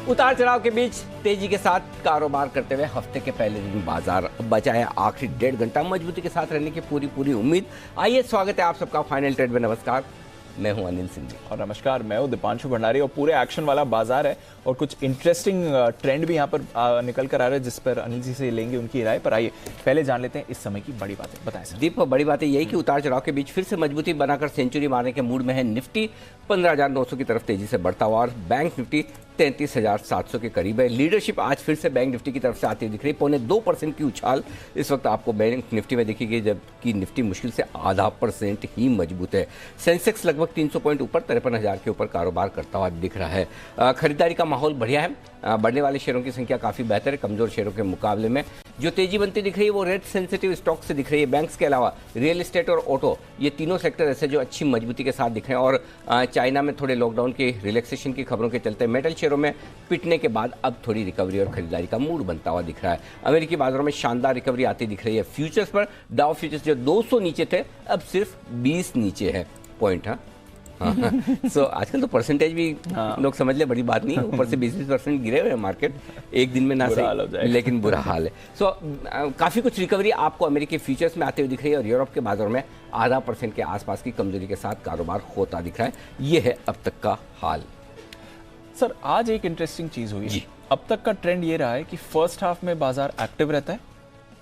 उतार चढ़ाव के बीच तेजी के साथ कारोबार करते हुए हफ्ते के पहले दिन बाजार बचा है आखिरी 1.5 घंटा मजबूती के साथ रहने की पूरी उम्मीद। आइए, स्वागत है आप सबका फाइनल ट्रेड में। नमस्कार, मैं हूं अनिल सिंह और नमस्कार, मैं हूं दीपांशु भंडारी। और पूरे एक्शन वाला बाजार है और कुछ इंटरेस्टिंग ट्रेंड भी यहाँ पर निकल कर आ रहे हैं जिस पर अनिल जी से लेंगे उनकी राय। पर आइए पहले जान लेते हैं इस समय की बड़ी बातें। बताएं सर। दीप, बड़ी बात यही कि उतार चढ़ाव के बीच फिर से मजबूती बनाकर सेंचुरी मारने के मूड में है निफ्टी। 15,900 की तरफ तेजी से बढ़ता हुआ और बैंक निफ्टी 33,700 के करीब है। लीडरशिप आज फिर से बैंक निफ्टी की तरफ से आती हुई दिख रही है। 0.25% की उछाल इस वक्त आपको बैंक निफ्टी में दिखेगी, जबकि निफ्टी मुश्किल से 0.5% ही मजबूत है। सेंसेक्स लगभग 300 पॉइंट ऊपर 53,000 के ऊपर कारोबार करता हुआ दिख रहा है। खरीदारी का माहौल बढ़िया है। बढ़ने वाले शेयरों की संख्या काफी बेहतर है कमजोर शेयरों के मुकाबले में। जो तेजी बनती दिख रही है वो रेट सेंसिटिव स्टॉक से दिख रही है। बैंक्स के अलावा रियल एस्टेट और ऑटो, ये तीनों सेक्टर ऐसे जो अच्छी मजबूती के साथ दिख रहे हैं। और चाइना में थोड़े लॉकडाउन के रिलैक्सेशन की खबरों के चलते मेटल शेयरों में पिटने के बाद अब थोड़ी रिकवरी और खरीदारी का मूड बनता हुआ दिख रहा है। अमेरिकी बाजारों में शानदार रिकवरी आती दिख रही है। फ्यूचर्स पर डाउ फ्यूचर्स जो 200 नीचे थे अब सिर्फ 20 नीचे है पॉइंट। सो आजकल तो परसेंटेज भी लोग समझ ले बड़ी बात नहीं है। ऊपर से 20% गिरे हुए हैं मार्केट एक दिन में, ना सही लेकिन बुरा हाल है। सो काफी कुछ रिकवरी आपको अमेरिकी फ्यूचर्स में आते हुए दिख रही है और यूरोप के बाजारों में 0.5% के आसपास की कमजोरी के साथ कारोबार होता दिख रहा है। ये है अब तक का हाल। सर, आज एक इंटरेस्टिंग चीज हुई है। अब तक का ट्रेंड ये रहा है कि फर्स्ट हाफ में बाजार एक्टिव रहता है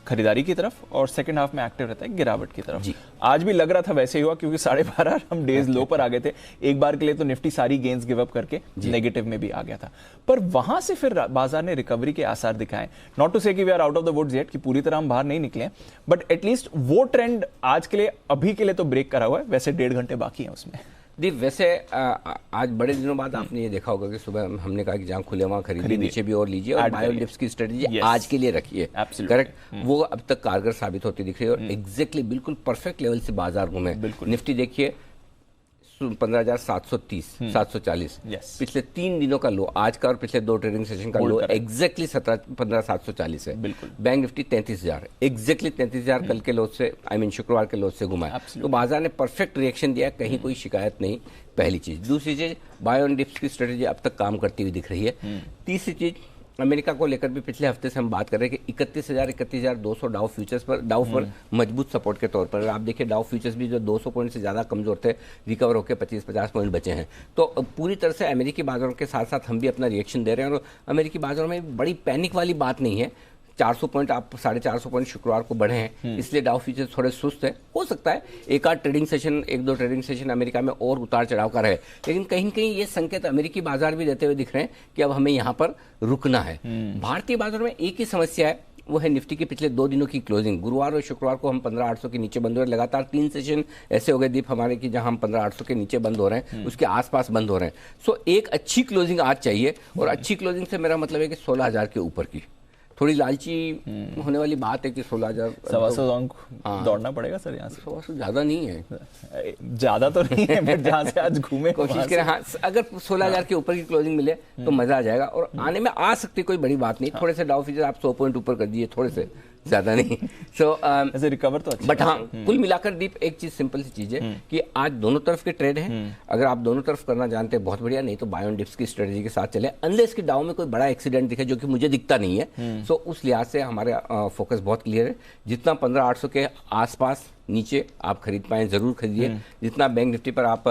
खरीदारी की तरफ और सेकंड हाफ में एक्टिव रहता है गिरावट की तरफ। आज भी लग रहा था वैसे ही हुआ, क्योंकि 12.5 हम डेज लो पर आ गए थे। एक बार के लिए तो निफ्टी सारी गेन्स गिव अप करके नेगेटिव में भी आ गया था, पर वहां से फिर बाजार ने रिकवरी के आसार दिखाए। Not to say that we are out of the woods yet, कि पूरी तरह हम बाहर नहीं निकले, बट एटलीस्ट वो ट्रेंड आज के लिए अभी के लिए तो ब्रेक करा हुआ है। वैसे 1.5 घंटे बाकी है उसमें। दीप, वैसे आज बड़े दिनों बाद आपने ये देखा होगा कि सुबह हमने कहा कि जहाँ खुले वहाँ खरीदिए, नीचे भी और लीजिए और बाय ऑन डिप्स की स्ट्रेटजी आज के लिए रखिए। करेक्ट, वो अब तक कारगर साबित होती दिख रही है और एग्जैक्टली बिल्कुल परफेक्ट लेवल से बाजार घूमे। निफ्टी देखिए 15,730 740 पिछले 3 दिनों का लो आज का और पिछले 2 ट्रेडिंग सेशन का लो एग्जैक्टली 15,740 है। बैंक निफ्टी 33,000 एग्जैक्टली 33,000 कल के लो से शुक्रवार के लो से घुमा है। तो बाजार ने परफेक्ट रिएक्शन दिया, कहीं कोई शिकायत नहीं। पहली चीज। दूसरी चीज, बाय ऑन डिप्स की स्ट्रेटेजी अब तक काम करती हुई दिख रही है। तीसरी चीज, अमेरिका को लेकर भी पिछले हफ्ते से हम बात कर रहे हैं कि 31,200 डाउ फ्यूचर्स पर मजबूत सपोर्ट के तौर पर आप देखिए डाउ फ्यूचर्स भी जो 200 पॉइंट से ज़्यादा कमजोर थे, रिकवर होकर 25-50 पॉइंट बचे हैं। तो पूरी तरह से अमेरिकी बाजारों के साथ साथ हम भी अपना रिएक्शन दे रहे हैं और अमेरिकी बाजारों में बड़ी पैनिक वाली बात नहीं है। 400 पॉइंट आप 450 पॉइंट शुक्रवार को बढ़े हैं, इसलिए डाउ फ्यूचर्स थोड़े सुस्त है। हो सकता है एक दो ट्रेडिंग सेशन अमेरिका में और उतार चढ़ाव का रहे, लेकिन कहीं न कहीं ये संकेत अमेरिकी बाजार भी देते हुए दिख रहे हैं कि अब हमें यहाँ पर रुकना है। भारतीय बाजार में एक ही समस्या है, वो है निफ्टी के पिछले 2 दिनों की क्लोजिंग। गुरुवार और शुक्रवार को हम 15,800 के नीचे बंद हो रहे हैं। लगातार 3 सेशन ऐसे हो गए दीप हमारे कि जहां हम 15,800 के नीचे बंद हो रहे हैं, उसके आसपास बंद हो रहे हैं। सो एक अच्छी क्लोजिंग आज चाहिए और अच्छी क्लोजिंग से मेरा मतलब है कि 16,000 के ऊपर की। थोड़ी लालची होने वाली बात है कि 16,000 125 अंक दौड़ना पड़ेगा सर। यहाँ से 125 ज्यादा नहीं है, ज्यादा तो नहीं है, बट जहाँ से आज घूमे कोशिश करें। हाँ, अगर 16,000 के ऊपर की क्लोजिंग मिले तो मजा आ जाएगा और आने में आ सकती कोई बड़ी बात नहीं। थोड़े से डाउ फीचर आप 100 पॉइंट ऊपर कर दीजिए, थोड़े से, ज्यादा नहीं। ऐसे रिकवर तो अच्छा, बट हाँ, कुल मिलाकर दीप एक चीज, सिंपल सी चीज है कि आज दोनों तरफ के ट्रेड हैं। अगर आप दोनों तरफ करना जानते हैं बहुत बढ़िया, नहीं तो बाय ऑन डिप्स की स्ट्रेटजी के साथ चले, अनलेस कि डाउ में कोई बड़ा एक्सीडेंट दिखे, जो कि मुझे दिखता नहीं है। सो उस लिहाज से हमारा फोकस बहुत क्लियर है। जितना 15,800 के आसपास नीचे आप खरीद पाएं जरूर खरीदिए। जितना बैंक निफ्टी पर आप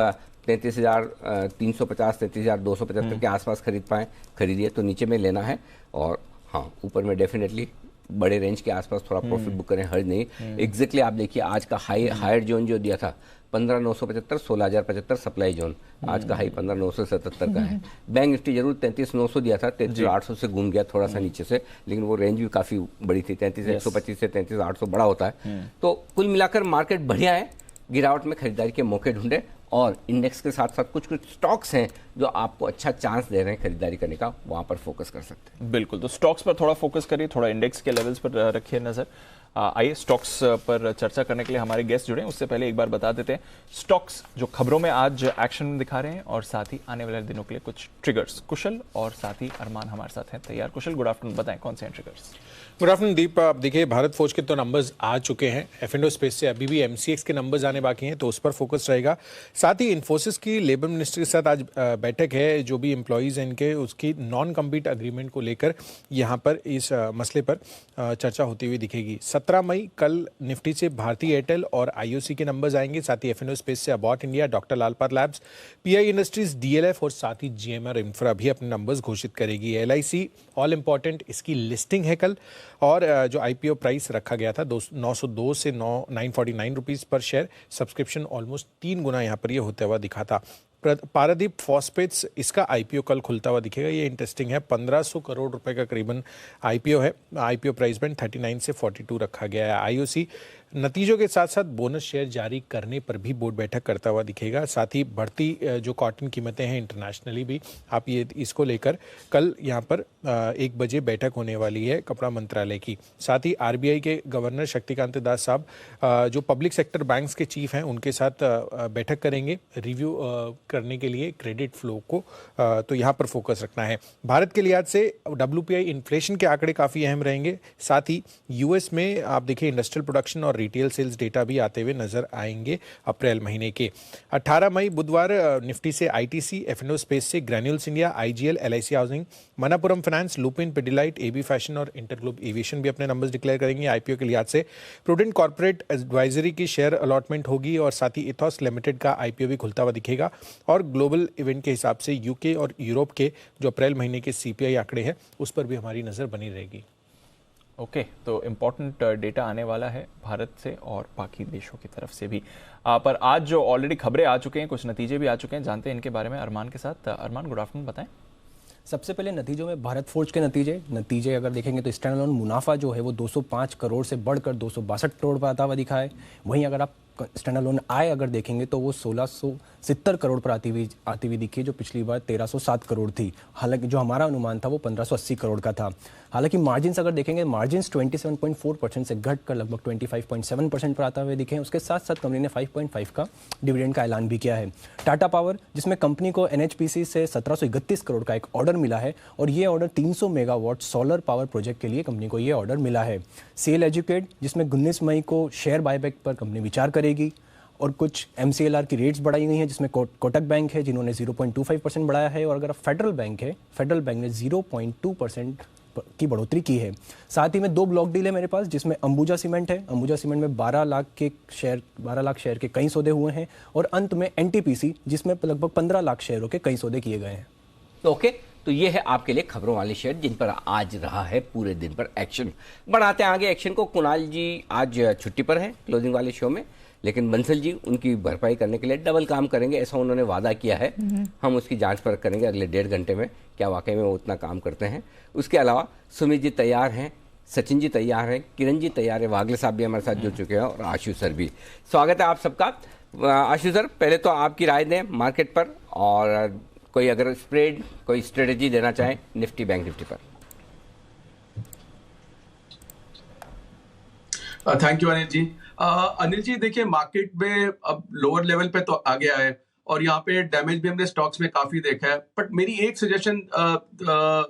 33,350 33,275 के आसपास खरीद पाएं खरीदिए, तो नीचे में लेना है। और हाँ, ऊपर में डेफिनेटली बड़े रेंज के आसपास थोड़ा प्रॉफिट बुक करें, हर्ज नहीं। एग्जैक्टली आप देखिए आज का हायर जोन जो दिया था 15,975 16,075 सप्लाई जोन, आज का हाई 15,977 का है। बैंक निफ्टी जरूर 33,900 दिया था, 33,800 से घूम गया थोड़ा सा नीचे से, लेकिन वो रेंज भी काफी बड़ी थी। 33,125 से 33,800 बड़ा होता है। तो कुल मिलाकर मार्केट बढ़िया है। गिरावट में खरीदारी के मौके ढूंढे और इंडेक्स के साथ साथ कुछ स्टॉक्स हैं जो आपको अच्छा चांस दे रहे हैं खरीदारी करने का, वहां पर फोकस कर सकते हैं। बिल्कुल, तो स्टॉक्स पर थोड़ा फोकस करिए, थोड़ा इंडेक्स के लेवल्स पर रखिए नजर। आइए स्टॉक्स पर चर्चा करने के लिए हमारे गेस्ट जुड़े हैं। उससे पहले एक बार बता देते हैं स्टॉक्स जो खबरों में आज एक्शन दिखा रहे हैं और साथ ही आने वाले दिनों के लिए कुछ ट्रिगर्स। कुशल और साथ ही अरमान हमारे साथ हैं तैयार। कुशल, गुड आफ्टरनून, बताएं कौन से हैं ट्रिगर्स? गुड आफ्टरनून दीप। आप देखिए भारत फोर्ज के तो नंबर्स आ चुके हैं, F&O स्पेस से अभी भी MCX के नंबर्स आने बाकी हैं, तो उस पर फोकस रहेगा। साथ ही इन्फोसिस की लेबर मिनिस्टर के साथ आज बैठक है, जो भी एम्प्लॉयज़ हैं इनके, उसकी नॉन कम्पीट अग्रीमेंट को लेकर यहाँ पर इस मसले पर चर्चा होती हुई दिखेगी। 17 मई कल निफ्टी से भारती एयरटेल और IOC के नंबर्स आएंगे। साथ ही F&O स्पेस से अबॉट इंडिया, डॉक्टर लाल पार लैब्स, PI इंडस्ट्रीज, DLF और साथ ही GMR इंफ्रा भी अपने नंबर्स घोषित करेगी। LIC ऑल इंपॉर्टेंट, इसकी लिस्टिंग है कल, और जो IPO प्राइस रखा गया था 902 से 949 रुपीज़ पर शेयर, सब्सक्रिप्शन ऑलमोस्ट 3 गुना यहाँ पर ये होता हुआ दिखा था। पारादीप फॉस्फेट्स, इसका IPO कल खुलता हुआ दिखेगा। ये इंटरेस्टिंग है, 1500 करोड़ रुपए का करीबन IPO है। IPO प्राइस बैंड 39 से 42 रखा गया है। IOC नतीजों के साथ साथ बोनस शेयर जारी करने पर भी बोर्ड बैठक करता हुआ दिखेगा। साथ ही बढ़ती जो कॉटन कीमतें हैं इंटरनेशनली भी, आप ये इसको लेकर कल यहाँ पर 1 बजे बैठक होने वाली है कपड़ा मंत्रालय की। साथ ही RBI के गवर्नर शक्तिकांत दास साहब जो पब्लिक सेक्टर बैंक्स के चीफ हैं उनके साथ बैठक करेंगे रिव्यू करने के लिए क्रेडिट फ्लो को, तो यहाँ पर फोकस रखना है। भारत के लिहाज से WPI इन्फ्लेशन के आंकड़े काफ़ी अहम रहेंगे। साथ ही US में आप देखिए इंडस्ट्रियल प्रोडक्शन और रिटेल सेल्स डेटा भी आते हुए नजर आएंगे अप्रैल महीने के। 18 मई बुधवार निफ्टी से ITC, F&O स्पेस से granules India, IGL, LIC housing, Manappuram finance, Lupin, Pidilite, AB fashion और इंटरग्लोब एविएशन भी अपने नंबर्स डिक्लेयर करेंगे। IPO के लिहाज से प्रूडेंट कॉर्पोरेट एडवाइजरी की शेयर अलॉटमेंट होगी और साथ ही इथॉस लिमिटेड का IPO भी खुलता हुआ दिखेगा। और ग्लोबल इवेंट के हिसाब से UK और यूरोप के जो अप्रैल महीने के CPI आंकड़े हैं उस पर भी हमारी नज़र बनी रहेगी। ओके, तो इम्पोर्टेंट डेटा आने वाला है भारत से और बाकी देशों की तरफ से भी। पर आज जो ऑलरेडी खबरें आ चुके हैं, कुछ नतीजे भी आ चुके हैं, जानते हैं इनके बारे में अरमान के साथ। अरमान, गुड आफ्टरनून, बताएं। सबसे पहले नतीजों में भारत फोर्ज के नतीजे अगर देखेंगे तो स्टैंड अलोन मुनाफा जो है वो 205 करोड़ से बढ़कर 262 करोड़ पर आता हुआ दिखा है। वहीं अगर आप स्टैंड अलोन आय अगर देखेंगे तो वो 1670 करोड़ पर आती हुई दिखी है, जो पिछली बार 1307 करोड़ थी। हालांकि जो हमारा अनुमान था वो 1580 करोड़ का था। हालांकि मार्जिन्स अगर देखेंगे, मार्जिन्स 27.4% से घटकर लगभग 25.7% पर आता हुए दिखे हैं। उसके साथ साथ कंपनी ने 5.5 का डिविडेंड का ऐलान भी किया है। टाटा पावर, जिसमें कंपनी को NHPC से 1731 करोड़ का एक ऑर्डर मिला है और ये order 300 megawatt solar power project के लिए कंपनी को ये ऑर्डर मिला है। सेल एजुकेट, जिसमें 19 मई को शेयर बायबैक पर कंपनी विचार करेगी। और कुछ MCLR की रेट्स बढ़ाई गई हैं, जिसमें कोटक बैंक है जिन्होंने 0.25% बढ़ाया है, और अगर फेडरल बैंक ने 0.2% की बढ़ोतरी की है। साथ ही में 2 ब्लॉक डील है मेरे पास, जिसमें अंबुजा सीमेंट है। अंबुजा सीमेंट में 12 लाख शेयर के कई सौदे हुए हैं। और अंत में NTPC, जिसमें लगभग 15 लाख शेयरों के कई सौदे किए गए हैं। ओके, तो ये है आपके लिए खबरों वाले शेयर जिन पर आज रहा है पूरे दिन पर एक्शन। बढ़ाते हैं आगे एक्शन को। कुणाल जी आज छुट्टी पर हैं क्लोजिंग वाले शो में, लेकिन बंसल जी उनकी भरपाई करने के लिए डबल काम करेंगे, ऐसा उन्होंने वादा किया है। हम उसकी जांच परख करेंगे अगले 1.5 घंटे में, क्या वाकई में वो उतना काम करते हैं। उसके अलावा सुमित जी तैयार हैं, सचिन जी तैयार हैं, किरण जी तैयार है, वागले साहब भी हमारे साथ जुड़ चुके हैं और आशु सर भी। स्वागत है आप सबका। आशु सर, पहले तो आपकी राय दें मार्केट पर, और कोई अगर स्प्रेड कोई स्ट्रेटेजी देना चाहें निफ्टी बैंक निफ्टी पर। Thank you Anil ji. अनिल जी देखिए, मार्केट में अब लोअर लेवल पे तो आ गया है और यहाँ पे डैमेज भी हमने स्टॉक्स में काफी देखा है। बट मेरी एक सजेशन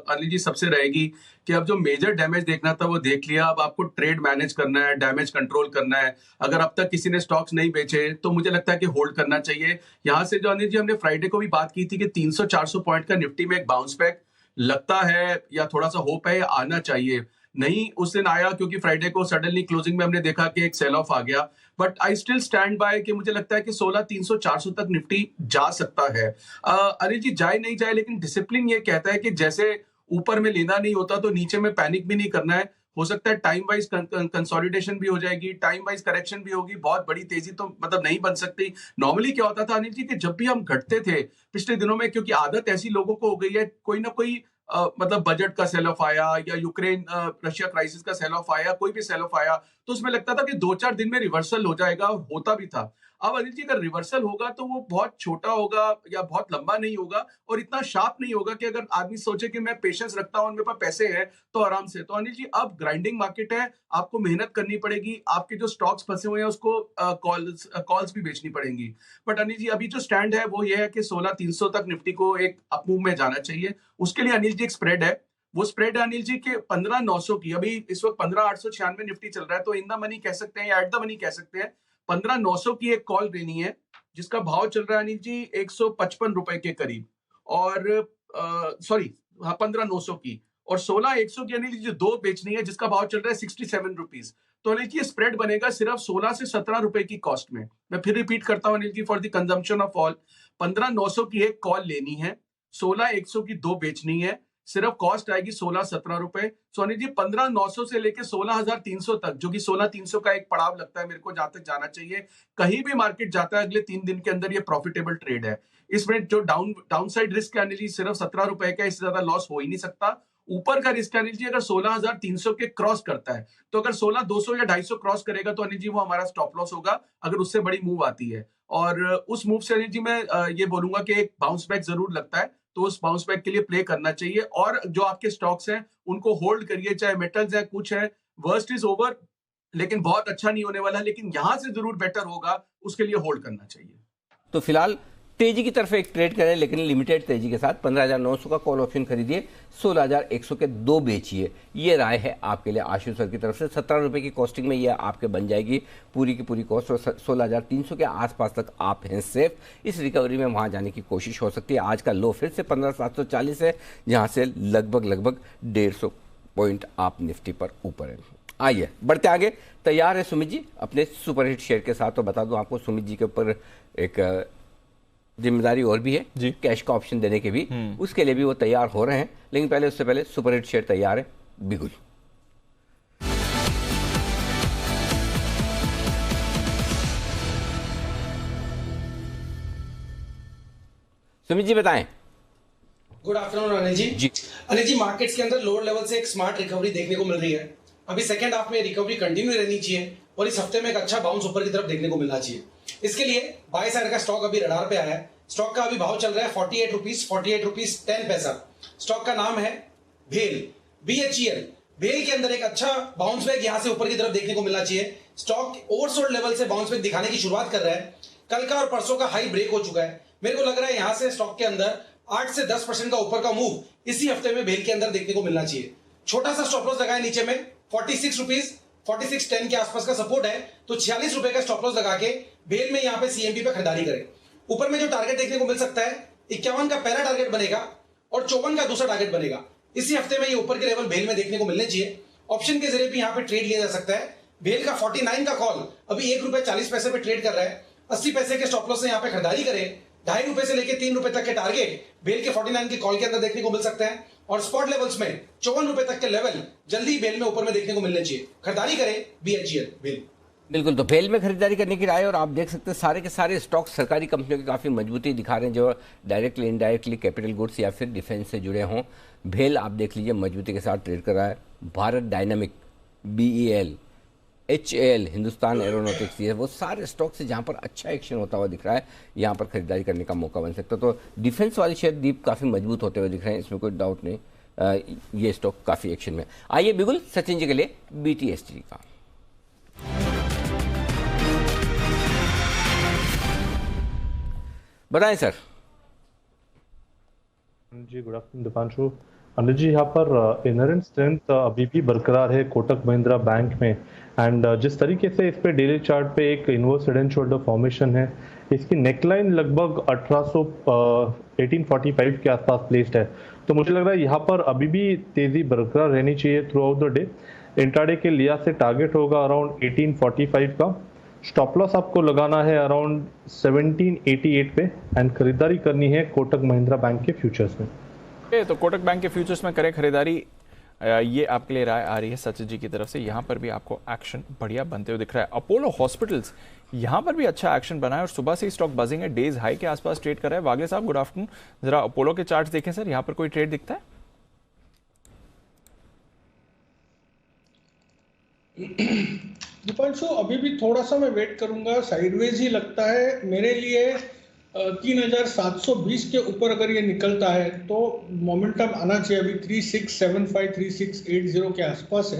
अनिल जी सबसे रहेगी कि अब जो मेजर डैमेज देखना था वो देख लिया, अब आपको ट्रेड मैनेज करना है, डैमेज कंट्रोल करना है। अगर अब तक किसी ने स्टॉक्स नहीं बेचे तो मुझे लगता है कि होल्ड करना चाहिए। यहाँ से जो अनिल जी हमने फ्राइडे को भी बात की थी कि 300-400 पॉइंट का निफ्टी में एक बाउंस बैक लगता है या थोड़ा सा होप है आना चाहिए। नहीं उस दिन आया क्योंकि फ्राइडे को सडनली क्लोजिंग में हमने देखा कि एक सेल ऑफ आ गया। But I still stand by कि मुझे लगता है कि 16,300-400 तक निफ्टी जा सकता है। अनिल जी जाए नहीं जाए, लेकिन डिसिप्लिन ये कहता है कि जैसे ऊपर में लेना नहीं होता तो नीचे में पैनिक भी नहीं करना है। हो सकता है टाइम वाइज कंसोलिडेशन भी हो जाएगी, टाइम वाइज करेक्शन भी होगी, बहुत बड़ी तेजी तो मतलब नहीं बन सकती। नॉर्मली क्या होता था अनिल जी कि जब भी हम घटते थे पिछले दिनों में, क्योंकि आदत ऐसी लोगों को हो गई है, कोई ना कोई मतलब बजट का सेल ऑफ आया या यूक्रेन रशिया क्राइसिस का सेल ऑफ आया, कोई भी सेल ऑफ आया, तो उसमें लगता था कि 2-4 दिन में रिवर्सल हो जाएगा, होता भी था। अब अनिल जी अगर रिवर्सल होगा तो वो बहुत छोटा होगा या बहुत लंबा नहीं होगा और इतना शार्प नहीं होगा कि अगर आदमी सोचे कि मैं पेशेंस रखता हूं, मेरे पास पैसे हैं तो आराम से। तो अनिल जी अब ग्राइंडिंग मार्केट है, आपको मेहनत करनी पड़ेगी, आपके जो स्टॉक्स फंसे हुए हैं उसको कॉल्स भी बेचनी पड़ेंगी। बट अनिल जी अभी जो स्टैंड है वो ये है कि 16,300 तक निफ्टी को एक अपमूव में जाना चाहिए। उसके लिए अनिल जी एक स्प्रेड है, वो स्प्रेड अनिल जी के 15,900 की, अभी इस वक्त 15,896 निफ्टी चल रहा है, तो इन द मनी कह सकते हैं या एट द मनी कह सकते हैं। 15,900 की एक कॉल लेनी है जिसका भाव चल रहा है अनिल जी 155 रुपए के करीब, और सॉरी हाँ 15,900 की, और 16,100 की अनिल जी दो बेचनी है जिसका भाव चल रहा है 67 रुपीज। तो अनिल जी स्प्रेड बनेगा सिर्फ 16 से 17 रुपए की कॉस्ट में। मैं फिर रिपीट करता हूं Anil ji for the consumption of all, 15,900 की एक कॉल लेनी है, 16,100 की दो बेचनी है, सिर्फ कॉस्ट आएगी 16-17 रुपए। सो अनिल जी 15,900 से लेके 16,300 तक, जो कि 16,300 का एक पड़ाव लगता है मेरे को जहां तक जाना चाहिए, कहीं भी मार्केट जाता है अगले 3 दिन के अंदर ये प्रॉफिटेबल ट्रेड है। इसमें जो डाउन साइड रिस्क है अनिल जी सिर्फ 17 रुपए का, इससे ज्यादा लॉस हो ही नहीं सकता। ऊपर का रिस्क अनिल जी अगर 16,300 के क्रॉस करता है, तो अगर 16,200 या 250 क्रॉस करेगा तो अनिल जी वो हमारा स्टॉप लॉस होगा अगर उससे बड़ी मूव आती है। और उस मूव से अनिल जी मैं ये बोलूंगा कि एक बाउंस बैक जरूर लगता है, तो उस बाउंस बैक के लिए प्ले करना चाहिए। और जो आपके स्टॉक्स हैं उनको होल्ड करिए, चाहे मेटल्स है कुछ है, वर्स्ट इज ओवर, लेकिन बहुत अच्छा नहीं होने वाला, लेकिन यहां से जरूर बेटर होगा, उसके लिए होल्ड करना चाहिए। तो फिलहाल तेजी की तरफ एक ट्रेड करें, लेकिन लिमिटेड तेजी के साथ 15,900 का कॉल ऑप्शन खरीदिए, 16,100 के दो बेचिए। ये राय है आपके लिए आशीष सर की तरफ से। 17 रुपए की कॉस्टिंग में ये आपके बन जाएगी पूरी की पूरी कॉस्ट, और 16,300 के आसपास तक आप हैं सेफ। इस रिकवरी में वहां जाने की कोशिश हो सकती है। आज का लो फिर से 15,740 है, जहां से लगभग 150 पॉइंट आप निफ्टी पर ऊपर है। आइए बढ़ते आगे। तैयार है सुमित जी अपने सुपरहिट शेयर के साथ? तो बता दूं आपको, सुमित जी के ऊपर एक जिम्मेदारी और भी है जी, कैश का ऑप्शन देने के भी, उसके लिए भी वो तैयार हो रहे हैं। लेकिन पहले उससे पहले सुपरहिट शेयर तैयार है बिगुल। सुमित जी बताएं। गुड आफ्टरनून अनिल जी। अनिल जी, मार्केट्स के अंदर लोअर लेवल से एक स्मार्ट रिकवरी देखने को मिल रही है। अभी सेकंड हाफ में रिकवरी कंटिन्यू रहनी चाहिए और इस हफ्ते में एक अच्छा बाउंस ऊपर की तरफ देखने को मिलना चाहिए। इसके लिए बाय साइड का स्टॉक अभी रडार पे आया है। स्टॉक का अभी भाव चल रहा है 48 रुपीज 10 पैसा। स्टॉक का नाम है भेल, BHEL। भेल के अंदर एक अच्छा बाउंस बैक यहां से ऊपर की तरफ देखने को मिलना चाहिए। स्टॉक ओवरसोल्ड लेवल से बाउंस बैक दिखाने की शुरुआत कर रहा है। कल का और परसों का हाई ब्रेक हो चुका है। मेरे को लग रहा है यहां से स्टॉक के अंदर 8 से 10% का ऊपर का मूव इसी हफ्ते में भेल के अंदर देखने को मिलना चाहिए। छोटा सा स्टॉप लॉस लगाए नीचे में 46.10 के आसपास का सपोर्ट है, तो 46 रुपए का स्टॉप लॉस लगा के भेल में यहाँ पे CMB पे खरीदारी करें। ऊपर में जो टारगेट देखने को मिल सकता है 51 का पहला टारगेट बनेगा और 54 का दूसरा टारगेट बनेगा। इसी हफ्ते में ये ऊपर के लेवल भेल में देखने को मिलने चाहिए। ऑप्शन के जरिए भी यहाँ पे ट्रेड लिया जा सकता है। भेल का 49 का कॉल अभी ₹1.40 पे ट्रेड कर रहा है। 80 पैसे के स्टॉप लॉस से यहाँ पे खरीदारी करें। ₹2.5 से लेकर ₹3 तक के टारगेट भेल के 49 की कॉल के अंदर देखने को मिल सकता है और स्पॉट लेवल्स में 54 रुपए तक के लेवल जल्दी भेल में ऊपर में देखने को मिलने चाहिए। खरीदारी करें BHEL भेल। बिल्कुल, तो भेल में खरीदारी करने की राय। और आप देख सकते हैं सारे के सारे स्टॉक सरकारी कंपनियों की काफ़ी मजबूती दिखा रहे हैं, जो डायरेक्टली इनडायरेक्टली कैपिटल गुड्स या फिर डिफेंस से जुड़े हों। भेल आप देख लीजिए मजबूती के साथ ट्रेड कर रहा है। Bharat dynamic, BEL, HAL, Hindustan aeronautics, ये वो सारे स्टॉक से जहाँ पर अच्छा एक्शन होता हुआ दिख रहा है, यहाँ पर खरीदारी करने का मौका बन सकता है। तो डिफेंस वाले शेयर दीप काफ़ी मजबूत होते हुए दिख रहे हैं, इसमें कोई डाउट नहीं। ये स्टॉक काफ़ी एक्शन में। आइए बिगुल सचिन जी के लिए BTST का। बताएं सर। जी गुड आफ्टरनून दीपांशु। अनिल जी, यहाँ पर इनहेरेंट स्ट्रेंथ अभी भी बरकरार है कोटक महिंद्रा बैंक में, एंड जिस तरीके से इस पे डेली चार्ट पे एक inverse head and shoulder formation है, इसकी नेकलाइन लगभग 1845 के आसपास प्लेस्ड है। तो मुझे लग रहा है यहाँ पर अभी भी तेजी बरकरार रहनी चाहिए through out the day. Intraday के लिहाज से टारगेट होगा अराउंड 1845 का। स्टॉप लॉस आपको लगाना है अराउंड 1788 पे एंड खरीदारी करनी है कोटक महिंद्रा बैंक के फ्यूचर्स में। तो कोटक बैंक के फ्यूचर्स में करें खरीदारी, ये आपके लिए राय आ रही है सचिन जी की तरफ से। यहाँ पर भी आपको एक्शन बढ़िया बनते हुए दिख रहा है। अपोलो हॉस्पिटल्स, यहाँ पर भी अच्छा एक्शन बना है और सुबह से ही स्टॉक बजिंग है, डेज हाई के आसपास ट्रेड कर रहा है। वागले साहब गुड आफ्टरनून, जरा अपोलो के चार्ट्स देखें सर, यहाँ पर कोई ट्रेड दिखता है? दीपांशु, अभी भी थोड़ा सा मैं वेट करूंगा, साइडवेज ही लगता है मेरे लिए। 3720 के ऊपर अगर ये निकलता है तो मोमेंटम आना चाहिए। अभी 3675 3680 के आसपास है।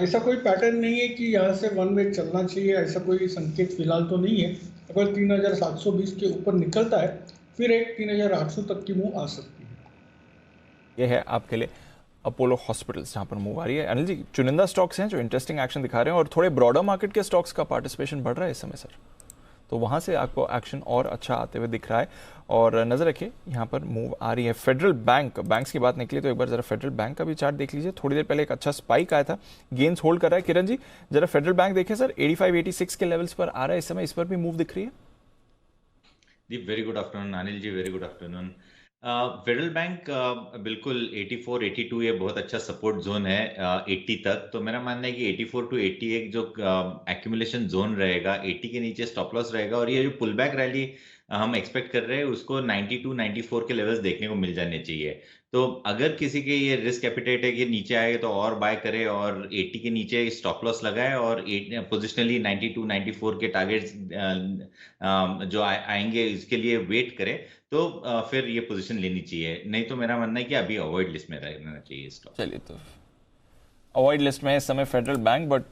ऐसा कोई पैटर्न नहीं है कि यहाँ से वन वे चलना चाहिए, ऐसा कोई संकेत फिलहाल तो नहीं है। अगर 3720 के ऊपर निकलता है फिर एक 3800 तक की मूव आ सकती है। ये है आपके लिए अपोलो हॉस्पिटल्स जहां पर मूव आ रही है। अनिल जी, चुनिंदा स्टॉक्स हैं जो इंटरेस्टिंग एक्शन दिखा रहे हैं और थोड़े ब्रॉडर मार्केट के स्टॉक्स का पार्टिसिपेशन बढ़ रहा है इस समय सर, तो वहां से आपको एक्शन और अच्छा आते हुए दिख रहा है। और नजर रखिए यहाँ पर मूव आ रही है फेडरल बैंक, बैंक्स की बात निकली तो एक बार जरा फेडरल बैंक का भी चार्ट देख लीजिए। थोड़ी देर पहले एक अच्छा स्पाइक आया था, गेन्स होल्ड कर रहा है। किरण जी जरा फेडरल बैंक देखें सर, 85-86 के लेवल्स पर आ रहा है इस समय, इस पर भी मूव दिख रही है जी। Very good afternoon Anil ji, very good afternoon. Federal Bank बिल्कुल 84, 82 ये बहुत अच्छा सपोर्ट जोन है 80 तक। तो मेरा मानना है कि 84 to 80 एक जो एक्यूमुलेशन जोन रहेगा, 80 के नीचे स्टॉप लॉस रहेगा। और ये जो पुल बैक रैली हम एक्सपेक्ट कर रहे हैं उसको 92, 94 के लेवल्स देखने को मिल जाने चाहिए। तो अगर किसी के ये रिस्क एपिटाइट है कि नीचे आएगा तो और बाय करे और 80 के नीचे स्टॉप लॉस लगाए और पोजिशनली 92, 94 के टारगेट्स जो आएंगे इसके लिए वेट करे तो फिर ये पोजीशन लेनी चाहिए। नहीं तो मेरा मानना है कि अभी अवॉइड लिस्ट में रहना चाहिए स्टॉक। चलिए, तो अवॉइड लिस्ट में इस समय फेडरल बैंक, बट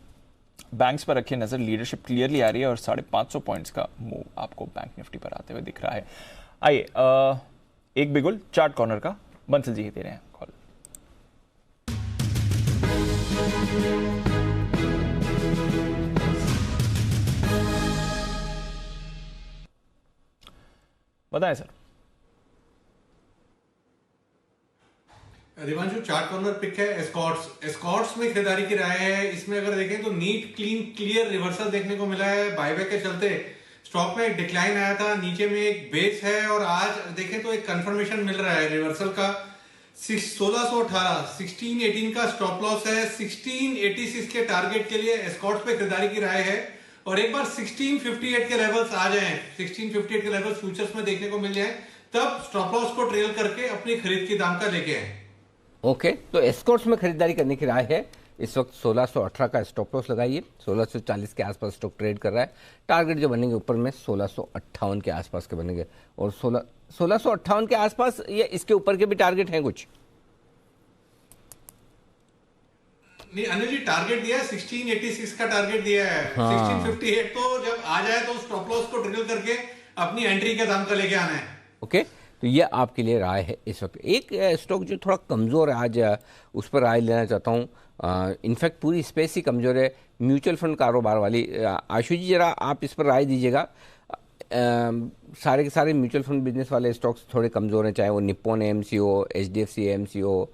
बैंक्स पर रखिए नजर, लीडरशिप क्लियरली आ रही है और 550 पॉइंट्स का मूव आपको बैंक निफ्टी पर आते हुए दिख रहा है। आइए एक बिगुल चार्ट कॉर्नर का बंसल जी ही दे रहे हैं कॉल। बताएं sir. Divanshu, chart corner pick है एस्कॉर्ट्स में खरीदारी की राय है। इसमें अगर देखें तो नीट क्लीन क्लियर रिवर्सल देखने को मिला है। बायबैक के चलते स्टॉक में एक डिक्लाइन आया था, नीचे में एक बेस है और आज देखें तो एक कंफर्मेशन मिल रहा है रिवर्सल का। 1618 1618 का स्टॉप लॉस है, 1686 के टारगेट के लिए एस्कॉर्ट्स पे खरीदारी की राय है। और एक बार 1658 के लेवल्स आ जाएं, 1658 के लेवल्स फ्यूचर्स में देखने को मिल जाए, तब स्टॉप लॉस को ट्रेल करके अपनी खरीद की दाम का लेके आए। ओके, तो एस्कॉर्ट्स में खरीदारी करने की राय है। इस वक्त 1618 का स्टॉप लॉस लगाइए, 1640 के आसपास स्टॉक ट्रेड कर रहा है। टारगेट जो बनेंगे ऊपर में 1658 के आसपास के बनेंगे और 1658 के आसपास ये इसके ऊपर के भी टारगेट हैं कुछ? नहीं अनिल जी, टारगेट दिया है 1686 का टारगेट दिया है। 1658 तो जब आ जाए तो स्टॉप लॉस को ट्रिगल करके अपनी एंट्री के दाम का लेके आना है। ओके, तो ये आपके लिए राय है इस वक्त। एक स्टॉक जो थोड़ा कमज़ोर है आज, उस पर राय लेना चाहता हूँ। इनफैक्ट पूरी स्पेस ही कमज़ोर है, म्यूचुअल फंड कारोबार वाली। आशु जी जरा आप इस पर राय दीजिएगा। सारे के सारे म्यूचुअल फंड बिजनेस वाले स्टॉक्स थोड़े कमज़ोर हैं, चाहे वो निप्पॉन एएमसीओ, एचडीएफसी एएमसीओ,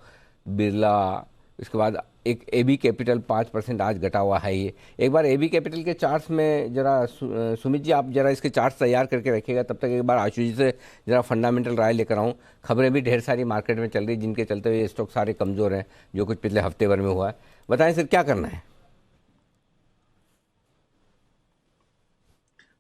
बिरला, इसके बाद एक एबी कैपिटल 5% आज घटा हुआ है। ये एक बार एबी कैपिटल के चार्ट्स में जरा सुमित जी आप जरा इसके चार्ट्स तैयार करके रखिएगा, तब तक एक बार आशु जी से जरा फंडामेंटल राय लेकर आऊँ। खबरें भी ढेर सारी मार्केट में चल रही जिनके चलते हुए ये स्टॉक सारे कमज़ोर हैं, जो कुछ पिछले हफ्ते भर में हुआ है। बताएं सर क्या करना है?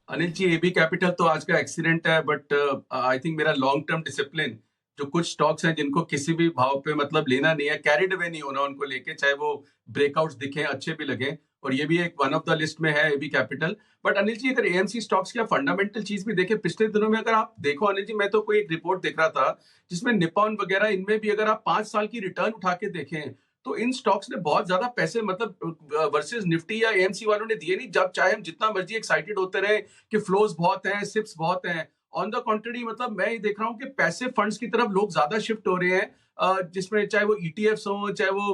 अनिल जी, एबी कैपिटल तो आज का एक्सीडेंट है, बट आई थिंक मेरा लॉन्ग टर्म डिसिप्लिन, जो कुछ स्टॉक्स हैं जिनको किसी भी भाव पे मतलब लेना नहीं है, कैरिड अवे नहीं होना उनको लेके, चाहे वो ब्रेकआउट्स दिखें, अच्छे भी लगे, और ये भी एक वन ऑफ द लिस्ट में है एबी कैपिटल। बट अनिल जी, अगर एएमसी स्टॉक्स की फंडामेंटल चीज भी देखें, पिछले दिनों में अगर आप देखो अनिल जी, मैं तो कोई एक रिपोर्ट देख रहा था जिसमें निप्पॉन वगैरह इनमें भी अगर आप 5 साल की रिटर्न उठा के देखें तो इन स्टॉक्स ने बहुत ज्यादा पैसे मतलब वर्सेस निफ्टी या एएमसी वालों ने दिए नहीं। जब चाहे हम जितना मर्जी एक्साइटेड होते रहे कि फ्लोज बहुत हैं, सिप्स बहुत हैं, ऑन द कॉन्ट्ररी मतलब मैं ये देख रहा हूँ कि पैसे फंड्स की तरफ लोग ज्यादा शिफ्ट हो रहे हैं, जिसमें चाहे वो ईटीएफ्स हो, चाहे वो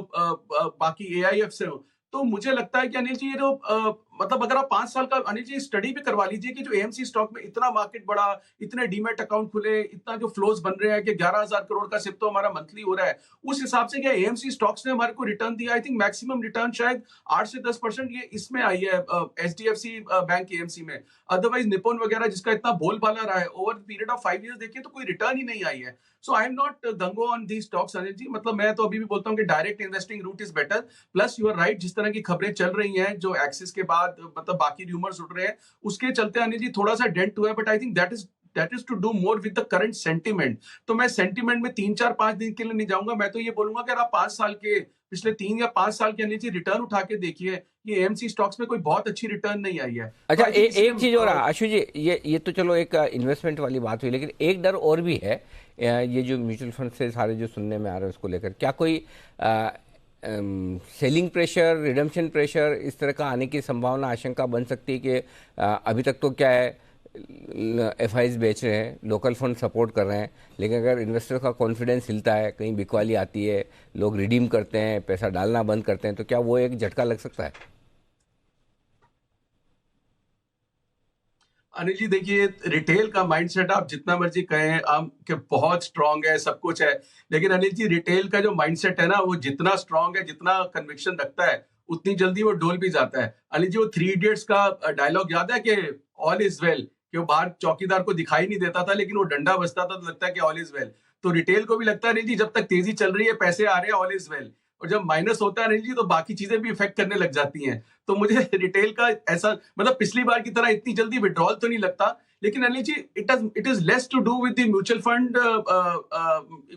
बाकी एआईएफ से हो। तो मुझे लगता है कि अनिल जी ये जो मतलब अगर आप 5 साल का अनिल जी स्टडी भी करवा लीजिए कि जो एएमसी स्टॉक में इतना मार्केट बढ़ा, इतने डीमैट अकाउंट खुले, इतना जो फ्लोज बन रहे हैं कि 11,000 करोड़ का सिर्फ तो हमारा मंथली हो रहा है, उस हिसाब से क्या एएमसी स्टॉक्स ने हमारे को रिटर्न दिया? आई थिंक मैक्सिमम रिटर्न शायद 8 से 10% ये इसमें आई है एचडीएफसी बैंक एएमसी में। अदरवाइज निप्पॉन वगैरह जिसका इतना बोलबाला रहा है, over the period of 5 years देखिए तो कोई रिटर्न ही नहीं आई है। So I am not gung-ho on the stocks Anil ji. मतलब मैं तो अभी भी बोलता हूँ कि direct investing route is better. Plus you are right, जिस तरह की खबरें चल रही हैं, जो एक्सिस के बाद मतलब बाकी रूमर्स उठ रहे हैं, उसके चलते अनिल जी थोड़ा सा डेंट हुआ है। But I think that is to do more with the current sentiment. तो मैं सेंटिमेंट में 3-4-5 दिन के लिए नहीं जाऊंगा। मैं तो ये बोलूंगा कि अगर आप 5 साल के पिछले 3 या 5 साल के अनिल जी रिटर्न उठा के देखिए, ये एएमसी स्टॉक्स में कोई बहुत अच्छी रिटर्न नहीं आई है। अच्छा, एक चीज और आशु जी, ये तो चलो एक इन्वेस्टमेंट वाली बात हुई, लेकिन एक डर और भी है, ये जो म्यूचुअल फंड से सारे जो सुनने में आ रहे हैं उसको लेकर, क्या कोई सेलिंग प्रेशर, रिडम्पशन प्रेशर इस तरह का आने की संभावना, आशंका बन सकती है कि अभी तक तो क्या है एफआईज बेच रहे हैं, लोकल फंड सपोर्ट कर रहे हैं, लेकिन अगर इन्वेस्टर का कॉन्फिडेंस हिलता है, कहीं बिकवाली आती है, लोग रिडीम करते हैं, पैसा डालना बंद करते हैं, तो क्या वो एक झटका लग सकता है? अनिल जी देखिए, रिटेल का माइंडसेट आप जितना मर्जी कहें आप कि बहुत स्ट्रांग है, सब कुछ है, लेकिन अनिल जी रिटेल का जो माइंडसेट है ना, वो जितना स्ट्रांग है, जितना कन्विक्शन रखता है, उतनी जल्दी वो डोल भी जाता है। अनिल जी वो थ्री इडियट्स का डायलॉग याद है कि ऑल इज वेल, कि वो बाहर चौकीदार को दिखाई नहीं देता था, लेकिन वो डंडा बजता था तो लगता है कि ऑल इज वेल। तो रिटेल को भी लगता है अनिल जी जब तक तेजी चल रही है, पैसे आ रहे हैं, ऑल इज वेल, और जब माइनस होता है अनिल जी तो बाकी चीजें भी इफेक्ट करने लग जाती हैं। तो मुझे रिटेल का ऐसा मतलब पिछली बार की तरह इतनी जल्दी विड्रॉल तो नहीं लगता, लेकिन Anil ji it is less to do with the mutual fund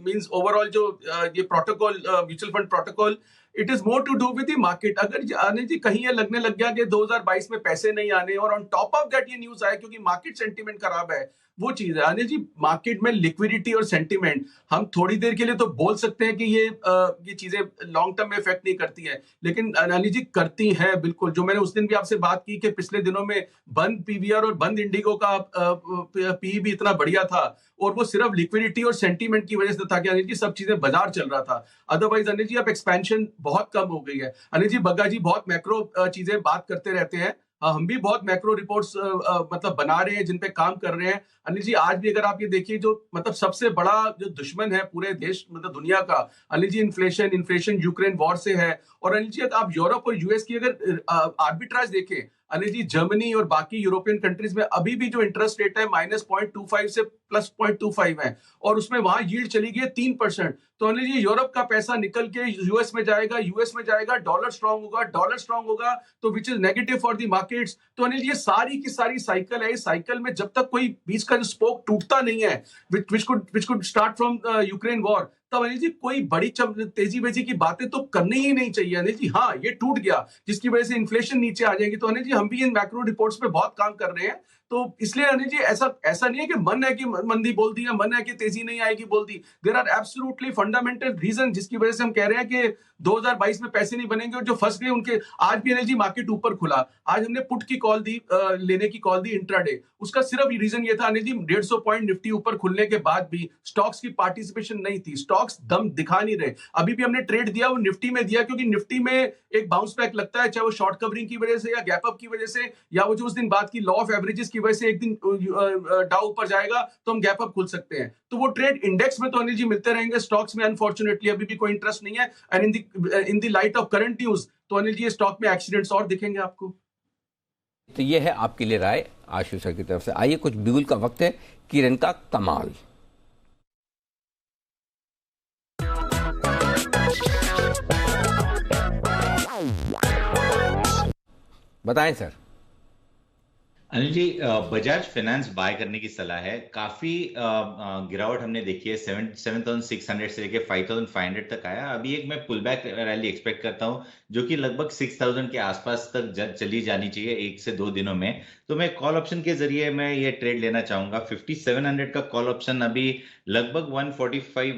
means overall जो ये protocol mutual fund protocol, it is more to do with the market. अगर अनिल जी कहीं ये लगने लग गया कि 2022 में पैसे नहीं आने, और ऑन टॉप ऑफ दैट ये न्यूज आया क्योंकि मार्केट सेंटीमेंट खराब है, वो चीज है अनिल जी। मार्केट में लिक्विडिटी और सेंटीमेंट हम थोड़ी देर के लिए तो बोल सकते हैं कि ये चीजें लॉन्ग टर्म में इफेक्ट नहीं करती हैं, लेकिन अनिल जी करती हैं बिल्कुल। जो मैंने उस दिन भी आपसे बात की कि पिछले दिनों में बंद पीवीआर और बंद इंडिगो का पी भी इतना बढ़िया था, और वो सिर्फ लिक्विडिटी और सेंटीमेंट की वजह से था कि अनिल जी सब चीजें बाजार चल रहा था। अदरवाइज अनिल जी अब एक्सपेंशन बहुत कम हो गई है। अनिल जी बग्गा जी बहुत मैक्रो चीजें बात करते रहते हैं, हम भी बहुत मैक्रो रिपोर्ट्स मतलब बना रहे हैं, जिन पे काम कर रहे हैं। अनिल जी आज भी अगर आप ये देखिए, जो मतलब सबसे बड़ा जो दुश्मन है पूरे देश मतलब दुनिया का, Anil ji inflation Ukraine war से है। और अनिल जी आप यूरोप और यूएस की अगर आर्बिट्राज देखें अनिल जी, जर्मनी और बाकी यूरोपियन कंट्रीज में अभी भी जो इंटरेस्ट रेट है -0.25 से +0.25 है, और उसमें वहां यील्ड चली गई है 3%। तो अनिल जी यूरोप का पैसा निकल के यूएस में जाएगा, डॉलर स्ट्रांग होगा तो which is negative for the markets. तो अनिल जी ये सारी की सारी साइकिल है। इस साइकिल में जब तक कोई बीच का जो स्पोक टूटता नहीं है, which could start from Ukraine war, तब अनिल जी कोई बड़ी तेजी बेजी की बातें तो करनी ही नहीं चाहिए अनिल जी। हाँ ये टूट गया जिसकी वजह से इन्फ्लेशन नीचे आ जाएगी, तो अनिल जी हम भी इन मैक्रो रिपोर्ट्स पे बहुत काम कर रहे हैं। तो इसलिए अनिल जी ऐसा नहीं है कि मन है कि मंदी बोल दी, या मन है कि तेजी नहीं आएगी बोल दी। There are absolutely fundamental reason जिसकी वजह से हम कह रहे हैं कि 2022 में पैसे नहीं बनेंगे, और जो फंस गए उनके। आज भी अनिल जी मार्केट ऊपर खुला, आज हमने पुट की कॉल दी, लेने की कॉल दी इंट्राडे। उसका सिर्फ रीजन ये था अनिल जी 150 पॉइंट निफ्टी ऊपर खुलने के बाद भी स्टॉक्स की पार्टिसिपेशन नहीं थी, स्टॉक्स दम दिखा नहीं रहे। अभी भी हमने ट्रेड दिया, वो निफ्टी में दिया क्योंकि निफ्टी में एक बाउंस बैक लगता है, चाहे वो शॉर्ट कवरिंग की वजह से या गैप अप की वजह से, या वो जो उस दिन बात की लॉ ऑफ एवरेजेस की वजह से एक दिन डाउ ऊपर जाएगा तो हम गैप अप खुल सकते हैं। तो वो ट्रेड इंडेक्स में तो अनिल जी मिलते रहेंगे, स्टॉक्स में अनफॉर्चुनेटली अभी भी कोई इंटरेस्ट नहीं है। And in the light of current news तो अनिल जी स्टॉक में एक्सीडेंट्स और दिखेंगे आपको। तो ये है आपके लिए राय आशु सर की तरफ से। आइए कुछ बिगुल का वक्त है, किरण का कमाल। बताएं sir. Anil ji Bajaj finance by करने की सलाह है। काफी गिरावट हमने देखी है, 7,600 से लेके 5,500 तक आया। अभी एक मैं पुल बैक रैली एक्सपेक्ट करता हूं जो कि लगभग 6,000 के आसपास तक चली जानी चाहिए 1 से 2 दिनों में। तो मैं कॉल ऑप्शन के जरिए मैं ये ट्रेड लेना चाहूंगा। 5700 का कॉल ऑप्शन अभी लगभग 145,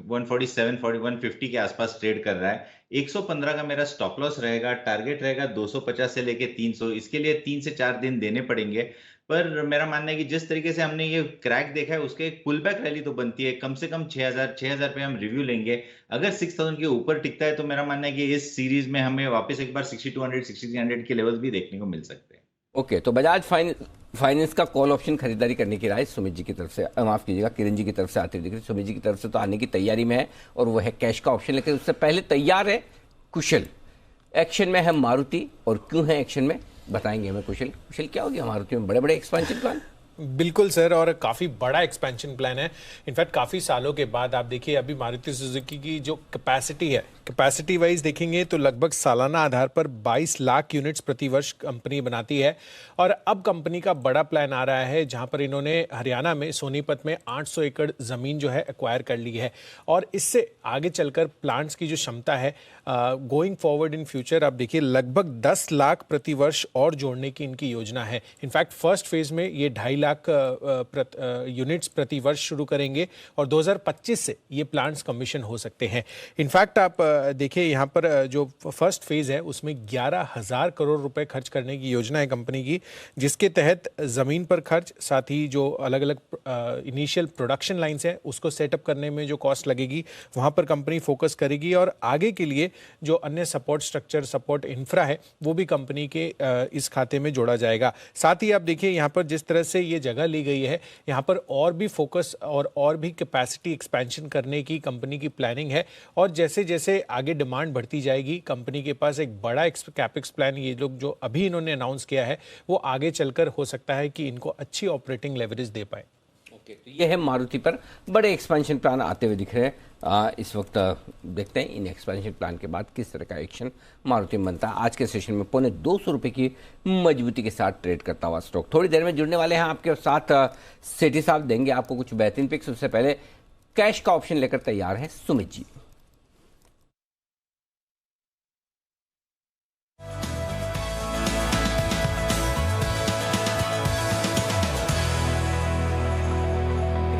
147, 150 के आसपास ट्रेड कर रहा है। 115 का मेरा स्टॉप लॉस रहेगा, टारगेट रहेगा 250 से लेके 300। इसके लिए 3 से 4 दिन देने पड़ेंगे, पर मेरा मानना है कि जिस तरीके से हमने ये क्रैक देखा है उसके एक पुल बैक रैली तो बनती है। कम से कम 6,000 पे हम रिव्यू लेंगे। अगर 6,000 के ऊपर टिकता है तो मेरा मानना है कि इस सीरीज में हमें वापस एक बार 6200, 6300 के लेवल्स भी देखने को मिल सकते हैं। ओके, तो बजाज फाइनेंस का कॉल ऑप्शन खरीदारी करने की राय सुमित जी की तरफ से, माफ कीजिएगा किरण जी की तरफ से आती दिख रही। सुमित जी की तरफ से तो आने की तैयारी में है और वो है कैश का ऑप्शन, लेकिन उससे पहले तैयार है कुशल। एक्शन में है मारुति, और क्यों है एक्शन में बताएंगे हमें कुशल। कुशल क्या हो गया मारुति में, बड़े बड़े एक्सपेंशन प्लान? बिल्कुल सर, और काफ़ी बड़ा एक्सपेंशन प्लान है। इनफैक्ट काफ़ी सालों के बाद आप देखिए अभी मारुति सुजुकी की जो कैपेसिटी है, कैपेसिटी वाइज देखेंगे तो लगभग सालाना आधार पर 22 लाख यूनिट्स प्रति वर्ष कंपनी बनाती है। और अब कंपनी का बड़ा प्लान आ रहा है जहां पर इन्होंने हरियाणा में सोनीपत में 800 एकड़ ज़मीन जो है एक्वायर कर ली है। और इससे आगे चलकर प्लांट्स की जो क्षमता है गोइंग फॉरवर्ड इन फ्यूचर आप देखिए लगभग 10 लाख प्रति वर्ष और जोड़ने की इनकी योजना है। इनफैक्ट फर्स्ट फेज में ये 2.5 लाख यूनिट्स प्रति वर्ष शुरू करेंगे और 2025 से ये प्लांट्स कमीशन हो सकते हैं। इनफैक्ट आप देखिए यहाँ पर जो फर्स्ट फेज़ है उसमें 11,000 करोड़ रुपए खर्च करने की योजना है कंपनी की, जिसके तहत ज़मीन पर खर्च, साथ ही जो अलग अलग इनिशियल प्रोडक्शन लाइन्स हैं उसको सेटअप करने में जो कॉस्ट लगेगी वहाँ पर कंपनी फोकस करेगी, और आगे के लिए जो अन्य सपोर्ट स्ट्रक्चर, सपोर्ट इंफ्रा है वो भी कंपनी के इस खाते में जोड़ा जाएगा। साथ ही आप देखिए यहाँ पर जिस तरह से ये जगह ली गई है, यहाँ पर और भी फोकस और भी कैपेसिटी एक्सपेंशन करने की कंपनी की प्लानिंग है, और जैसे जैसे आगे डिमांड बढ़ती जाएगी कंपनी के पास एक बड़ा कैपेक्स प्लान ये लोग जो अभी इन्होंने अनाउंस किया है वो आगे चलकर हो सकता है कि इनको अच्छी ऑपरेटिंग लेवरेज दे पाए। ओके, तो ये है मारुति पर बड़े एक्सपेंशन प्लान आते हुए दिख रहे हैं। इस वक्त देखते हैं इन एक्सपेंशन प्लान के बाद किस तरह का एक्शन मारुति में बनता है। आज के सेशन में ₹200 की मजबूती के साथ ट्रेड करता हुआ स्टॉक। थोड़ी देर में जुड़ने वाले हैं आपके साथ सेठी साहब, देंगे आपको कुछ बेहतरीन पिक्स। उससे पहले कैश का ऑप्शन लेकर तैयार है सुमित जी।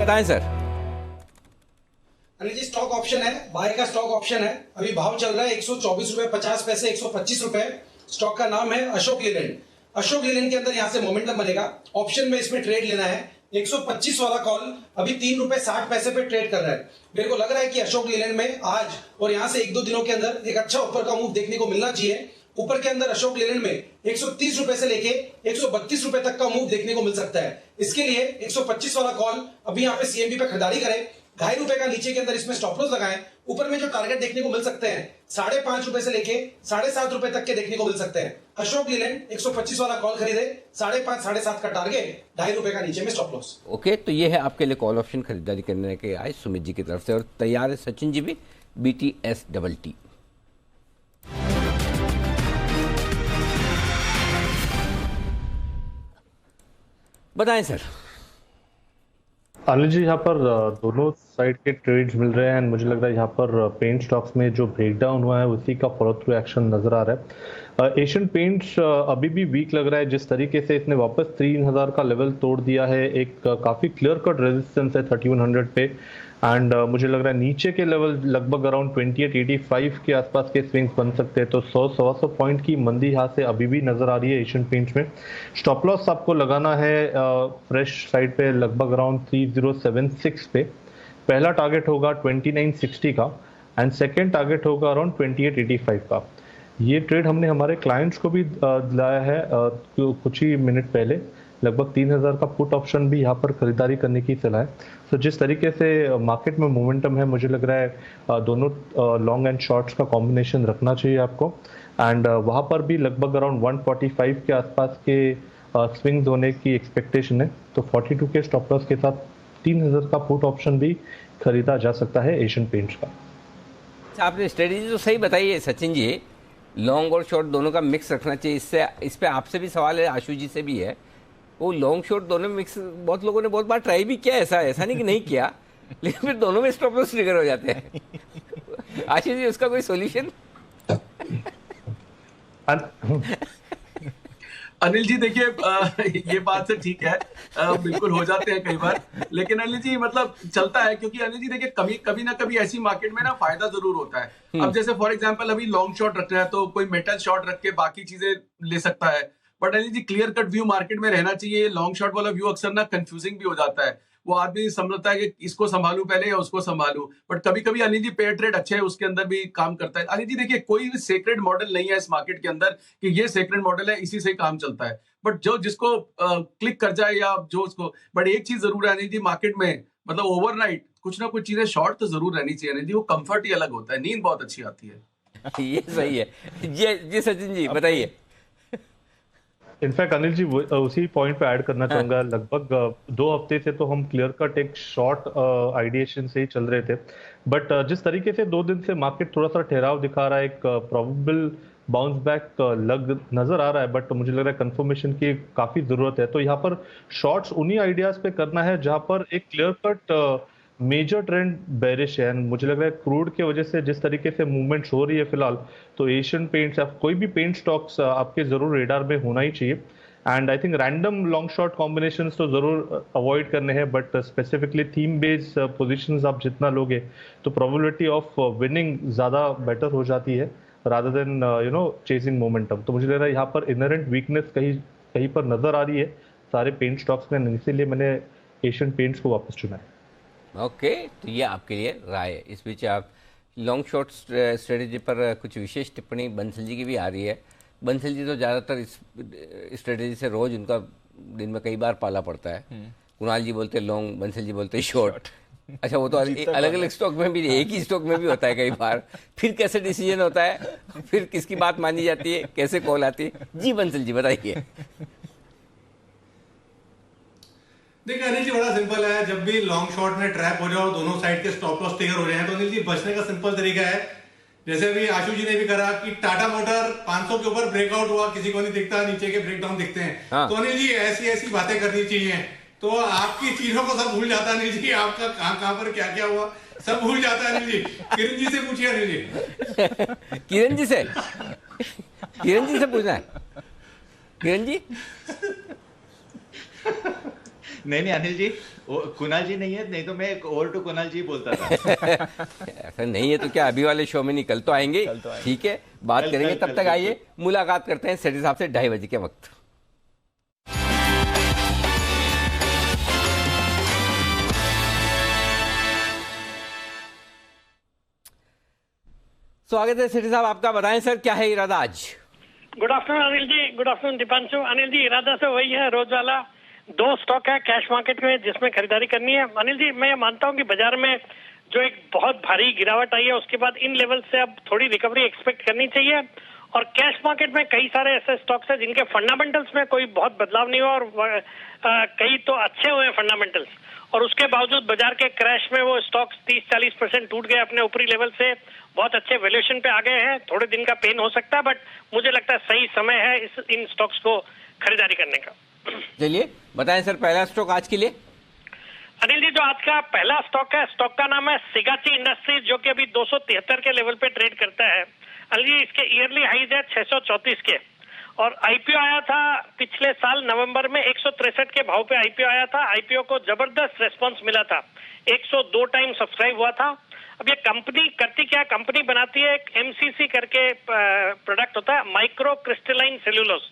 बताएं sir. Anil ji, stock option है, बाय का स्टॉक ऑप्शन है। अभी भाव चल रहा है 124 रुपए 50 पैसे, 125 रुपए। स्टॉक का नाम है अशोक लीलैंड। अशोक लीलैंड के अंदर यहां से मोमेंटम बनेगा। ऑप्शन में इसमें ट्रेड लेना है। 125 वाला कॉल अभी 3 रुपए 60 पैसे पे ट्रेड कर रहा है। मेरे को लग रहा है कि अशोक लीलैंड में आज और यहां से 1-2 दिनों के अंदर एक अच्छा ऊपर का मूव देखने को मिलना चाहिए। ऊपर के अंदर अशोक लीलैंड में 130 रुपए से लेके 132 रुपए तक का मूव देखने को मिल सकता है। इसके लिए 125 वाला कॉल अभी यहाँ पे सीएमबी पे खरीदारी करें। ₹2.5 का नीचे के अंदर इसमें स्टॉप लॉस लगाएं। ऊपर में जो टारगेट देखने को मिल सकते हैं 5.5 रुपए से लेके 7.5 रुपए तक के देखने को मिल सकते हैं। अशोक लीलैंड 125 वाला कॉल खरीदे, 5.5 7.5 का टारगेट, ₹2.5 का नीचे में स्टॉप लॉस। ओके, तो ये है आपके लिए कॉल ऑप्शन खरीदारी करने के आए सुमित जी की तरफ से, और तैयार है सचिन जी भी BTSTT। बताएं सर। अनिल जी, यहाँ पर दोनों साइड के ट्रेड्स मिल रहे हैं। मुझे लग रहा है यहाँ पर पेंट स्टॉक्स में जो ब्रेकडाउन हुआ है उसी का फॉलो थ्रू एक्शन नजर आ रहा है। एशियन पेंट्स अभी भी वीक लग रहा है। जिस तरीके से इसने वापस 3000 का लेवल तोड़ दिया है, एक काफी क्लियर कट रेजिस्टेंस है 3100 पे, एंड मुझे लग रहा है नीचे के लेवल लगभग अराउंड 2885 के आसपास के स्विंग्स बन सकते हैं। तो 100-125 पॉइंट की मंदी यहाँ से अभी भी नजर आ रही है एशियन पेंट्स में। स्टॉप लॉस आपको लगाना है फ्रेश साइड पे लगभग अराउंड 3076 पे। पहला टारगेट होगा 2960 का एंड सेकेंड टारगेट होगा अराउंड 2885 का। ये ट्रेड हमने हमारे क्लाइंट्स को भी दिलाया है कुछ ही मिनट पहले। लगभग 3000 का पुट ऑप्शन भी यहाँ पर खरीदारी करने की सलाह है। तो जिस तरीके से मार्केट में मोमेंटम है, मुझे लग रहा है दोनों लॉन्ग एंड शॉर्ट्स का कॉम्बिनेशन रखना चाहिए आपको। एंड वहाँ पर भी लगभग अराउंड 145 के आसपास के स्विंग्स होने की एक्सपेक्टेशन है। तो 42 के स्टॉप लॉस के साथ 3000 का पुट ऑप्शन भी खरीदा जा सकता है एशियन पेंट्स का। आपने स्ट्रेटेजी तो सही बताई है सचिन जी, लॉन्ग और शॉर्ट दोनों का मिक्स रखना चाहिए। इससे इस पे आपसे भी सवाल है, आशु जी से भी है। वो लॉन्ग शॉर्ट दोनों में मिक्स बहुत लोगों ने बहुत बार ट्राई भी किया, ऐसा नहीं कि नहीं किया, लेकिन फिर दोनों में स्टॉप लॉस ट्रिगर हो जाते हैं। आशु जी, उसका कोई सॉल्यूशन? अनिल जी देखिए, ये बात से ठीक है, बिल्कुल हो जाते हैं कई बार, लेकिन अनिल जी मतलब चलता है, क्योंकि अनिल जी देखिए कभी ना कभी ऐसी मार्केट में ना फायदा जरूर होता है। अब जैसे फॉर एग्जांपल अभी लॉन्ग शॉट रखना है तो कोई मेटल शॉट रख के बाकी चीजें ले सकता है, but Anil ji clear cut view market में रहना चाहिए। लॉन्ग शॉट वाला व्यू अक्सर ना कंफ्यूजिंग भी हो जाता है। वो आदमी समझता है कि इसको संभालूं पहले या उसको संभालूं, बट कभी कभी अनिल जी पेयर ट्रेड अच्छे है, उसके अंदर भी काम करता है। अनिल जी देखिए, कोई भी सेक्रेट मॉडल नहीं है इस मार्केट के अंदर कि ये सेक्रेट मॉडल है, इसी से काम चलता है। बट जो जिसको क्लिक कर जाए या जो उसको, बट एक चीज जरूर है अनिल जी मार्केट में, मतलब ओवरनाइट कुछ ना कुछ चीजें शॉर्ट तो जरूर रहनी चाहिए अनिल जी। वो कंफर्ट ही अलग होता है, नींद बहुत अच्छी आती है। ये सही है। जी सचिन जी बताइए। इनफैक्ट अनिल जी उसी पॉइंट पे ऐड करना चाहूंगा। लगभग 2 हफ्ते से तो हम क्लियर कट एक शॉर्ट आइडिएशन से ही चल रहे थे, बट जिस तरीके से 2 दिन से मार्केट थोड़ा सा ठहराव दिखा रहा है, एक प्रोबेबल बाउंस बैक नजर आ रहा है, बट मुझे लग रहा है कंफर्मेशन की काफी जरूरत है। तो यहाँ पर शॉर्ट्स उन्हीं आइडियाज पे करना है जहां पर एक clear cut major trend bearish है। मुझे लग रहा है क्रूड के वजह से जिस तरीके से मूवमेंट्स हो रही है फिलहाल, तो एशियन पेंट्स या कोई भी पेंट स्टॉक्स आपके जरूर रेडार में होना ही चाहिए। And I think random long short combinations तो जरूर अवॉइड करने हैं, but specifically theme based positions आप जितना लोगे तो प्रोबेबिलिटी ऑफ विनिंग ज़्यादा बेटर हो जाती है rather than चेजिंग मोमेंटम। तो मुझे लग रहा है यहाँ पर इनहेरेंट वीकनेस कहीं पर नजर आ रही है सारे पेंट स्टॉक्स में, इसीलिए मैंने एशियन पेंट्स को वापस चुना है। ओके, तो ये आपके लिए राय है। इस बीच आप लॉन्ग शॉर्ट स्ट्रेटेजी पर कुछ विशेष टिप्पणी बंसल जी की भी आ रही है। बंसल जी तो ज़्यादातर इस स्ट्रेटेजी से रोज उनका दिन में कई बार पाला पड़ता है। कुणाल जी बोलते लॉन्ग, बंसल जी बोलते शॉर्ट। अच्छा, वो तो अलग अलग स्टॉक में भी, एक ही स्टॉक में भी होता है कई बार। फिर कैसे डिसीजन होता है, फिर किसकी बात मानी जाती है, कैसे कॉल आती है? जी बंसल जी बताइए। देखिए अनिल जी, बड़ा सिंपल है। जब भी लॉन्ग शॉर्ट में ट्रैप हो जाओ, दोनों साइड के स्टॉप लॉस ट्रिगर हो रहे हैं, तो अनिल जी बचने का सिंपल तरीका है, जैसे अभी आशु जी ने भी करा कि टाटा मोटर 500 के ऊपर ब्रेकआउट हुआ, किसी को नहीं दिखता, नीचे के ब्रेकडाउन दिखते हैं। हाँ। तो अनिल जी ऐसी बातें करनी चाहिए, तो आपकी चीजों को सब भूल जाता है अनिल जी, आपका कहां पर क्या क्या हुआ सब भूल जाता है अनिल जी। किरण जी से पूछिए अनिल जी। किरण जी से पूछना है। किरण जी नहीं अनिल जी, कुणाल जी नहीं है, नहीं तो मैं ओवर टू कुणाल जी बोलता था। ऐसा नहीं है तो क्या अभी वाले शो में नहीं, कल तो आएंगे। ठीक है, बात करेंगे। तब तक आइए मुलाकात करते हैं सेठी साहब से 2:30 बजे के वक्त। स्वागत है सेठी साहब आपका। बताएं सर, क्या है इरादा आज? Good afternoon Anil ji. Good afternoon Dipanshu. Anil ji, इरादा से वही है रोज वाला, 2 स्टॉक है कैश मार्केट में जिसमें खरीदारी करनी है। अनिल जी, मैं मानता हूं कि बाजार में जो एक बहुत भारी गिरावट आई है, उसके बाद इन लेवल से अब थोड़ी रिकवरी एक्सपेक्ट करनी चाहिए। और कैश मार्केट में कई सारे ऐसे स्टॉक्स हैं जिनके फंडामेंटल्स में कोई बहुत बदलाव नहीं हुआ और कई तो अच्छे हुए फंडामेंटल्स, और उसके बावजूद बाजार के क्रैश में वो स्टॉक्स 30-40% टूट गए अपने ऊपरी लेवल से, बहुत अच्छे वैल्यूएशन पे आ गए हैं। थोड़े दिन का पेन हो सकता है, बट मुझे लगता है सही समय है इन स्टॉक्स को खरीदारी करने का। चलिए बताएं सर, पहला स्टॉक आज के लिए। अनिल जी, जो आज का पहला स्टॉक है, स्टॉक का नाम है सिगाची इंडस्ट्रीज, जो कि अभी 273 के लेवल पे ट्रेड करता है। अनिल जी, इसके ईयरली हाईज है 634 के, और आईपीओ आया था पिछले साल नवंबर में 163 के भाव पे आईपीओ आया था। आईपीओ को जबरदस्त रेस्पॉन्स मिला था, 102 टाइम सब्सक्राइब हुआ था। अब ये कंपनी करती क्या, कंपनी बनाती है एक एमसीसी करके प्रोडक्ट होता है, माइक्रो क्रिस्टलाइन सेल्यूलोज।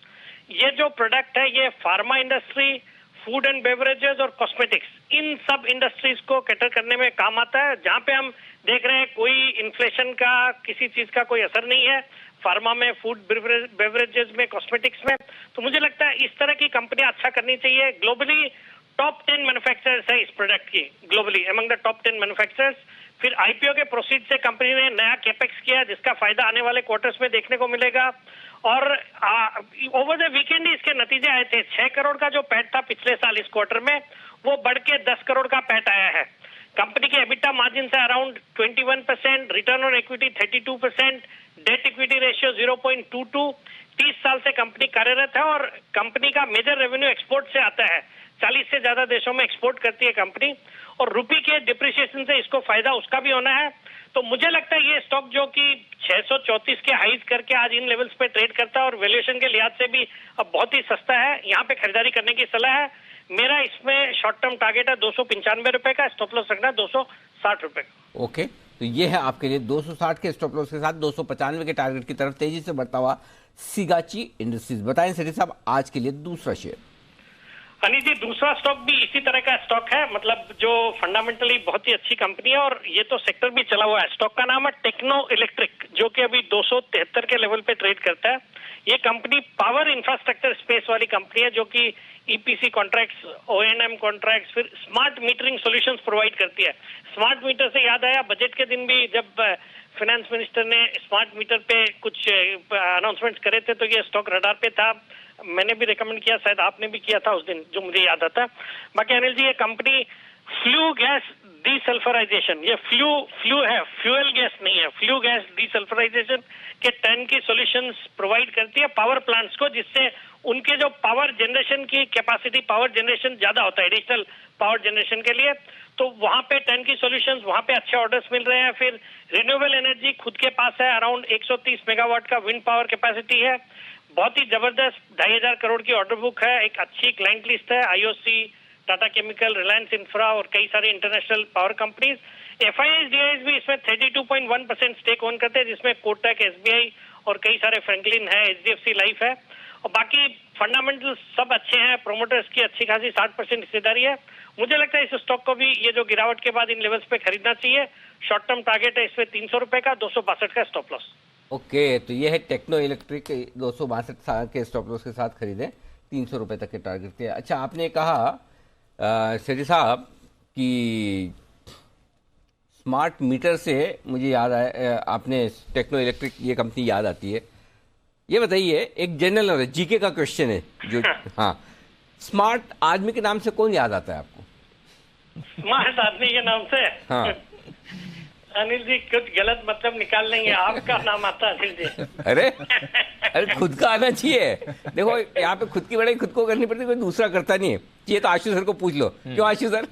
ये जो प्रोडक्ट है ये pharma industry, food and beverages और कॉस्मेटिक्स, इन सब इंडस्ट्रीज को कैटर करने में काम आता है। जहां पे हम देख रहे हैं कोई इन्फ्लेशन का, किसी चीज का कोई असर नहीं है फार्मा में, फूड बेवरेजेस में, कॉस्मेटिक्स में। तो मुझे लगता है इस तरह की कंपनियां अच्छा करनी चाहिए। ग्लोबली टॉप 10 मैन्युफैक्चरर्स है इस प्रोडक्ट की, globally among the top 10 manufacturers. फिर आईपीओ के प्रोसीड से कंपनी ने नया कैपेक्स किया, जिसका फायदा आने वाले क्वार्टर्स में देखने को मिलेगा। और ओवर द वीकेंड इसके नतीजे आए थे। 6 करोड़ का जो पैट था पिछले साल इस क्वार्टर में, वो बढ़ के 10 करोड़ का पैट आया है। कंपनी के एबिटा मार्जिन से around 21%, return on equity 32%, debt equity ratio 0.22। 30 साल से कंपनी कार्यरत है और कंपनी का मेजर रेवेन्यू एक्सपोर्ट से आता है। 40 से ज्यादा देशों में एक्सपोर्ट करती है कंपनी, और रुपये के डिप्रिसिएशन से इसको फायदा उसका भी होना है। तो मुझे लगता है ये स्टॉक जो कि 634 के हाइज करके आज इन लेवल्स पे ट्रेड करता है और वैल्यूएशन के लिहाज से भी अब बहुत ही सस्ता है, यहाँ पे खरीदारी करने की सलाह है। मेरा इसमें शॉर्ट टर्म टारगेट है 295 रुपए का, स्टॉप लॉस रखना 260 रुपए का। ओके, तो ये है आपके लिए 260 के स्टॉप लॉस के साथ 295 के टारगेट की तरफ तेजी से बढ़ता हुआ सिगाची इंडस्ट्रीज। बताएं सेठी साहब आज के लिए दूसरा शेयर। अनिल जी, दूसरा स्टॉक भी इसी तरह का स्टॉक है, मतलब जो फंडामेंटली बहुत ही अच्छी कंपनी है और ये तो सेक्टर भी चला हुआ है। स्टॉक का नाम है टेक्नो इलेक्ट्रिक, जो कि अभी 273 के लेवल पे ट्रेड करता है। ये कंपनी पावर इंफ्रास्ट्रक्चर स्पेस वाली कंपनी है, जो कि ईपीसी कॉन्ट्रैक्ट्स, ओएनएम कॉन्ट्रैक्ट्स, फिर स्मार्ट मीटरिंग सॉल्यूशंस प्रोवाइड करती है। स्मार्ट मीटर से याद आया, बजट के दिन भी जब फाइनेंस मिनिस्टर ने स्मार्ट मीटर पे कुछ अनाउंसमेंट्स करे थे, तो ये स्टॉक रडार पे था। मैंने भी रिकमेंड किया, शायद आपने भी किया था उस दिन, जो मुझे याद आता है। बाकी अनिल जी, ये कंपनी फ्लू गैस डीसल्फराइजेशन, ये फ्लू है, फ्यूल गैस नहीं है, फ्लू गैस डीसल्फराइजेशन के टर्नकी सॉल्यूशंस प्रोवाइड करती है पावर प्लांट्स को, जिससे उनके जो पावर जनरेशन की कैपेसिटी, पावर जनरेशन ज्यादा होता है एडिशनल पावर जनरेशन के लिए, तो वहां पे टर्नकी सॉल्यूशंस, वहां पे अच्छे ऑर्डर्स मिल रहे हैं। फिर रिन्यूएबल एनर्जी खुद के पास है, अराउंड 130 मेगावाट का विंड पावर कैपेसिटी है। बहुत ही जबरदस्त 2500 करोड़ की ऑर्डर बुक है, एक अच्छी क्लाइंट लिस्ट है, IOC, Tata chemical, Reliance infra और कई सारे international power companies. FIIs DIs भी इसमें 32.1% स्टेक ओन करते हैं, जिसमें कोटक, एसबीआई और कई सारे फ्रैंकलिन है, एचडीएफसी लाइफ है, और बाकी फंडामेंटल्स सब अच्छे हैं। प्रोमोटर्स की अच्छी खासी 60% हिस्सेदारी है। मुझे लगता है इस स्टॉक को भी ये जो गिरावट के बाद इन लेवल्स पे खरीदना चाहिए। शॉर्ट टर्म टारगेट है इसमें 300 रुपए का, 262 का स्टॉप लॉस। ओके, तो ये है टेक्नो इलेक्ट्रिक 262 के स्टॉप लॉस के साथ खरीदें, 300 रुपए तक के टारगेट के। अच्छा, आपने कहा सेठी साहब कि स्मार्ट मीटर से मुझे याद आया, आपने टेक्नो इलेक्ट्रिक ये कंपनी याद आती है। ये बताइए, एक जनरल नॉलेज जीके का क्वेश्चन है जो हाँ, स्मार्ट आदमी के नाम से कौन याद आता है आपको? स्मार्ट आदमी के नाम से? हाँ अनिल जी कुछ गलत मतलब निकाल लेंगे, आपका नाम आता है अनिल जी। अरे खुद का आना चाहिए। देखो यहाँ पे खुद की बड़ाई खुद को करनी पड़ती है, कोई दूसरा करता नहीं है। ये तो आशु सर को पूछ लो। क्यों आशु सर?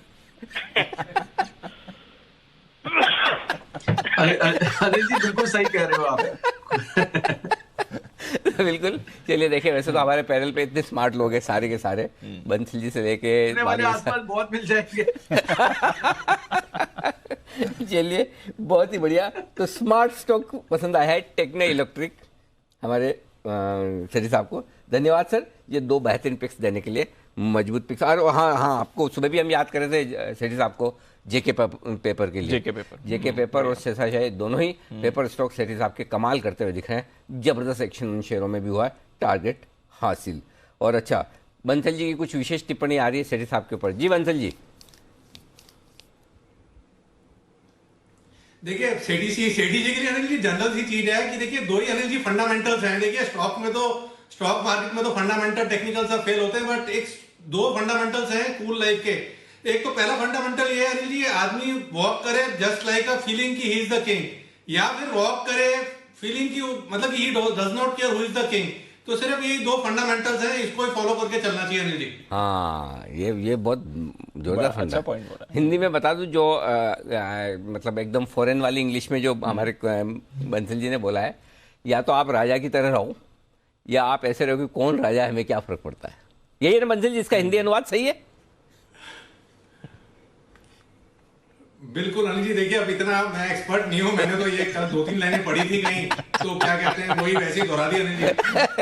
अनिल जी बिल्कुल सही कह रहे हो आप। बिल्कुल। चलिए देखिए, वैसे तो हमारे पैनल पे इतने स्मार्ट लोग हैं सारे के सारे, बंसल जी से लेके आसपास बहुत मिल जाएंगे। चलिए बहुत ही बढ़िया। तो स्मार्ट स्टॉक पसंद आया है टेक्नो इलेक्ट्रिक हमारे सेठी साहब को। धन्यवाद सर, ये 2 बेहतरीन पिक्स देने के लिए, मजबूत पिक्स। और हाँ, आपको सुबह भी हम याद कर रहे थे सेठी साहब को जेके पेपर के लिए। जेके पेपर और शेषाशाही दोनों ही पेपर स्टॉक सेठी साहब के कमाल करते हुए दिख रहे हैं। जबरदस्त एक्शन उन शेयरों में भी हुआ है, टारगेट हासिल। और अच्छा, बंसल जी की कुछ विशेष टिप्पणी आ रही है सेठी साहब के ऊपर। जी बंसल जी। देखिए सेठी जी के लिए अनिल जी जनरल सी चीज है कि देखिए 2 ही अनिल जी फंडामेंटल्स हैं। देखिए स्टॉक मार्केट में तो फंडामेंटल टेक्निकल सब फेल होते हैं, बट 2 फंडामेंटल्स हैं कूल लाइफ के। एक तो पहला फंडामेंटल ये है अनिल जी, आदमी वॉक करे जस्ट लाइक अ फीलिंग की ही इज द किंग, या फिर वॉक करे फीलिंग की मतलब he does not care who is the king. तो सिर्फ ये 2 फंडामेंटल्स हैं, इसको ही फॉलो करके चलना चाहिए अनिल जी। हाँ, ये बहुत जोरदार फंडा है। हिंदी में बता दूं, जो मतलब एकदम फॉरेन वाली इंग्लिश में जो हमारे बंसल जी ने बोला है, या तो आप राजा की तरह रहो या आप ऐसे रहो कि कौन राजा है, हमें क्या फर्क पड़ता है। यही है ना बंसल जी, इसका हिंदी अनुवाद सही है? बिल्कुल अनिल जी, देखिए अब इतना मैं एक्सपर्ट नहीं हूं, मैंने तो ये कल 2-3 लाइनें पढ़ी थी कहीं, तो क्या कहते हैं वही वैसे ही दोहरा दी अनिल जी।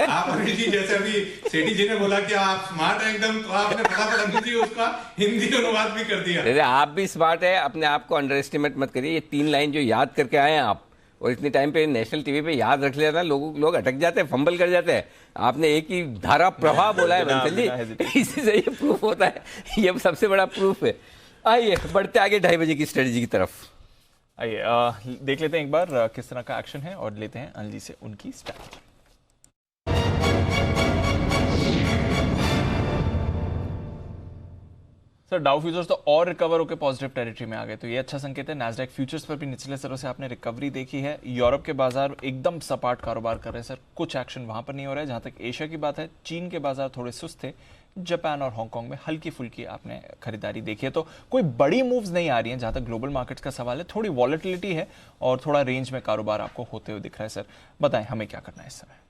आप अनिल जी जैसे अभी सेठी जी ने बोला कि आप स्मार्ट हैं एकदम, तो आपने फटाफट अनिल जी उसका हिंदी अनुवाद भी कर दिया। आप भी स्मार्ट है, अपने आप को अंडर एस्टिमेट मत करिए। ये 3 लाइन जो याद करके आए हैं आप, और इतने टाइम पे नेशनल टीवी पे याद रख लिया था, लोग अटक जाते हैं, फंबल कर जाते हैं। आपने एक ही धारा प्रवाह बोला है बंसल जी, इसी से ये प्रूफ होता है, ये सबसे बड़ा प्रूफ है। आइए बढ़ते आगे 2:30 बजे की स्ट्रेटजी की तरफ। आइए देख लेते हैं एक बार किस तरह का एक्शन है और लेते हैं अनिल जी से उनकी स्ट्रेटजी। सर डाउ फ्यूचर्स तो और रिकवर होकर पॉजिटिव टेरिटरी में आ गए, तो ये अच्छा संकेत है। नैस्डैक फ्यूचर्स पर भी निचले स्तरों से आपने रिकवरी देखी है। यूरोप के बाजार एकदम सपाट कारोबार कर रहे हैं सर, कुछ एक्शन वहां पर नहीं हो रहा है। जहां तक एशिया की बात है, चीन के बाजार थोड़े सुस्त थे, जापान और हांगकांग में हल्की फुल्की आपने खरीदारी देखी है। तो कोई बड़ी मूव्स नहीं आ रही हैं जहां तक ग्लोबल मार्केट्स का सवाल है। थोड़ी वॉलेटिलिटी है और थोड़ा रेंज में कारोबार आपको होते हुए दिख रहा है। सर बताएं हमें क्या करना है इस समय?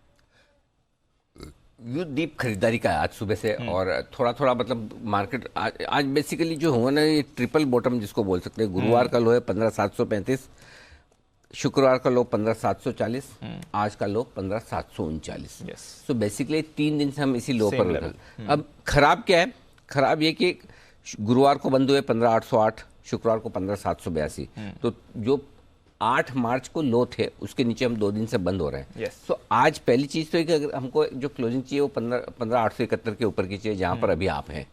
यू डीप खरीदारी का है आज सुबह से, और थोड़ा थोड़ा मतलब मार्केट आज बेसिकली जो हुआ ना, ये ट्रिपल बॉटम जिसको बोल सकते हैं। गुरुवार का लो है 15,735, शुक्रवार का लो 15,740, आज का लो 15,739। सो बेसिकली 3 दिन से हम इसी लो पर हैं। अब खराब क्या है? खराब ये कि गुरुवार को बंद हुए 15,808, शुक्रवार को 15,782। तो जो 8 मार्च को लो थे उसके नीचे हम 2 दिन से बंद हो रहे हैं। तो आज पहली चीज तो है कि अगर हमको जो क्लोजिंग चाहिए वो 15,871 के ऊपर की चाहिए, जहां पर अभी आप हैं।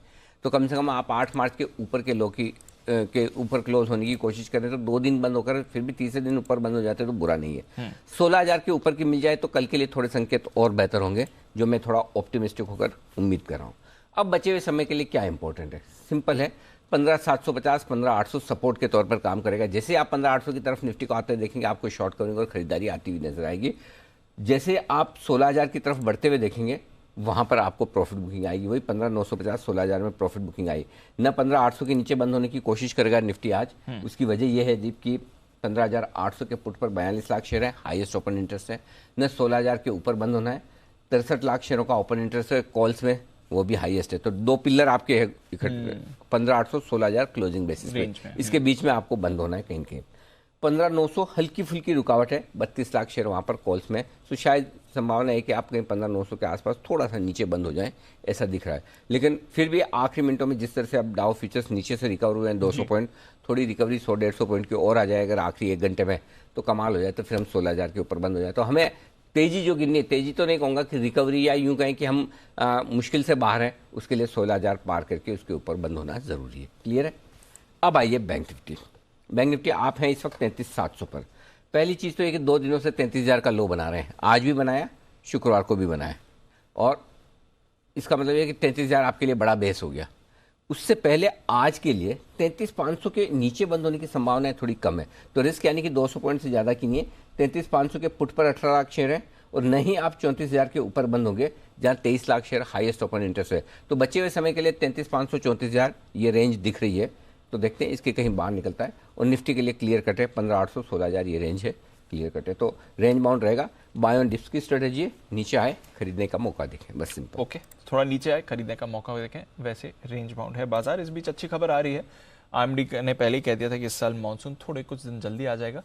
तो कम से कम आप 8 मार्च के ऊपर के लो की के ऊपर क्लोज होने की कोशिश करें। तो 2 दिन बंद होकर फिर भी तीसरे दिन ऊपर बंद हो जाते तो बुरा नहीं है। 16,000 के ऊपर की मिल जाए तो कल के लिए थोड़े संकेत और बेहतर होंगे, जो मैं थोड़ा ऑप्टिमिस्टिक होकर उम्मीद कर रहा हूँ। अब बचे हुए समय के लिए क्या इंपॉर्टेंट है? सिंपल है, 15,750 15,800 सपोर्ट के तौर पर काम करेगा। जैसे आप 15,800 की तरफ निफ्टी को आते देखेंगे, आपको शॉर्ट कवरिंग और खरीदारी आती हुई नजर आएगी। जैसे आप 16,000 की तरफ बढ़ते हुए देखेंगे, वहां पर आपको प्रॉफिट बुकिंग आएगी। वही 15,950 16,000 में प्रॉफिट बुकिंग आई न। 15,800 के नीचे बंद होने की कोशिश करेगा निफ्टी आज। उसकी वजह यह है दीप कि 15,800 के पुट पर 42 लाख शेयर है, हाईएस्ट ओपन इंटरेस्ट है। न 16,000 के ऊपर बंद होना है, 63 लाख शेयरों का ओपन इंटरेस्ट है कॉल्स में, वो भी हाईएस्ट है। तो दो पिलर आपके है इकट्ठे, 15,800 16,000 क्लोजिंग बेसिस पे, इसके बीच में आपको बंद होना है कहीं कहीं। 15,900 हल्की फुल्की रुकावट है, 32 लाख शेयर वहाँ पर कॉल्स में, तो शायद संभावना है कि आप कहीं 15,900 के आसपास थोड़ा सा नीचे बंद हो जाए, ऐसा दिख रहा है। लेकिन फिर भी आखिरी मिनटों में जिस तरह से अब डाउ फ्यूचर्स नीचे से रिकवर हुए हैं 200 पॉइंट, थोड़ी रिकवरी 100-150 पॉइंट की और आ जाए अगर आखिरी 1 घंटे में, तो कमाल हो जाए, तो फिर हम 16,000 के ऊपर बंद हो जाए। तो हमें तेजी जो गिननी है, तेजी तो नहीं कहूँगा कि रिकवरी, या यूँ कहें कि हम मुश्किल से बाहर हैं, उसके लिए 16,000 पार करके उसके ऊपर बंद होना ज़रूरी है। क्लियर है? अब आइए बैंक निफ्टी। बैंक निफ्टी आप हैं इस वक्त 33,700 पर। पहली चीज़ तो ये कि 2 दिनों से 33,000 का लो बना रहे हैं, आज भी बनाया, शुक्रवार को भी बनाया, और इसका मतलब ये कि 33,000 आपके लिए बड़ा बेस हो गया। उससे पहले आज के लिए 33,500 के नीचे बंद होने की संभावना थोड़ी कम है, तो रिस्क यानी कि 200 पॉइंट से ज़्यादा की नहीं है। 33,500 के पुट पर 18 लाख शेयर है, और नहीं आप 34,000 के ऊपर बंद होंगे जहाँ 23 lakh share highest open interest है। तो बचे हुए समय के लिए 33,500 34,000 ये रेंज दिख रही है, तो देखते हैं इसके कहीं बाहर निकलता है। और निफ्टी के लिए क्लियर कट है 15,800 16,000 ये रेंज है, क्लियर कट है, तो रेंज बाउंड रहेगा। बाय ऑन डिप्स की स्ट्रेटेजी है, नीचे आए खरीदने का मौका देखें, बस सिंपल। ओके, थोड़ा नीचे आए खरीदने का मौका देखें, वैसे रेंज बाउंड है बाजार। इस बीच अच्छी खबर आ रही है, आईएमडी ने पहले ही कह दिया था कि इस साल मानसून थोड़े कुछ दिन जल्दी आ जाएगा।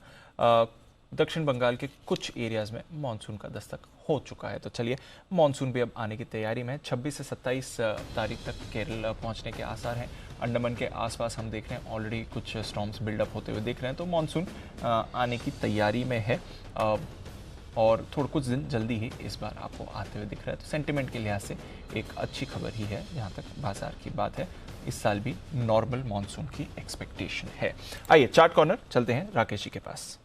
दक्षिण बंगाल के कुछ एरियाज में मानसून का दस्तक हो चुका है, तो चलिए मानसून भी अब आने की तैयारी में है। 26 से 27 तारीख तक केरल पहुंचने के आसार हैं। अंडमान के आसपास हम देख रहे हैं ऑलरेडी कुछ स्टॉर्म्स बिल्डअप होते हुए देख रहे हैं, तो मानसून आने की तैयारी में है, और थोड़ा कुछ दिन जल्दी ही इस बार आपको आते हुए दिख रहा है। तो सेंटिमेंट के लिहाज से एक अच्छी खबर ही है जहाँ तक बाजार की बात है। इस साल भी नॉर्मल मानसून की एक्सपेक्टेशन है। आइए चार्ट कॉर्नर चलते हैं राकेश जी के पास।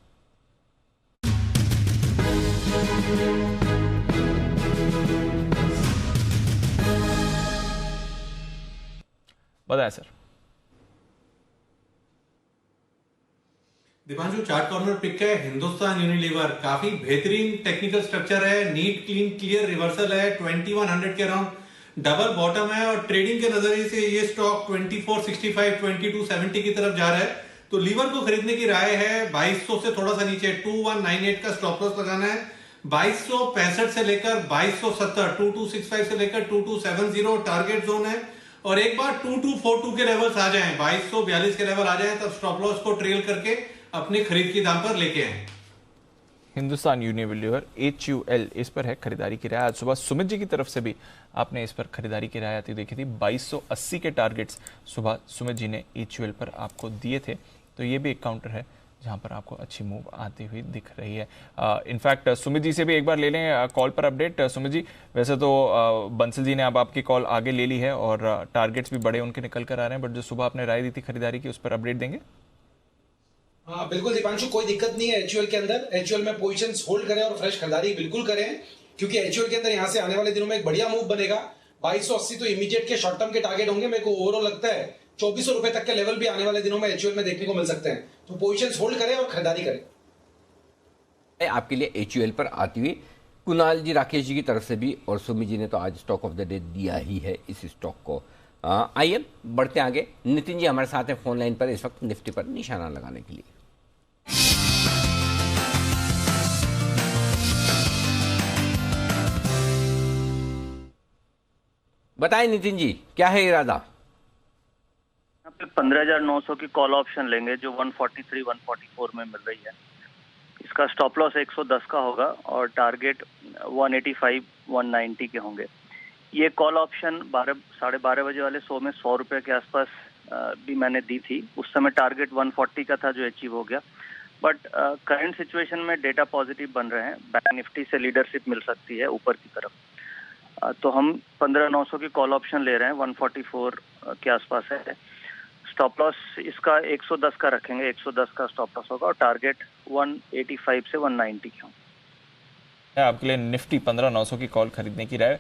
बताएं sir. Deepanshu, chart corner pick है हिंदुस्तान यूनिलीवर, काफी बेहतरीन टेक्निकल स्ट्रक्चर है, नीट क्लीन क्लियर रिवर्सल है, 2100 के अराउंड डबल बॉटम है, और ट्रेडिंग के नजरिए से ये स्टॉक 2465 2270 की तरफ जा रहा है। तो लीवर को खरीदने की राय है 2200 से थोड़ा सा नीचे 2198 का स्टॉप लॉस लगाना है, 2265 से लेकर 2270, 2265 से लेकर 2270 टारगेट जोन है, और एक बार 2242 के लेवल्स आ जाएं, 2242 के लेवल आ जाएं, तब स्टॉप लॉस को ट्रेल करके अपनी खरीद की दाम पर लेके आए। हिंदुस्तान यूनिलीवर HUL, इस पर है खरीदारी की राय। आज सुबह सुमित जी की तरफ से भी आपने इस पर खरीदारी की राय आती देखी थी। 2280 के टारगेट्स सुबह सुमित जी ने HUL पर आपको दिए थे, तो ये भी एक काउंटर है जहां पर आपको अच्छी मूव आती हुई दिख रही है। इनफैक्ट सुमित जी से भी एक बार ले लें कॉल पर अपडेट। सुमित जी, वैसे तो बंसल जी ने अब आपकी कॉल आगे ले ली है और टारगेट्स भी बड़े उनके निकल कर आ रहे हैं, बट जो सुबह आपने राय दी थी खरीदारी की, उस पर अपडेट देंगे? हाँ बिल्कुल दीपांशु, कोई दिक्कत नहीं है HUL के अंदर। HUL में पोजीशंस होल्ड करें और फ्रेश खरीदारी बिल्कुल करें, क्योंकि HUL के अंदर यहाँ से आने वाले दिनों में एक बढ़िया मूव बनेगा। 2280 तो इमीडिएट के शॉर्ट टर्म के टारगेट होंगे। मेरे को ओवरऑल लगता है 2400 रुपए तक के लेवल भी आने वाले दिनों में HUL में देखने को मिल सकते हैं, तो पोजीशंस होल्ड करें और खरीदारी करें। आपके लिए HUL पर आती हुई कुणाल जी, राकेश जी की तरफ से भी, और सुमित जी ने तो आज स्टॉक ऑफ द डे दिया ही है इस स्टॉक को। आइए बढ़ते आगे। नितिन जी हमारे साथ हैं फोन लाइन पर इस वक्त निफ्टी पर निशाना लगाने के लिए। बताएं नितिन जी, क्या है इरादा? 15,900 की कॉल ऑप्शन लेंगे जो 143 144 में मिल रही है। इसका स्टॉप लॉस 110 का होगा और टारगेट 185 190 के होंगे। ये कॉल ऑप्शन 12:30 बजे वाले शो में 100 रुपए के आसपास भी मैंने दी थी। उस समय टारगेट 140 का था जो अचीव हो गया, बट करंट सिचुएशन में डेटा पॉजिटिव बन रहे हैं। बैंक निफ्टी से लीडरशिप मिल सकती है ऊपर की तरफ, तो हम 15,900 की कॉल ऑप्शन ले रहे हैं, 144 के आसपास है। स्टॉप लॉस इसका 110 का रखेंगे, 110 का स्टॉप लॉस होगा और टारगेट 185 से 190 की होगा। आपके लिए निफ्टी 15,900 की कॉल खरीदने की राय।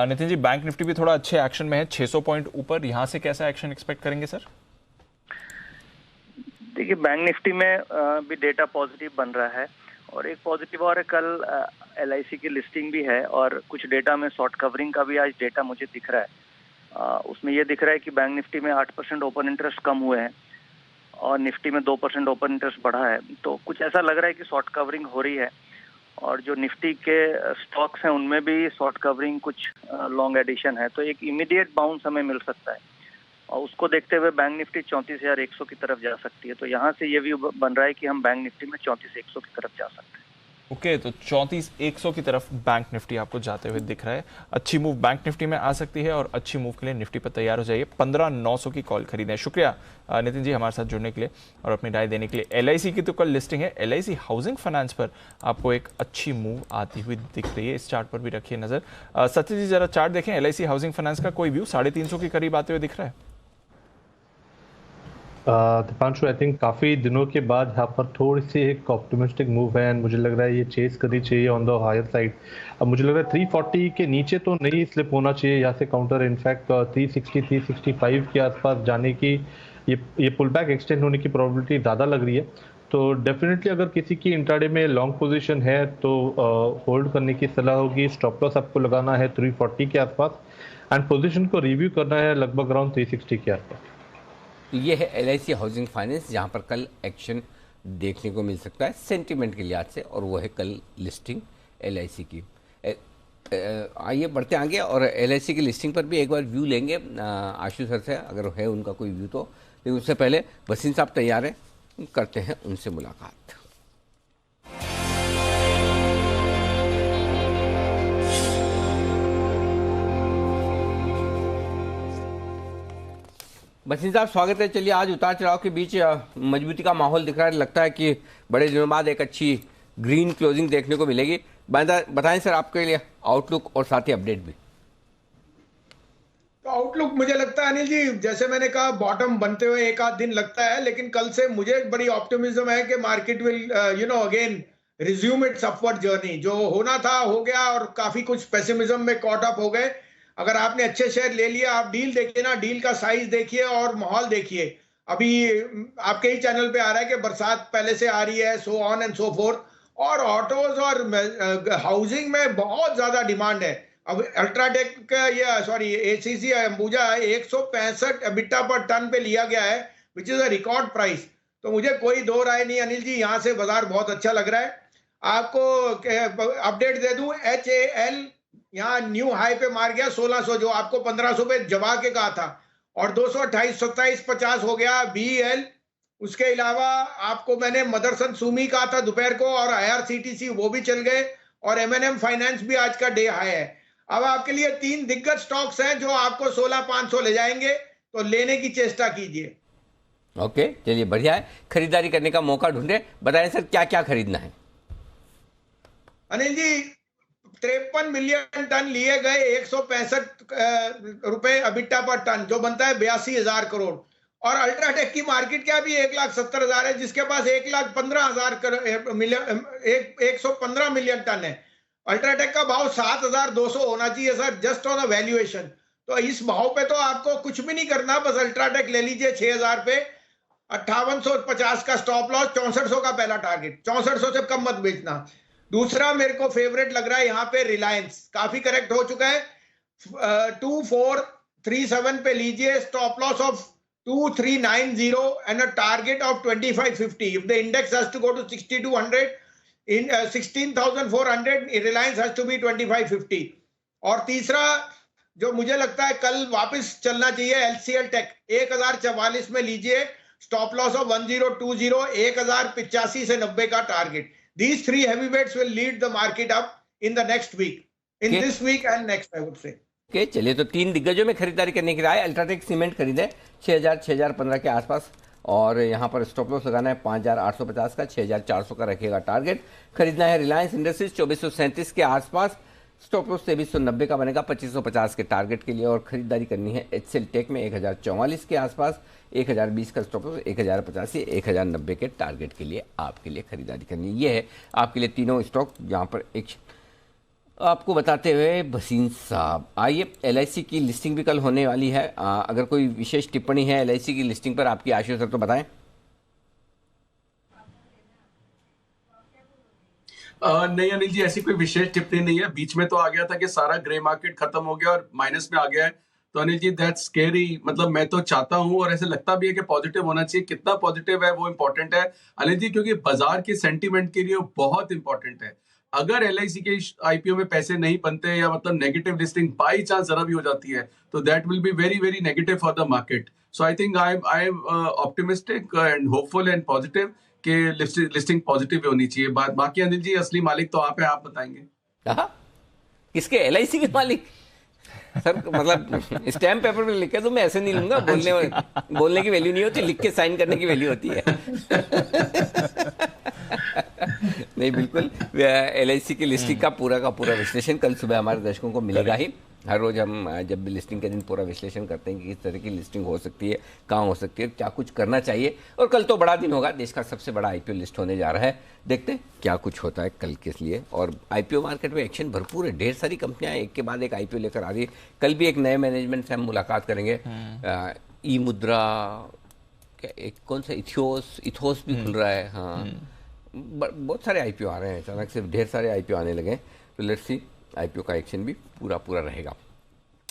नितिन जी, बैंक निफ्टी भी थोड़ा अच्छे एक्शन में है, 600 पॉइंट ऊपर, यहाँ से कैसा एक्शन एक्सपेक्ट करेंगे सर? देखिए, बैंक निफ्टी में भी डेटा पॉजिटिव बन रहा है, और एक पॉजिटिव और है, कल LIC की लिस्टिंग भी है, और कुछ डेटा में शॉर्ट कवरिंग का भी आज डेटा मुझे दिख रहा है। उसमें ये दिख रहा है कि बैंक निफ्टी में 8% ओपन इंटरेस्ट कम हुए हैं और निफ्टी में 2% ओपन इंटरेस्ट बढ़ा है। तो कुछ ऐसा लग रहा है कि शॉर्ट कवरिंग हो रही है, और जो निफ्टी के स्टॉक्स हैं उनमें भी शॉर्ट कवरिंग कुछ लॉन्ग एडिशन है, तो एक इमीडिएट बाउंस हमें मिल सकता है और उसको देखते हुए बैंक निफ्टी 34,100 की तरफ जा सकती है। तो यहाँ से ये व्यू बन रहा है कि हम बैंक निफ्टी में 34,100 की तरफ जा सकते हैं। ओके, तो 34,100 की तरफ बैंक निफ्टी आपको जाते हुए दिख रहा है। अच्छी मूव बैंक निफ्टी में आ सकती है और अच्छी मूव के लिए निफ्टी पर तैयार हो जाइए। 15,900 की कॉल खरीदें। शुक्रिया नितिन जी हमारे साथ जुड़ने के लिए और अपनी राय देने के लिए। LIC की तो कल लिस्टिंग है। LIC हाउसिंग फाइनेंस पर आपको एक अच्छी मूव आती हुई दिख रही है। इस चार्ट पर भी रखिए नजर। सत्य जी जरा चार्ट देखें। LIC हाउसिंग फाइनेंस का कोई व्यू 350 के करीब आते हुए दिख रहा है। दीपांशु, आई थिंक काफ़ी दिनों के बाद यहाँ पर थोड़ी सी एक ऑप्टिमिस्टिक मूव है एंड मुझे लग रहा है ये चेस करनी चाहिए ऑन द हायर साइड। अब मुझे लग रहा है 340 के नीचे तो नहीं स्लिप होना चाहिए यहाँ से काउंटर। इनफैक्ट 360 365 के आसपास जाने की ये पुल बैक एक्सटेंड होने की प्रोबेबिलिटी ज़्यादा लग रही है। तो डेफिनेटली अगर किसी की इंट्राडे में लॉन्ग पोजीशन है तो होल्ड करने की सलाह होगी। स्टॉप लॉस आपको लगाना है 340 के आसपास एंड पोजीशन को रिव्यू करना है लगभग अराउंड 360 के आसपास। ये है LIC हाउसिंग फाइनेंस जहां पर कल एक्शन देखने को मिल सकता है सेंटीमेंट के लिहाज से, और वो है कल लिस्टिंग LIC की। आइए बढ़ते आगे और LIC की लिस्टिंग पर भी एक बार व्यू लेंगे आशु सर से, अगर है उनका कोई व्यू तो। लेकिन उससे पहले वसीम साहब तैयार हैं, करते हैं उनसे मुलाकात। वसीम साहब स्वागत है। चलिए, आज उतार चढ़ाव के बीच मजबूती का माहौल दिख रहा है। लगता है कि बड़े दिनों बाद एक अच्छी ग्रीन क्लोजिंग देखने को मिलेगी। बताएं सर आपके लिए आउटलुक और साथ ही अपडेट भी। तो आउटलुक मुझे लगता है अनिल जी, जैसे मैंने कहा बॉटम बनते हुए एक आध दिन लगता है, लेकिन कल से मुझे बड़ी ऑप्टिमिज्म है कि market will again resume it's upward journey. जो होना था हो गया और काफी कुछ पेसिमिज्म में कॉट अप हो गए। अगर आपने अच्छे शेयर ले लिया, आप डील देखिए ना, डील का साइज देखिए और माहौल देखिए। अभी आपके ही चैनल पे आ रहा है कि बरसात पहले से आ रही है, so on and so fourth, और ऑटोज और हाउसिंग में बहुत ज्यादा डिमांड है। अब अल्ट्राटेक का ACC अंबुजा 165 EBITDA पर टन पे लिया गया है, which is a record price. तो मुझे कोई दो राय नहीं अनिल जी, यहाँ से बाजार बहुत अच्छा लग रहा है। आपको अपडेट दे दूं, HAL यहाँ न्यू हाई पे मार गया 1600, जो आपको 1500 पे जमा के कहा था, और 228 27 50 हो गया BL। उसके अलावा आपको मैंने मदरसन सुमी कहा था दोपहर को, और IRCTC वो भी चल गए, और M&M फाइनेंस भी आज का डे हाई है। अब आपके लिए 3 दिग्गज स्टॉक्स हैं जो आपको 16,500 ले जाएंगे, तो लेने की चेष्टा कीजिए। ओके, चलिए बढ़िया है। खरीदारी करने का मौका ढूंढे। बताएं सर क्या क्या खरीदना है। अनिल जी, 53 मिलियन टन लिए गए, 165 रुपए EBITDA पर टन, जो बनता है 82,000 करोड़। और अल्ट्राटेक की मार्केट क्या भी 1,70,000 है, जिसके पास 1,15 मिलियन टन है। अल्ट्राटेक का भाव 7,200 होना चाहिए sir, just on a valuation. तो इस भाव पे तो आपको कुछ भी नहीं करना, बस अल्ट्राटेक ले लीजिए 6,000 पे। 5850 का स्टॉप लॉस, 6400 का पहला टारगेट, 6400 से कम मत बेचना। दूसरा मेरे को फेवरेट लग रहा है यहाँ पे रिलायंस, काफी करेक्ट हो चुका है, 2437 पे लीजिए, stop loss of 2390 and a target of 2550। If the index has to go to 6200 in 16,400, Reliance has to be 2550। और तीसरा जो मुझे लगता है कल वापस चलना चाहिए, LCL टेक 1044 में लीजिए, स्टॉप लॉस ऑफ 1020, 1085 से 90 का target. These 3 heavyweights will lead the market up in the next week, in this week and next, I would say. Okay, चलिए तो 3 दिग्गजों में खरीदारी करने की राय। अल्ट्राटेक सीमेंट खरीदे 6,000 6,015 के आसपास, और यहाँ पर स्टॉप लॉस लगाना है 5,850 का, 6,400 का रखेगा टारगेट। खरीदना है रिलायंस इंडस्ट्रीज 2,437 के आसपास, स्टॉप लॉस 2,390 का बनेगा 2,550 के टारगेट के लिए। और खरीदारी करनी है HCL टेक में 1,044 के आसपास, 1,020 का स्टॉप लॉस, 1,085 1,090 के टारगेट के लिए आपके लिए खरीदारी करनी है। ये है आपके लिए तीनों स्टॉक यहाँ पर एक आपको बताते हुए वसीम साहब। आइए, LIC की लिस्टिंग भी कल होने वाली है। अगर कोई विशेष टिप्पणी है LIC की लिस्टिंग पर आपकी आशु सर तो बताएं। नहीं अनिल जी, ऐसी कोई विशेष टिप्पणी नहीं है। बीच में तो आ गया था कि सारा ग्रे मार्केट खत्म हो गया और माइनस में आ गया है, तो अनिल जी दैट्स स्कैरी। मतलब मैं तो चाहता हूं और ऐसे लगता भी है कि पॉजिटिव होना चाहिए। कितना पॉजिटिव है वो इंपॉर्टेंट है अनिल जी, क्योंकि बाजार के सेंटीमेंट के लिए बहुत इंपॉर्टेंट है। अगर LIC के IPO में पैसे नहीं बनते या मतलब नेगेटिव लिस्टिंग बाई चांस जरा भी हो जाती है तो that will be very very negative for the market. So I think I am optimistic and hopeful and positive कि लिस्टिंग पॉजिटिव होनी चाहिए. बाकी अनिल जी असली मालिक तो आप है, आप बताएंगे. किसके? LIC के मालिक सर? मतलब स्टैम्प पेपर पे लिखे तो मैं ऐसे नहीं लूंगा. बोलने की वैल्यू नहीं होती, लिख के साइन करने की वैल्यू होती है. नहीं बिल्कुल, LIC की लिस्टिंग का पूरा विश्लेषण कल सुबह हमारे दर्शकों को मिलेगा ही. हर रोज हम जब भी लिस्टिंग के दिन पूरा विश्लेषण करते हैं कि किस तरह की लिस्टिंग हो सकती है, कहाँ हो सकती है, क्या कुछ करना चाहिए. और कल तो बड़ा दिन होगा, देश का सबसे बड़ा IPO लिस्ट होने जा रहा है. देखते हैं क्या कुछ होता है कल के लिए. और IPO मार्केट में एक्शन भरपूर है, ढेर सारी कंपनियां एक के बाद एक IPO लेकर आ रही है. कल भी एक नए मैनेजमेंट से हम मुलाकात करेंगे. ई मुद्रा, एक कौन सा इथोस भी खुल रहा है. हाँ, बहुत सारे IPO आ रहे हैं, अचानक से ढेर सारे IPO आने लगे. तो लेट्स सी, IPO का एक्शन भी पूरा रहेगा.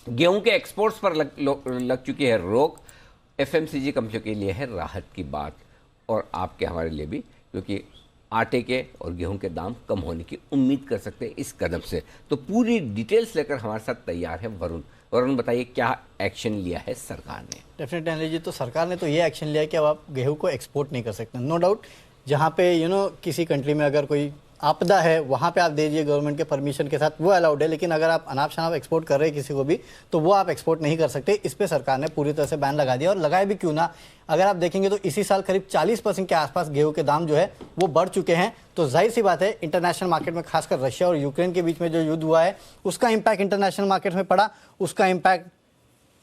गेहूं के एक्सपोर्ट्स पर लग चुकी है रोक. FMCG कंपनियों के लिए है राहत की बात, और आपके हमारे लिए भी, क्योंकि आटे के और गेहूं के दाम कम होने की उम्मीद कर सकते हैं इस कदम से. तो पूरी डिटेल्स लेकर हमारे साथ तैयार है वरुण, बताइए क्या एक्शन लिया है सरकार ने? डेफिनेटली अनिल जी, तो सरकार ने तो ये एक्शन लिया है कि अब आप गेहूं को एक्सपोर्ट नहीं कर सकते. नो डाउट, जहाँ पे किसी कंट्री में अगर कोई आपदा है वहाँ पे आप दीजिए गवर्नमेंट के परमिशन के साथ, वो अलाउड है. लेकिन अगर आप अनाप शनाप एक्सपोर्ट कर रहे हैं किसी को भी, तो वो आप एक्सपोर्ट नहीं कर सकते. इस पे सरकार ने पूरी तरह से बैन लगा दिया. और लगाए भी क्यों ना, अगर आप देखेंगे तो इसी साल करीब 40% के आसपास गेहूं के दाम जो है वो बढ़ चुके हैं. तो जाहिर सी बात है, इंटरनेशनल मार्केट में खासकर रशिया और यूक्रेन के बीच में जो युद्ध हुआ है उसका इम्पैक्ट इंटरनेशनल मार्केट में पड़ा. उसका इम्पैक्ट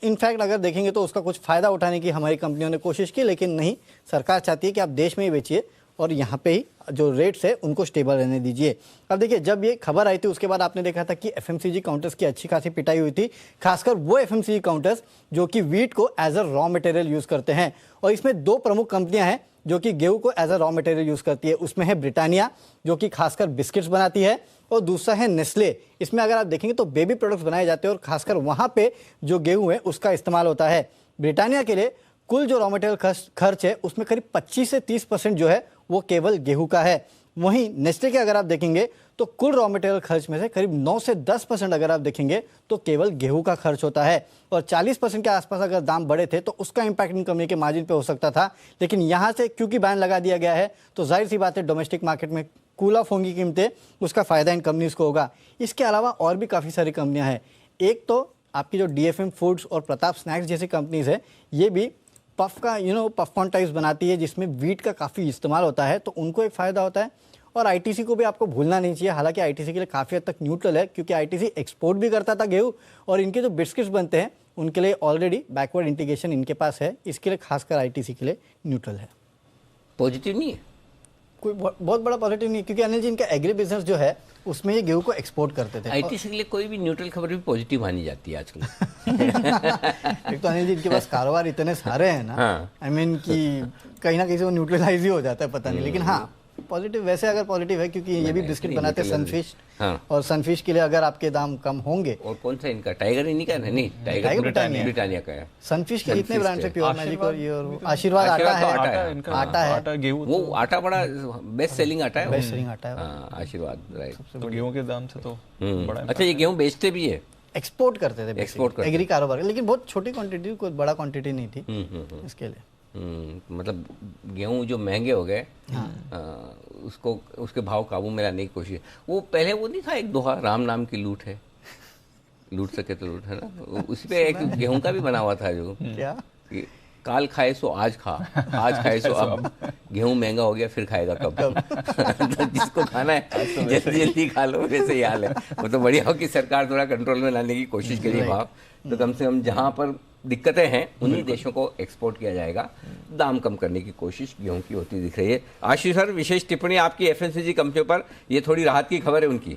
इनफैक्ट अगर देखेंगे तो उसका कुछ फायदा उठाने की हमारी कंपनियों ने कोशिश की, लेकिन नहीं, सरकार चाहती है कि आप देश में ही बेचिए और यहाँ पे ही जो रेट्स है उनको स्टेबल रहने दीजिए. अब देखिए, जब ये खबर आई थी उसके बाद आपने देखा था कि FMCG काउंटर्स की अच्छी खासी पिटाई हुई थी, खासकर वो FMCG काउंटर्स जो कि वीट को as a raw material use करते हैं. और इसमें दो प्रमुख कंपनियां हैं जो कि गेहूं को as a raw material use करती है. उसमें है ब्रिटानिया जो कि खासकर बिस्किट्स बनाती है, और दूसरा है नेस्ले. इसमें अगर आप देखेंगे तो बेबी प्रोडक्ट्स बनाए जाते हैं और खासकर वहां पे जो गेहूं है उसका इस्तेमाल होता है. ब्रिटानिया के लिए कुल जो रॉ मटेरियल खर्च है उसमें करीब 25 से 30% जो है वो केवल गेहूं का है. वहीं नेस्ले के अगर आप देखेंगे तो कुल रॉ मटेरियल खर्च में से करीब 9 से 10% अगर आप देखेंगे तो केवल गेहूं का खर्च होता है. और 40% के आसपास अगर दाम बढ़े थे तो उसका इंपैक्ट इन कंपनी के मार्जिन पे हो सकता था. लेकिन यहां से क्योंकि बैन लगा दिया गया है तो जाहिर सी बात है डोमेस्टिक मार्केट में कूल ऑफ होंगी कीमतें, उसका फायदा इन कंपनीज को होगा. इसके अलावा और भी काफ़ी सारी कंपनियां हैं. एक तो आपकी जो DFM फूड्स और प्रताप स्नैक्स जैसी कंपनीज है, ये भी पफ का पफकॉर्न टाइप्स बनाती है जिसमें वीट का काफ़ी इस्तेमाल होता है, तो उनको एक फ़ायदा होता है. और ITC को भी आपको भूलना नहीं चाहिए. हालांकि ITC के लिए काफ़ी हद तक न्यूट्रल है, क्योंकि ITC एक्सपोर्ट भी करता था गेहूँ, और इनके जो बिस्किट्स बनते हैं उनके लिए ऑलरेडी बैकवर्ड इंटीग्रेशन इनके पास है. इसके लिए खासकर ITC के लिए न्यूट्रल है. पॉजिटिव नहीं है, कोई बहुत बड़ा पॉजिटिव नहीं, क्योंकि अनिल जी इनका एग्री बिजनेस जो है उसमें ये गेहूं को एक्सपोर्ट करते थे. ITC के लिए कोई भी न्यूट्रल खबर भी पॉजिटिव मानी जाती है आजकल. एक तो अनिल जी इनके पास कारोबार इतने सारे हैं ना, आई मीन कि कहीं ना कहीं से वो न्यूट्रलाइज ही हो जाता है, पता नहीं. लेकिन हाँ, पॉजिटिव वैसे अगर पॉजिटिव है, क्योंकि ये भी बिस्किट बनाते हैं सनफिश, और सनफिश के लिए अगर आपके दाम कम होंगे. और कौन सा इनका टाइगर इन्हीं का नहीं, टाइगर ब्रिटानिया का है. सनफिश के इतने ब्रांड से प्योर मैजिक और ये और आशीर्वाद आटा है. गेहूं वो आटा बड़ा बेस्ट सेलिंग आटा है, बेस्ट सेलिंग आटा है आशीर्वाद. राइट, तो गेहूं के दाम से तो बड़ा. अच्छा, ये गेहूं बेचते भी है? एक्सपोर्ट करते थे, एक्सपोर्ट करते एग्री कारोबार, लेकिन बहुत छोटी क्वांटिटी, कोई बड़ा क्वांटिटी नहीं थी इसके लिए. मतलब गेहूं जो महंगे हो गए, उसको उसके भाव काबू में लाने की कोशिश. वो पहले वो नहीं था एक दोहा, राम नाम की लूट है, लूट सके तो लूट, है ना? उस पे एक गेहूं का भी बना हुआ था जो क्या, काल खाए सो आज खा, आज खाए सो अब. गेहूं महंगा हो गया फिर खाएगा कब? तो जिसको खाना है जल्दी जल्दी खा लो, वैसे ही हाल है. वो तो बढ़िया हो कि सरकार थोड़ा कंट्रोल में लाने की कोशिश करिए भाव. तो कम से कम जहां पर दिक्कतें हैं उन्हीं देशों को एक्सपोर्ट किया जाएगा. दाम कम करने की कोशिश गेहूं की होती दिख रही है. आशीष सर, विशेष टिप्पणी आपकी FMCG कंपनियों पर, ये थोड़ी राहत की खबर है उनकी.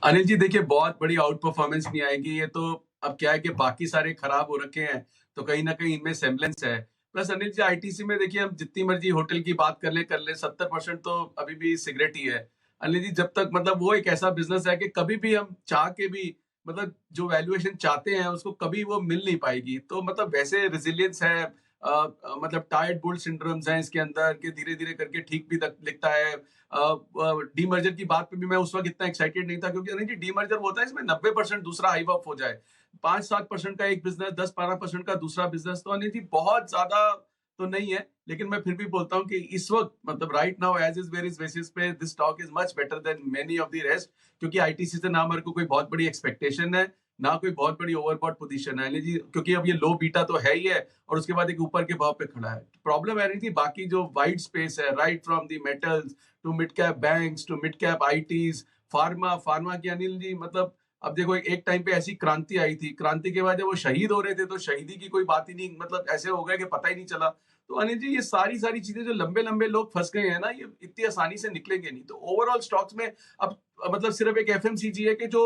अनिल जी देखिए, बहुत बड़ी आउट परफॉर्मेंस नहीं आएगी. ये तो अब क्या है कि बाकी सारे खराब हो रखे हैं, तो कहीं ना कहीं इनमें सेम्बलेंस है. प्लस अनिल जी ITC में देखिए, हम जितनी मर्जी होटल की बात कर ले 70% तो अभी भी सिगरेट ही है. अनिल जी, जब तक मतलब वो एक ऐसा बिजनेस है कि कभी भी हम चाह के भी मतलब जो वैल्यूएशन चाहते हैं उसको कभी वो मिल नहीं पाएगी. तो मतलब वैसे रिजिलियंस है, मतलब टायर्ड बुल सिंड्रोम्स हैं इसके अंदर कि धीरे धीरे करके ठीक भी दिखता है। डीमर्जर की बात पे भी मैं उस वक्त इतना एक्साइटेड नहीं था, क्योंकि नहीं जी डीमर्जर होता है इसमें 90% दूसरा हाइव अप हो जाए, 5-7% का एक बिजनेस, 10-12% का दूसरा बिजनेस, तो अनिल जी बहुत ज्यादा तो नहीं है। लेकिन मैं फिर भी बोलता हूँ कि इस वक्त मतलब right now as is various basis पे this stock is much better than many of the rest, क्योंकि आईटीसी से ना हमारे को कोई बहुत बड़ी एक्सपेक्टेशन है, ना कोई बहुत बड़ी ओवरबॉट पोजीशन है जी, क्योंकि अब ये लो बीटा तो है ही है और उसके बाद एक ऊपर के भाव पे खड़ा है। प्रॉब्लम है नहीं थी बाकी जो वाइड स्पेस है, right from the metals to mid cap banks to mid cap ITs, pharma की अनिल जी मतलब अब देखो एक टाइम पे ऐसी क्रांति आई थी, क्रांति के बाद जब वो शहीद हो रहे थे तो शहीदी की कोई बात ही नहीं, मतलब ऐसे हो गया कि पता ही नहीं चला। तो अनिल जी ये सारी चीजें जो लंबे लंबे लोग फंस गए हैं ना, ये इतनी आसानी से निकलेंगे नहीं। तो ओवरऑल स्टॉक्स में अब मतलब सिर्फ एक एफएमसीजी है कि जो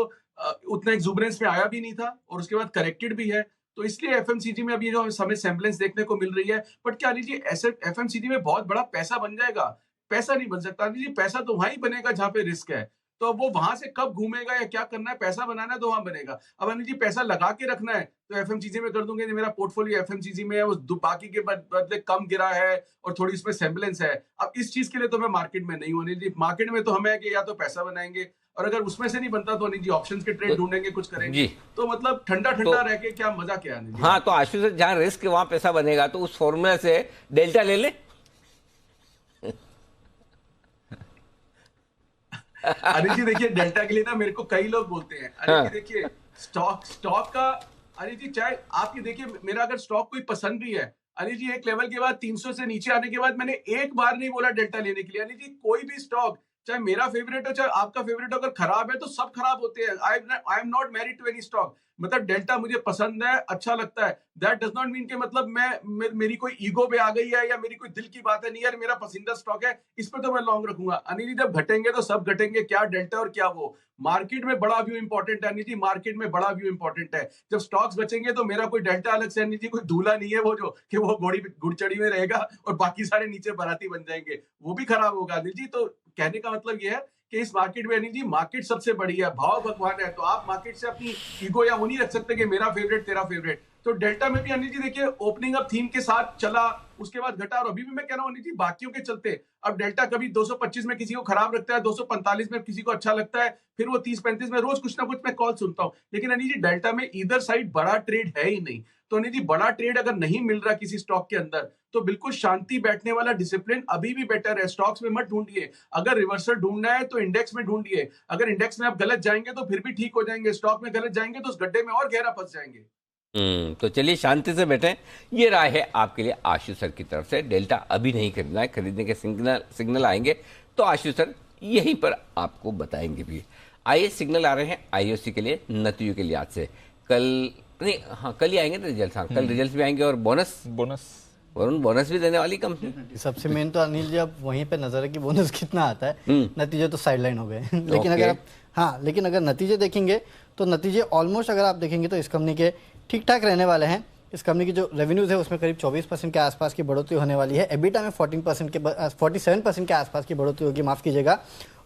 उतना एक्सुबरेंस में आया भी नहीं था और उसके बाद करेक्टेड भी है, तो इसलिए एफएमसीजी में अभी जो हमें सेम्बलेंस देखने को मिल रही है। बट क्या अनिल जी ऐसे एफएमसीजी में बहुत बड़ा पैसा बन जाएगा? पैसा नहीं बन सकता अनिल जी, पैसा तो वहां ही बनेगा जहां पे रिस्क है। तो वो वहां से कब घूमेगा या क्या करना है, पैसा बनाना है तो वहां बनेगा। अब अनिल जी पैसा लगा के रखना है तो एफएमसीजी में कर दूंगे, मेरा पोर्टफोलियो एफएमसीजी में है, वो बाकी के बदले कम गिरा है और थोड़ी इसमें सेम्बलेंस है। अब इस चीज के लिए तो मैं मार्केट में नहीं हूं अनिल जी। मार्केट में तो हमें है कि या तो पैसा बनाएंगे और अगर उसमें से नहीं बनता तो अनिल जी ऑप्शंस के ट्रेड ढूंढेंगे, कुछ करेंगे। तो मतलब ठंडा रह के क्या मजा क्या है। हाँ तो आशु से जहां रिस्क वहां पैसा बनेगा, तो उस फॉर्मूला से डेल्टा ले ले। अनिल जी देखिए डेल्टा के लिए ना मेरे को कई लोग बोलते हैं, अनिल जी देखिए स्टॉक का अनिल जी चाहे आप ये देखिए मेरा अगर स्टॉक कोई पसंद भी है अनिल जी, एक लेवल के बाद 300 से नीचे आने के बाद मैंने एक बार नहीं बोला डेल्टा लेने के लिए। अनिल जी कोई भी स्टॉक चाहे मेरा फेवरेट हो चाहे आपका फेवरेट हो, अगर खराब है तो सब खराब होते हैं। I am not married to any stock. मतलब डेल्टा मुझे पसंद है, अच्छा लगता है, दैट डज नॉट मीन कि मतलब मेरी कोई ईगो पे आ गई है या मेरी कोई दिल की बात है, नहीं यार मेरा पसंदीदा स्टॉक है इस पे तो मैं लॉन्ग रखूंगा। अनिल जी जब घटेंगे तो सब घटेंगे, क्या डेल्टा और क्या वो। मार्केट में बड़ा व्यू इंपॉर्टेंट है अनिल जी, मार्केट में बड़ा व्यू इंपॉर्टेंट है। जब स्टॉक्स बचेंगे तो मेरा कोई डेल्टा अलग से अनिल जी कोई दूल्हा नहीं है वो जो कि वो घुड़चड़ी में रहेगा और बाकी सारे नीचे बाराती बन जाएंगे, वो भी खराब होगा अनिल जी। तो कहने का मतलब ये है कि इस मार्केट में अनिल जी मार्केट सबसे बड़ी है, भाव भगवान है, तो आप मार्केट से अपनी ईगो या वो नहीं रख सकते कि मेरा फेवरेट तेरा फेवरेट। तो डेल्टा में भी अनिल जी देखिए ओपनिंग अप थीम के साथ चला, उसके बाद घटा और अभी भी मैं कह रहा हूं अनिल जी बाकियों के चलते अब डेल्टा कभी 225 में किसी को खराब लगता है, 245 में किसी को अच्छा लगता है, फिर वो 30-35 में रोज कुछ ना कुछ मैं कॉल सुनता हूं। लेकिन अनिल जी डेल्टा में इधर साइड बड़ा ट्रेड है ही नहीं। तो अनिल जी बड़ा ट्रेड अगर नहीं मिल रहा किसी स्टॉक के अंदर तो बिल्कुल शांति बैठने वाला डिसिप्लिन अभी भी बेटर है। स्टॉक्स में मत ढूंढिए, अगर रिवर्सल ढूंढना है तो इंडेक्स में ढूंढिए। अगर इंडेक्स में आप गलत जाएंगे तो फिर भी ठीक हो जाएंगे, स्टॉक में गलत जाएंगे तो उस गड्ढे में और गहरा फंस जाएंगे। तो चलिए शांति से बैठे। ये राय है आपके लिए आशु सर की तरफ से। डेल्टा अभी नहीं खरीदना है, खरीदने के सिग्नल आएंगे तो आशु सर यहीं पर आपको बताएंगे भी। आइए सिग्नल आ रहे हैं आईओसी के लिए, नतीजों के लिहाज से। कल नहीं, हाँ कल ही आएंगे रिजल्ट। हाँ कल रिजल्ट भी आएंगे और बोनस भी देने वाली कंपनी। सबसे मेन तो अनिल जी अब वहीं पे नजर है कि बोनस कितना आता है। नतीजे तो साइडलाइन हो गए लेकिन अगर आप लेकिन अगर नतीजे देखेंगे तो नतीजे ऑलमोस्ट अगर आप देखेंगे तो इस कंपनी के ठीक ठाक रहने वाले हैं। इस कंपनी की जो रेवेन्यूज है उसमें करीब 24% के आसपास की बढ़ोतरी होने वाली है। एबिटा में 47% के आसपास की बढ़ोतरी होगी, माफ़ कीजिएगा।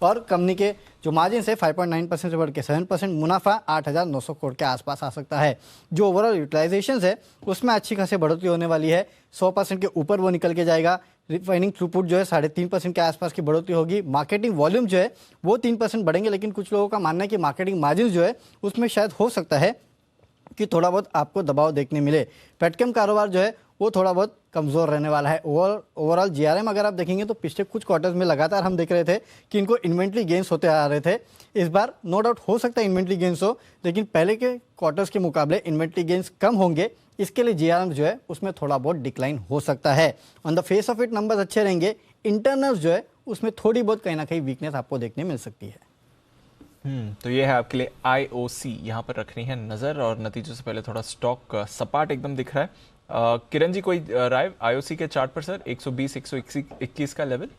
और कंपनी के जो मार्जिन है 5.9% से बढ़ के 7%, मुनाफा 8,900 करोड़ के आसपास आ सकता है। जो ओवरऑल यूटिलाइजेशन है उसमें अच्छी खासी बढ़ोतरी होने वाली है, 100% के ऊपर वो निकल के जाएगा। रिफाइनिंग थ्रूपुट जो है 3.5% के आसपास की बढ़ोतरी होगी। मार्केटिंग वॉल्यूम जो है वो 3% बढ़ेंगे, लेकिन कुछ लोगों का मानना है कि मार्केटिंग मार्जिन जो है उसमें शायद हो सकता है कि थोड़ा बहुत आपको दबाव देखने मिले। पेटकेम कारोबार जो है वो थोड़ा बहुत कमज़ोर रहने वाला है। ओवरऑल जीआरएम अगर आप देखेंगे तो पिछले कुछ क्वार्टर्स में लगातार हम देख रहे थे कि इनको इन्वेंट्री गेंस होते आ रहे थे। इस बार नो डाउट हो सकता है इन्वेंट्री गेंस हो, लेकिन पहले के क्वार्टर्स के मुकाबले इन्वेंट्री गेंस कम होंगे। इसके लिए जीआरएम जो है उसमें थोड़ा बहुत डिक्लाइन हो सकता है। On the face of it numbers अच्छे रहेंगे, इंटरनल्स जो है उसमें थोड़ी बहुत कहीं ना कहीं वीकनेस आपको देखने मिल सकती है। तो ये है आपके लिए आईओसी, यहाँ पर रखनी है नजर। और नतीजों से पहले थोड़ा स्टॉक सपाट एकदम दिख रहा है। किरण जी कोई राय आईओसी के चार्ट पर सर? 120-121 का लेवल।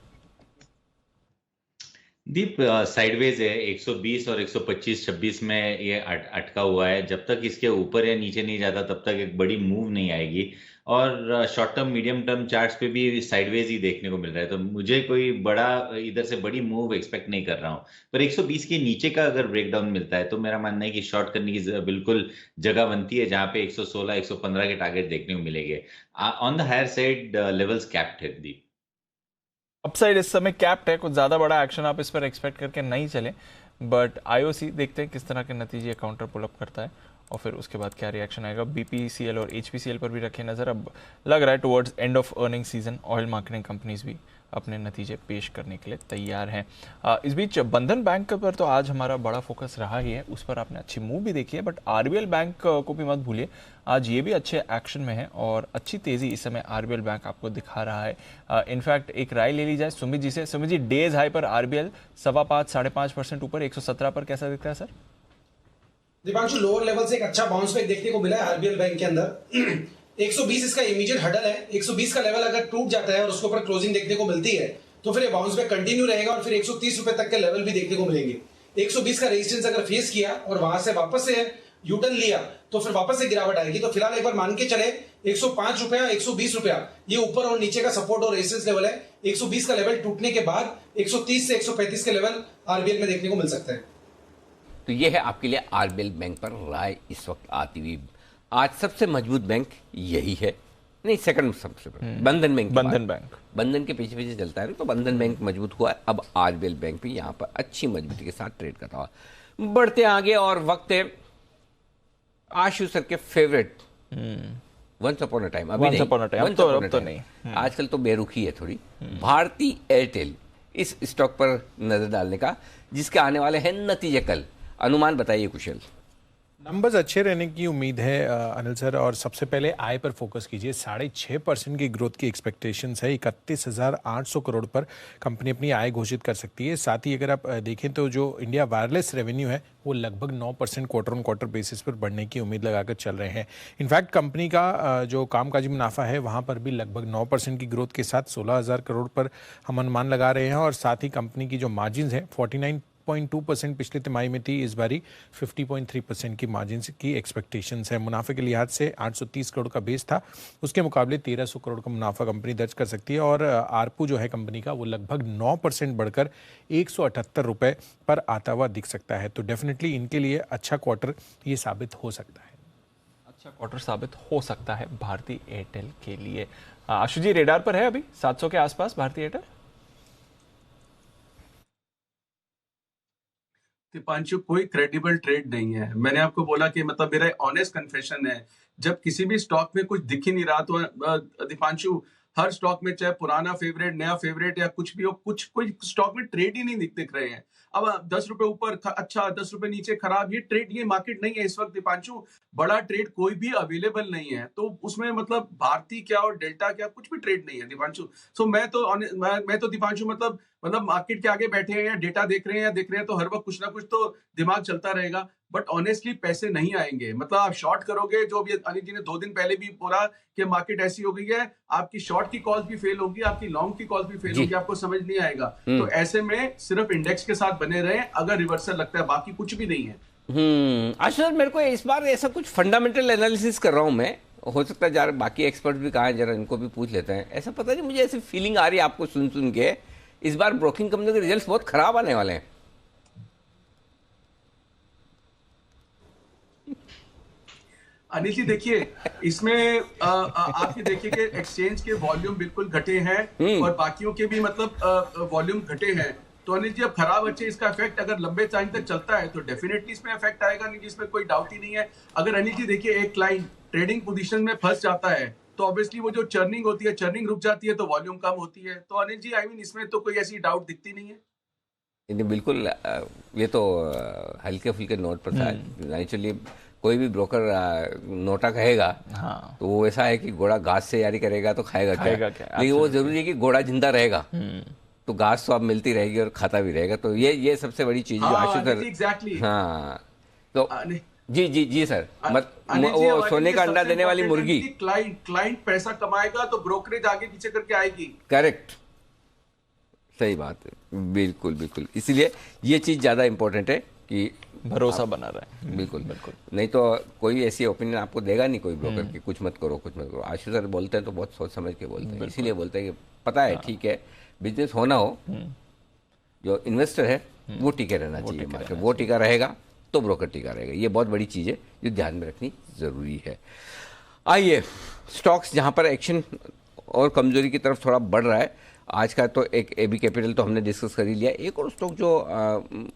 दीप साइडवेज है 120 और 125-26 में ये अटका हुआ है। जब तक इसके ऊपर या नीचे नहीं जाता तब तक एक बड़ी मूव नहीं आएगी। और short term medium term charts पे भी साइडवेज ही देखने को मिल रहा है, तो मुझे कोई बड़ा इधर से बड़ी मूव एक्सपेक्ट नहीं कर रहा हूँ। पर 120 के नीचे का अगर ब्रेकडाउन मिलता है तो मेरा मानना है कि शॉर्ट करने की बिल्कुल जगह बनती है, जहां पे 116 115 के टारगेट देखने को मिलेंगे। On the higher side levels capped है दीप। अपसाइड इस समय कैप्ड है, कुछ ज्यादा बड़ा एक्शन आप इस पर एक्सपेक्ट करके नहीं चले, बट आईओसी देखते हैं किस तरह के नतीजे काउंटर पुल अप करता है और फिर उसके बाद क्या रिएक्शन आएगा। बीपीसीएल और एचपीसीएल पर भी रखे नजर। अब लग रहा है towards end of earning season oil marketing companies भी अपने नतीजे पेश करने के लिए तैयार हैं। इस बीच बंधन बैंक पर तो आज हमारा बड़ा फोकस रहा ही है, उस पर आपने अच्छी मूव भी देखी है, बट आरबीएल बैंक को भी मत भूलिए, आज ये भी अच्छे एक्शन में है और अच्छी तेजी इस समय आरबीएल बैंक आपको दिखा रहा है। इनफैक्ट एक राय ले ली जाए सुमित जी से। सुमित जी, डेज हाई पर आरबीएल 5.5-5.5% ऊपर 117 पर कैसा दिखता है सर? दीपांशु, लोअर लेवल से एक अच्छा बाउंस बैक देखने को मिला है आरबीएल बैंक के अंदर। 120 इसका इमीडिएट हडल है। 120 का लेवल अगर टूट जाता है और उसके ऊपर क्लोजिंग देखने को मिलती है तो फिर ये बाउंस बैक कंटिन्यू रहेगा और फिर 130 रुपए तक के लेवल भी देखने को मिलेंगे। 120 का रेजिस्टेंस अगर फेस किया और वहां से वापस से यूटर्न लिया तो फिर वापस से गिरावट आएगी। तो फिलहाल एक बार मान के चले 105 रुपया 120 रुपया ये ऊपर और नीचे का सपोर्ट और रेजिस्टेंस लेवल है। 120 का लेवल टूटने के बाद 130 से 135 के लेवल आरबीएल में देखने को मिल सकता है। तो ये है आपके लिए आरबीएल बैंक पर राय इस वक्त आती हुई। आज सबसे मजबूत बैंक यही है, नहीं सेकंड सबसे बंधन बैंक। बंधन के पीछे पीछे चलता है ना, तो बंधन बैंक मजबूत हुआ है। अब आरबीएल बैंक भी यहाँ पर अच्छी मजबूती के साथ ट्रेड करता हुआ। बढ़ते आगे और वक्त है आशु सर के favourite ones upon a time. अभी नहीं, आजकल तो बेरुखी है थोड़ी। भारती एयरटेल, इस स्टॉक पर नजर डालने का, जिसके आने वाले हैं नतीजे कल। अनुमान बताइए कुशल। नंबर्स अच्छे रहने की उम्मीद है अनिल सर, और सबसे पहले आय पर फोकस कीजिए। 6.5% की ग्रोथ की एक्सपेक्टेशंस है। 31,800 करोड़ पर कंपनी अपनी आय घोषित कर सकती है। साथ ही अगर आप देखें तो जो इंडिया वायरलेस रेवेन्यू है वो लगभग 9% क्वार्टर ऑन क्वार्टर बेसिस पर बढ़ने की उम्मीद लगाकर चल रहे हैं। इनफैक्ट कंपनी का जो कामकाजी मुनाफा है वहाँ पर भी लगभग 9% की ग्रोथ के साथ 16,000 करोड़ पर हम अनुमान लगा रहे हैं। और साथ ही कंपनी की जो मार्जिन है 49.2% पिछले तिमाही में थी, इस बारी 50.3% की मार्जिन की एक्सपेक्टेशंस है। मुनाफे के लिहाज से 830 करोड़ का बेस था, उसके मुकाबले 1300 करोड़ का मुनाफा कंपनी दर्ज कर सकती है। और आरपू जो है कंपनी का वो लगभग 9% बढ़कर 178 रुपए पर आता हुआ दिख सकता है। तो डेफिनेटली इनके लिए अच्छा क्वार्टर ये साबित हो सकता है। अच्छा क्वार्टर साबित हो सकता है भारती एयरटेल के लिए। आशु जी, रेडार पर है अभी 700 के आसपास भारती एयरटेल? दीपांशु, कोई क्रेडिबल ट्रेड नहीं है। मैंने आपको बोला कि मतलब मेरा ऑनेस्ट कन्फेशन है, जब किसी भी स्टॉक में कुछ दिख ही नहीं रहा तो दीपांशु हर स्टॉक में चाहे पुराना फेवरेट नया फेवरेट या कुछ भी हो, कुछ कोई स्टॉक में ट्रेड ही नहीं दिख रहे हैं। अब 10 रुपए ऊपर अच्छा 10 रुपए नीचे खराब, ये ट्रेड ये मार्केट नहीं है इस वक्त दीपांशु। बड़ा ट्रेड कोई भी अवेलेबल नहीं है, तो उसमें मतलब भारती क्या और डेल्टा क्या कुछ भी ट्रेड नहीं है दीपांशु। सो मैं तो दीपांशु मतलब मार्केट के आगे बैठे हैं या डेटा देख रहे हैं तो हर वक्त कुछ ना कुछ तो दिमाग चलता रहेगा, बट ऑनेस्टली पैसे नहीं आएंगे। मतलब आप शॉर्ट करोगे, जो भी अनिल जी ने 2 दिन पहले भी बोला कि मार्केट ऐसी हो गई है, आपकी शॉर्ट की कॉल्स भी फेल होगी, आपकी लॉन्ग की कॉल्स भी फेल होगी, आपको समझ नहीं आएगा। तो ऐसे में सिर्फ इंडेक्स के साथ बने रहे अगर रिवर्सल लगता है, बाकी कुछ भी नहीं है। अच्छा, मेरे को इस बार ऐसा कुछ फंडामेंटल एनालिसिस कर रहा हूं मैं, हो सकता है जरा बाकी एक्सपर्ट भी कहा है, जरा इनको भी पूछ लेते हैं। ऐसा पता नहीं, मुझे ऐसी फीलिंग आ रही है आपको सुन के, इस बार ब्रोकिंग कंपनी के रिजल्ट्स बहुत खराब आने वाले हैं। अनिल जी देखिए, इसमें आप ये देखिए कि एक्सचेंज के वॉल्यूम बिल्कुल घटे हैं और बाकियों के भी मतलब वॉल्यूम घटे हैं। तो अनिल जी अब खराब अच्छे इसका इफेक्ट अगर लंबे टाइम तक चलता है तो डेफिनेटली इसमें इफेक्ट आएगा, नहीं इसमें कोई डाउट ही नहीं है। अगर अनिल जी देखिए एक क्लाइंट ट्रेडिंग पोजीशन में फंस जाता है तो ऑब्वियसली वो जो चर्निंग होती है, चर्निंग रुक जाती है तो वॉल्यूम कम होती है। तो अनिल जी इसमें तो कोई ऐसी डाउट दिखती नहीं है। बिल्कुल, ये तो हल्के फुल्के नोट पर था। नेचुरली कोई भी ब्रोकर नोटा कहेगा तो वो ऐसा है कि घोड़ा घास से यारी करेगा तो खाएगा क्या? लेकिन वो जरूरी है कि घोड़ा जिंदा रहेगा तो घास तो अब मिलती रहेगी और खाता भी रहेगा। तो ये सबसे बड़ी चीज जो आशु सर। हाँ तो जी सर, वो सोने का अंडा देने वाली मुर्गी। क्लाइंट पैसा कमाएगा तो ब्रोकरेज आगे पीछे करके आएगी। करेक्ट, सही बात है, बिल्कुल बिल्कुल। इसीलिए ये चीज़ ज़्यादा इम्पोर्टेंट है कि भरोसा बना रहा है। बिल्कुल बिल्कुल, नहीं तो कोई ऐसी ओपिनियन आपको देगा नहीं कोई ब्रोकर कि कुछ मत करो कुछ मत करो। आशु सर बोलते हैं तो बहुत सोच समझ के बोलते हैं, इसीलिए बोलते हैं कि पता है ठीक है बिजनेस होना हो, जो इन्वेस्टर है वो टिके रहना चाहिए, मार्केट वो टिका रहेगा तो ब्रोकर टिका रहेगा। ये बहुत बड़ी चीज़ है जो ध्यान में रखनी ज़रूरी है। आइए स्टॉक्स जहाँ पर एक्शन और कमजोरी की तरफ थोड़ा बढ़ रहा है आज का, तो एक एबी कैपिटल तो हमने डिस्कस कर ही लिया। एक और स्टॉक जो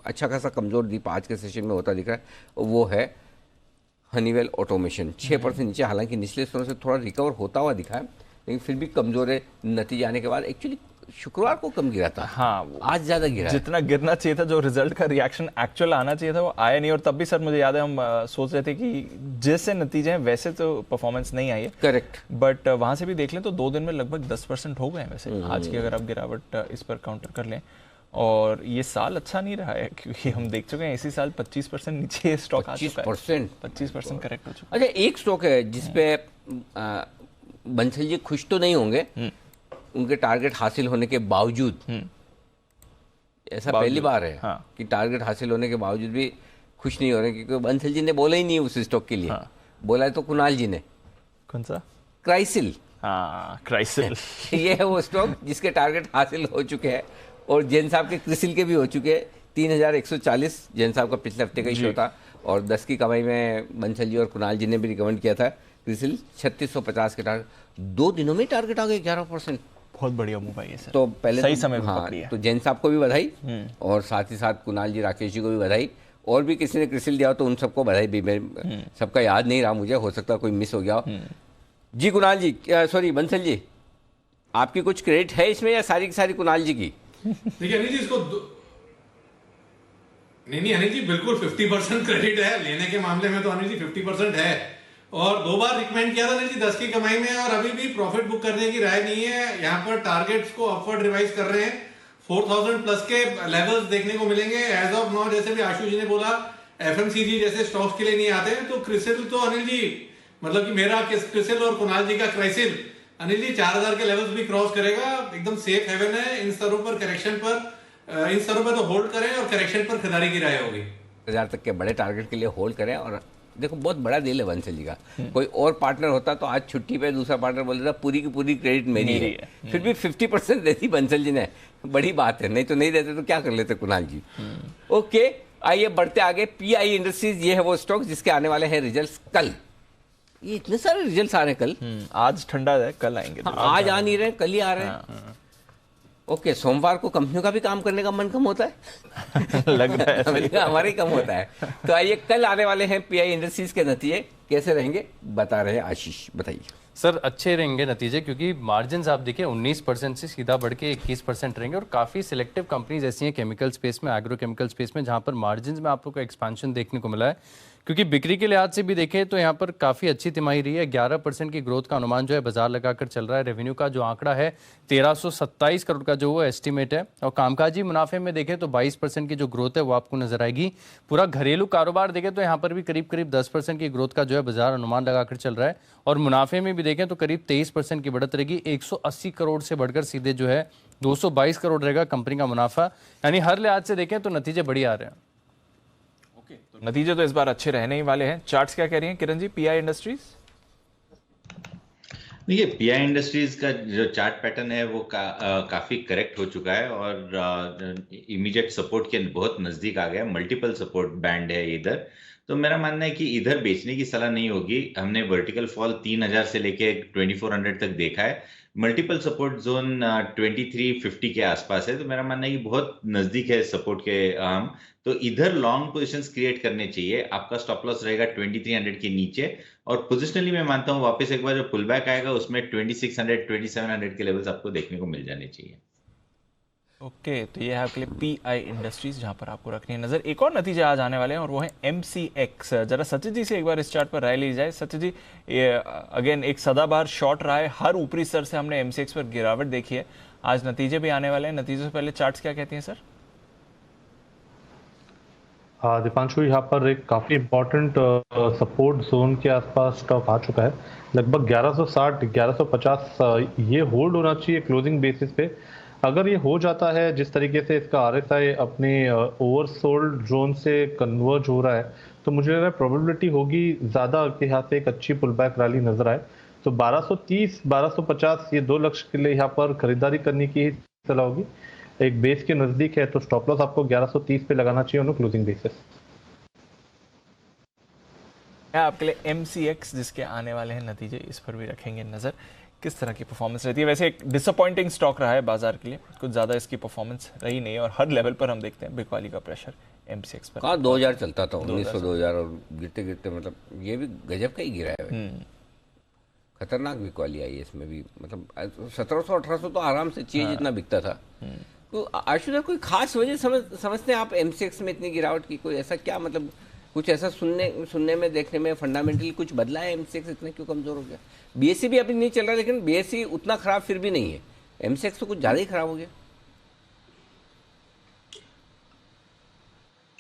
अच्छा खासा कमजोर दीप आज के सेशन में होता दिख रहा है वो है हनीवेल ऑटोमेशन। 6% नीचे, हालांकि निचले स्तरों से थोड़ा रिकवर होता हुआ दिखा है लेकिन फिर भी कमजोर है। नतीजे आने के बाद एक्चुअली शुक्रवार को कम गिरा था, हाँ आज ज्यादा गिरा, जितना गिरना चाहिए था, जो रिजल्ट का रिएक्शन एक्चुअल आना चाहिए था वो आया नहीं। और तब भी सर मुझे याद है हम सोच रहे थे कि जैसे नतीजे हैं वैसे तो परफॉर्मेंस नहीं आई है। करेक्ट, बट वहां से भी देख लें तो 2 दिन में लगभग 10% हो गए हैं वैसे आज की, अगर आप गिरावट इस पर काउंटर कर लें। और ये साल अच्छा नहीं रहा है क्योंकि हम देख चुके हैं इसी साल 25% नीचे स्टॉक आ चुका है, 25% करेक्ट हो चुका है। अच्छा, एक स्टॉक है जिसपे बंसल जी खुश तो नहीं होंगे उनके टारगेट हासिल होने के बावजूद, ऐसा पहली बार है कि टारगेट हासिल होने के बावजूद भी खुश नहीं हो रहे, क्योंकि बंसल जी ने बोला ही नहीं उस स्टॉक के लिए। बोला है तो कुणाल जी ने। कौन सा? क्राइसिल। क्राइसिल ये है वो स्टॉक जिसके टारगेट हासिल हो चुके हैं और जैन साहब के क्रिसिल के भी हो चुके हैं। 3140 जैन साहब का पिछले हफ्ते का ही शो था और 10 की कमाई में बंसल जी और कुणाल जी ने भी रिकमेंड किया था। क्रिसिल 3650 के टारगेट, 2 दिनों में टारगेट आ गए 11%। बहुत बढ़िया मूव है ये सर। तो पहले सही समय में पकड़ी है। तो जैन साहब को भी बधाई और साथ ही साथ कुणाल जी, राकेश जी को भी बधाई, और भी किसी ने क्रिसिल दिया हो तो उन सबको बधाई भी। सबका याद नहीं रहा मुझे, हो सकता कोई मिस हो गया हो। जी कुणाल जी, सॉरी बंसल जी, आपकी कुछ क्रेडिट है इसमें या सारी की सारी कुणाल जी की? देखिए अनिल जी, इसको नहीं अनिल जी, बिल्कुल 50% क्रेडिट है लेने के मामले में, तो अनिल जी 50% है। और 2 बार रिकमेंड किया था अनिल जी 10 की कमाई में, और अभी भी प्रॉफिट बुक करने की राय नहीं है। यहाँ पर टारगेट्स को अपवर्ड रिवाइज कर रहे हैं, 4000 प्लस के लेवल्स देखने को मिलेंगे एज ऑफ नाउ। जैसे भी आशु जी ने बोला एफएमसीजी जैसे स्टॉक्स के लिए नहीं आते हैं, तो क्रिसिल तो अनिल जी, मतलब कि मेरा क्रिसिल और कुणाल जी का क्राइसिल अनिल जी 4000 के लेवल्स भी क्रॉस करेगा, एकदम सेफ हेवन है। इन स्तरों पर करेक्शन पर, इन स्तरों पर तो होल्ड करें और करेक्शन पर खरीदारी की राय होगी। 1000 तक के बड़े टारगेट के लिए होल्ड करें। और देखो बहुत बड़ा डील है बंसल जी का, कोई और पार्टनर होता तो आज छुट्टी पे दूसरा पार्टनर बोल देता पूरी की पूरी क्रेडिट मेरी है। फिर भी 50% देती बंसल जी ने, बड़ी बात है। नहीं तो नहीं देते तो क्या कर लेते कुणाल जी। ओके, आइए बढ़ते आगे। पीआई इंडस्ट्रीज, ये है वो स्टॉक जिसके आने वाले हैं रिजल्ट्स कल। ये इतने सारे रिजल्ट्स आ रहे हैं कल। आज ठंडा है, कल आएंगे। आज आ नहीं रहे, कल ही आ रहे हैं। ओके, सोमवार को कंपनियों का भी काम करने का मन कम होता है लग रहा है हमारा ही कम होता है। तो आइए कल आने वाले हैं पीआई इंडस्ट्रीज के नतीजे कैसे रहेंगे बता रहे हैं आशीष, बताइए। सर अच्छे रहेंगे नतीजे, क्योंकि मार्जिन आप देखिए 19% से सीधा बढ़ के 21% रहेंगे और काफ़ी सिलेक्टिव कंपनीज ऐसी हैं केमिकल स्पेस में, एग्रो केमिकल स्पेस में, जहां पर मार्जिन में आप लोग को एक्सपेंशन देखने को मिला है। क्योंकि बिक्री के लिहाज से भी देखें तो यहाँ पर काफ़ी अच्छी तिमाही रही है। 11% की ग्रोथ का अनुमान जो है बाजार लगाकर चल रहा है। रेवेन्यू का जो आंकड़ा है 1327 करोड़ का जो वो एस्टिमेट है। और कामकाजी मुनाफे में देखें तो 22% की जो ग्रोथ है वो आपको नजर आएगी। पूरा घरेलू कारोबार देखें तो यहाँ पर भी करीब करीब 10% की ग्रोथ का जो है बाजार अनुमान लगाकर चल रहा है। और मुनाफे में भी देखें तो करीब 23% की बढ़त रहेगी। 180 करोड़ से बढ़कर सीधे जो है 222 करोड़ रहेगा कंपनी का मुनाफा। यानी हर लिहाज से देखें तो नतीजे बढ़िया आ रहे हैं। तो नतीजे तो इस बार अच्छे रहने ही वाले हैं। चार्ट्स क्या कह रही हैं किरण जी, पीआई इंडस्ट्रीज? देखिए पीआई इंडस्ट्रीज का जो चार्ट पैटर्न है वो काफी करेक्ट हो चुका है और इमीडिएट सपोर्ट के बहुत नजदीक आ गया। मल्टीपल सपोर्ट बैंड है इधर, तो मेरा मानना है कि इधर बेचने की सलाह नहीं होगी। हमने वर्टिकल फॉल 3000 से लेके 2400 तक देखा है। मल्टीपल सपोर्ट जोन 2350 के आसपास है, तो मेरा मानना है कि बहुत नजदीक है सपोर्ट के। तो इधर लॉन्ग पोजीशंस क्रिएट करने चाहिए। आपका स्टॉप लॉस रहेगा 2300 के नीचे, और पोजिशनली मैं मानता हूँ वापस एक बार जो पुल बैक आएगा उसमें 2600 2700 के लेवल्स आपको देखने को मिल जाने चाहिए। ओके, तो ये है आपके लिए पीआई इंडस्ट्रीज जहां पर आपको रखनी है नजर। एक और नतीजे आज आने वाले हैं और वो है एमसीएक्स। जरा सचिन जी से एक बार इस चार्ट पर राय ली जाए। सचिन जी, अगेन एक सदाबहार शॉर्ट रहा है, हर ऊपरी स्तर से हमने एमसीएक्स पर गिरावट देखी है। आज नतीजे भी आने वाले हैं, नतीजों से पहले चार्ट्स क्या कहती हैं सर? दीपांशु, यहाँ पर एक काफ़ी इम्पोर्टेंट सपोर्ट जोन के आसपास स्टॉक आ चुका है। लगभग 1160 1150 ये होल्ड होना चाहिए क्लोजिंग बेसिस पे। अगर ये हो जाता है जिस तरीके से इसका RSI अपने ओवरसोल्ड जोन से कन्वर्ज हो रहा है, तो मुझे लग रहा है प्रोबेबिलिटी होगी ज़्यादा के यहाँ से एक अच्छी पुल बैक रैली नजर आए। तो 1230 1250 ये 2 लक्ष्य के लिए यहाँ पर खरीदारी करने की सलाह होगी। एक बेस के नजदीक है तो स्टॉप लॉस आपको 1130 पे लगाना चाहिए ऑन क्लोजिंग बेसिस। आपके लिए MCX जिसके आने वाले हैं नतीजे, इस पर भी रखेंगे नजर, किस तरह की परफॉर्मेंस रहती है। वैसे एक डिसअपॉइंटिंग स्टॉक रहा है बाजार के लिए, कुछ ज़्यादा इसकी परफॉर्मेंस रही नहीं और हर लेवल पर हम देखते हैं बिकवाली का प्रेशर MCX पर। कहाँ 2000 चलता था, 1900 2000 और गिरते गिरते मतलब ये भी गजब का ही गिरा है भाई। खतरनाक बिकवाली आई है इसमें भी, मतलब 1700 1800 तो आराम से चाहिए जितना बिकता था। तो आशुतोष कोई खास वजह समझते हैं आप MCX में इतनी गिरावट की? कोई ऐसा क्या, मतलब कुछ ऐसा सुनने में देखने में फंडामेंटली कुछ बदला है? MCX इतना क्यों कमजोर हो गया? BSE भी अभी नहीं चल रहा, लेकिन BSE उतना खराब फिर भी नहीं है, MCX तो कुछ ज्यादा ही खराब हो गया।